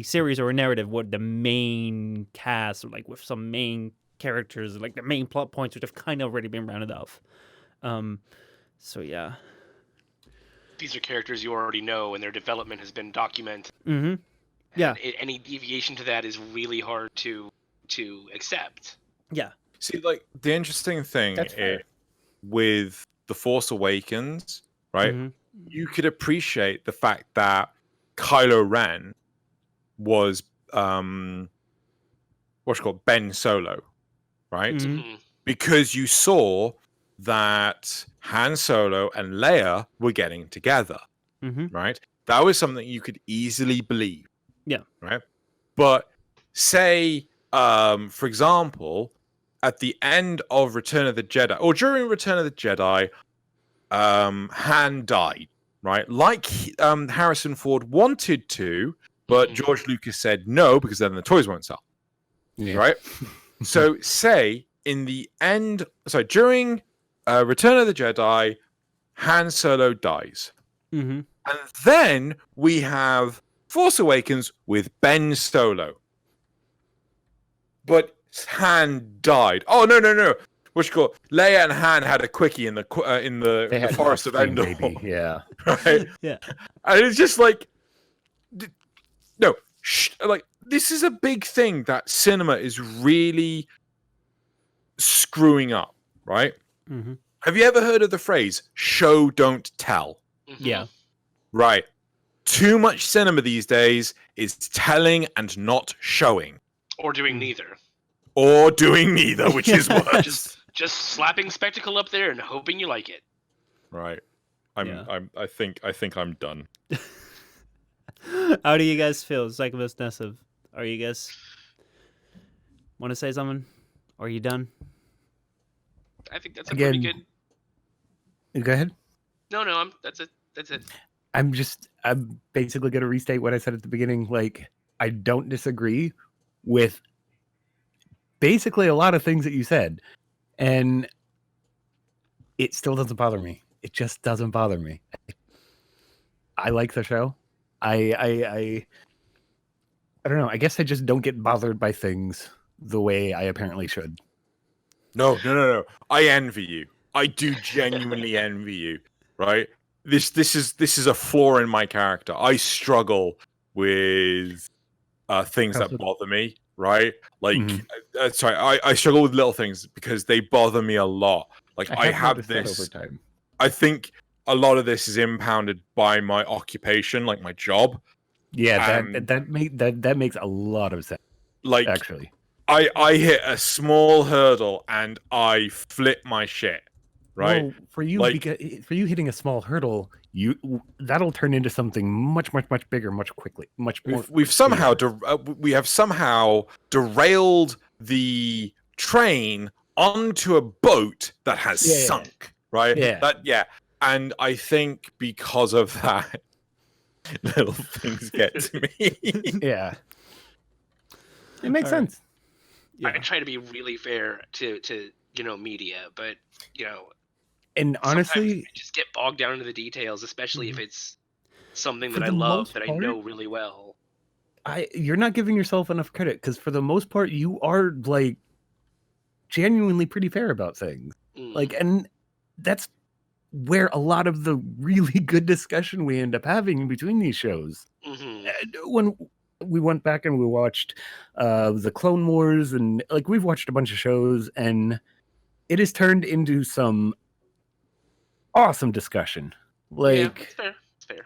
series or a narrative with the main cast, or like with some main characters, like the main plot points which have kind of already been rounded off. So yeah, these are characters you already know, and their development has been documented. Mm-hmm. Yeah, any deviation to that is really hard to accept. Yeah. See, like the interesting thing with The Force Awakens, right? Mm-hmm. You could appreciate the fact that Kylo Ren was what's called Ben Solo, right? Mm-hmm. Because you saw that Han Solo and Leia were getting together, right? That was something you could easily believe. Yeah. Right. But say, for example, at the end of Return of the Jedi, or during Return of the Jedi, Han died, right? Like Harrison Ford wanted to, but George Lucas said no, because then the toys won't sell. Yeah. Right? So say in the end, during Return of the Jedi, Han Solo dies. Mm-hmm. And then we have Force Awakens with Ben Solo. But Han died. Oh, no. What's called? Leia and Han had a quickie in the Forest of Endor. Baby. Yeah. Right? Yeah. And it's just like, no, like, this is a big thing that cinema is really screwing up, right? Mm-hmm. Have you ever heard of the phrase, show, don't tell? Mm-hmm. Yeah. Right. Too much cinema these days is telling and not showing. Or doing neither. Or doing neither, which is worse. Just slapping spectacle up there and hoping you like it. Right. I think I'm done. How do you guys feel? Zakimus, Nasuth, are you guys want to say something? Or are you done? I think that's pretty good. Go ahead. No, that's it. I'm basically going to restate what I said at the beginning. Like, I don't disagree with basically a lot of things that you said, and it still doesn't bother me. It just doesn't bother me. I like the show. I don't know. I guess I just don't get bothered by things the way I apparently should. No. I envy you. I do genuinely envy you. Right? This is a flaw in my character. I struggle with things that bother me. Right? Like, I struggle with little things because they bother me a lot. Like, I have this over time. I think a lot of this is impounded by my occupation, like my job. Yeah, that makes a lot of sense. Like, actually, I hit a small hurdle and I flip my shit. Right? Well, for you, because for you hitting a small hurdle, that'll turn into something much bigger, much more. We've somehow we have somehow derailed the train onto a boat that has sunk. Right? Yeah. And I think because of that, little things get to me. Yeah. It makes sense. I try to be really fair to media, but and honestly, I just get bogged down into the details, especially if it's something that I love, that I know really well. You're not giving yourself enough credit, because for the most part, you are like genuinely pretty fair about things. Like, and that's where a lot of the really good discussion we end up having in between these shows. When we went back and we watched the Clone Wars, and like, we've watched a bunch of shows, and it has turned into some awesome discussion. Like, yeah, it's fair.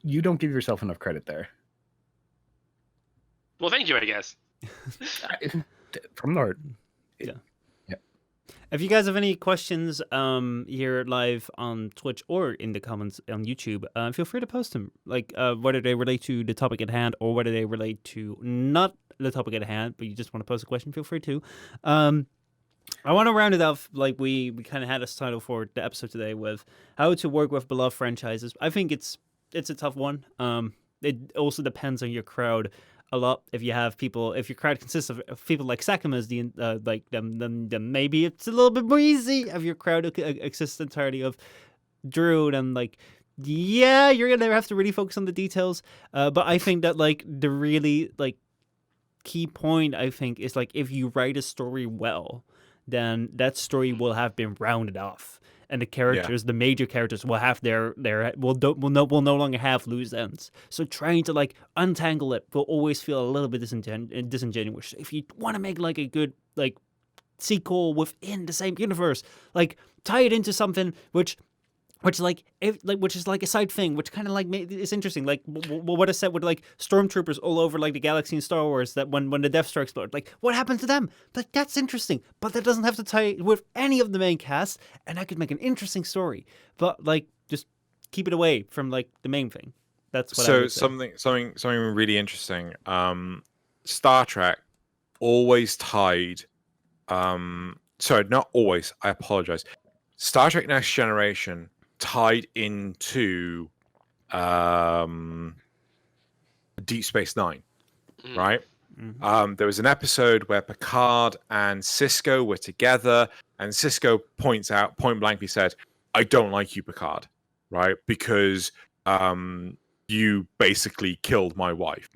You don't give yourself enough credit there. Well, thank you, I guess. From the heart. Yeah. If you guys have any questions here live on Twitch or in the comments on YouTube, feel free to post them. Like, whether they relate to the topic at hand or whether they relate to not the topic at hand, but you just want to post a question, feel free to. I want to round it off like we kind of had a title for the episode today with how to work with beloved franchises. I think it's a tough one. It also depends on your crowd a lot. If your crowd consists of people like Zakimus, then maybe it's a little bit more easy. If your crowd consists entirely of Drew, then you're gonna have to really focus on the details. But I think that the really key point, I think, is if you write a story well, then that story will have been rounded off, and the characters, the major characters, will have will no longer have loose ends. So trying to untangle it will always feel a little bit disingenuous. If you want to make a good sequel within the same universe, tie it into something which is a side thing, which kind of is interesting. What I said with stormtroopers all over the galaxy in Star Wars, that when the Death Star exploded, what happened to them? That's interesting, but that doesn't have to tie with any of the main cast, and that could make an interesting story. But just keep it away from the main thing. That's what I would say. something really interesting. Star Trek always tied. Sorry, not always. I apologize. Star Trek Next Generation tied into Deep Space Nine, right? Mm-hmm. There was an episode where Picard and Sisko were together, and Sisko point blankly said, "I don't like you, Picard, right? Because you basically killed my wife,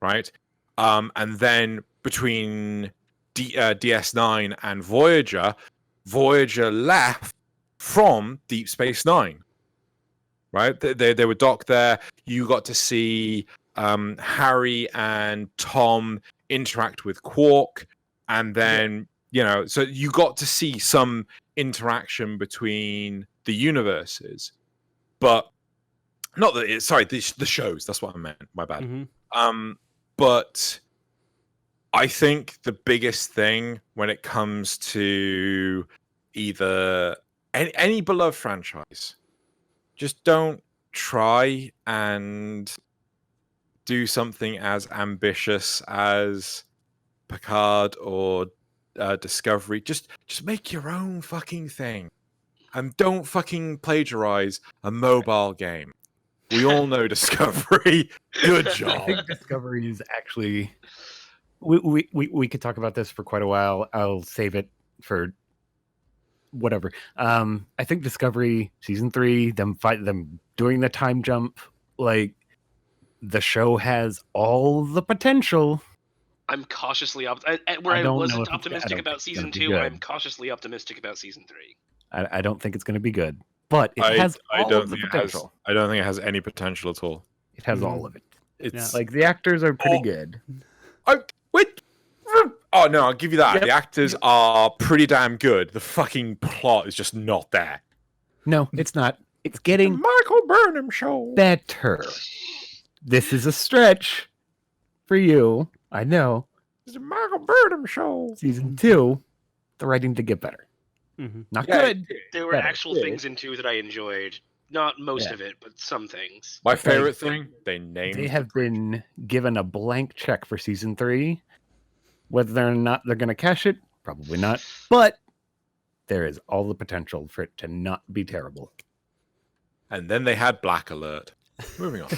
right?" And then between DS9 and Voyager left from Deep Space Nine, right? They were docked there. You got to see Harry and Tom interact with Quark, and then so you got to see some interaction between the universes, but not that it's the shows. That's what I meant. My bad. Mm-hmm. But I think the biggest thing when it comes to either any beloved franchise, just don't try and do something as ambitious as Picard or Discovery. Just make your own fucking thing, and don't fucking plagiarize a mobile game. We all know Discovery. Good I job. think Discovery is actually. We could talk about this for quite a while. I'll save it for whatever. I think Discovery season 3, them doing the time jump, like the show has all the potential. I'm cautiously I don't wasn't know if optimistic about season 2. I'm cautiously optimistic about season 3. I don't think it's going to be good, but it has all of the potential. I don't think it has any potential at all. It has all of it. It's like the actors are pretty good. Wait. Oh no, I'll give you that. Yep. The actors are pretty damn good. The fucking plot is just not there. No, it's not. It's getting Michael Burnham show better. This is a stretch for you. I know. It's a Michael Burnham show. Season 2, the writing did get better. Not good. There were better. actual things in 2 that I enjoyed. Not most of it, but some things. My favorite thing, they have been given a blank check for season 3. Whether or not they're going to cash it, probably not. But there is all the potential for it to not be terrible. And then they had Black Alert. Moving on.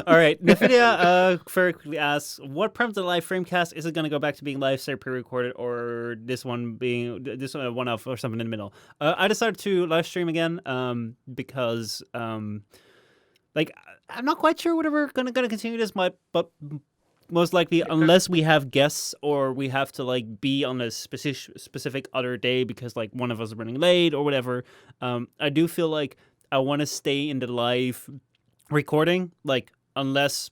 All right. Nvidia very quickly asks, what prompted the live Framecast? Is it going to go back to being live, say pre-recorded, or this one a one-off or something in the middle? I decided to live stream again because I'm not quite sure whether we're going to continue this, but most likely, unless we have guests or we have to be on a specific other day because one of us is running late or whatever, I do feel like I want to stay in the live recording, unless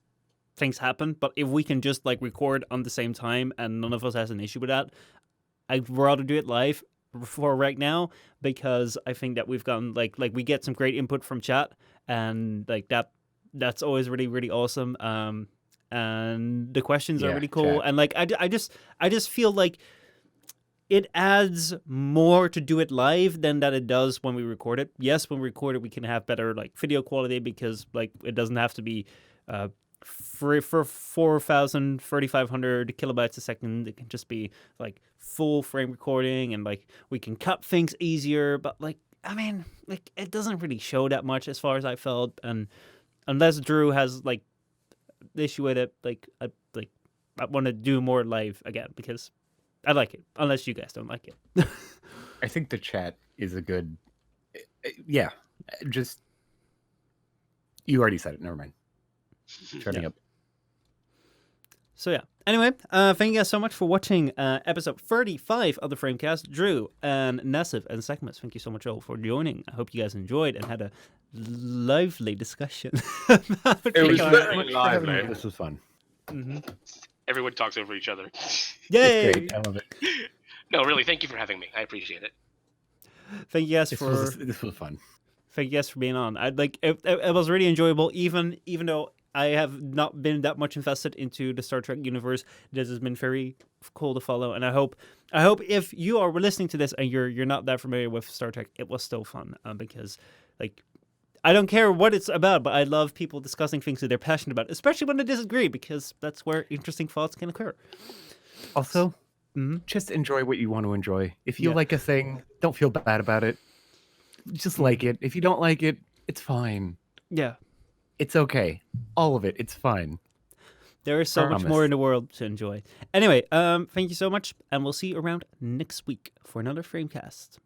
things happen. But if we can just record on the same time and none of us has an issue with that, I'd rather do it live for right now, because I think that we've gotten we get some great input from chat, and that's always really, really awesome. And the questions are really cool. Chat. And I just feel like it adds more to do it live than that it does when we record it. Yes, when we record it, we can have better video quality because it doesn't have to be for 4,000, 3,500 kilobytes a second. It can just be full frame recording, and we can cut things easier. But it doesn't really show that much as far as I felt. And unless Drew has the issue with it, I want to do more live again because I like it, unless you guys don't like it. I think the chat is a good... just... You already said it, never mind. Shutting up. So yeah. Anyway, thank you guys so much for watching episode 35 of the Framecast. Drew and Nasuth and Zakimus, thank you so much all for joining. I hope you guys enjoyed and had a lively discussion. It was very lively. This was fun. Mm-hmm. Everyone talks over each other. Yay! It's great. I love it. No, really, thank you for having me. I appreciate it. Thank you guys this was fun. Thank you guys for being on. It was really enjoyable, even though I have not been that much invested into the Star Trek universe. This has been very cool to follow, and I hope if you are listening to this and you're not that familiar with Star Trek, it was still fun because I don't care what it's about, but I love people discussing things that they're passionate about, especially when they disagree, because that's where interesting thoughts can occur. Also, just enjoy what you want to enjoy. If you like a thing, don't feel bad about it. Just like it. If you don't like it, it's fine. Yeah. It's okay. All of it. It's fine. There is so much more in the world to enjoy. Anyway, thank you so much, and we'll see you around next week for another Framecast.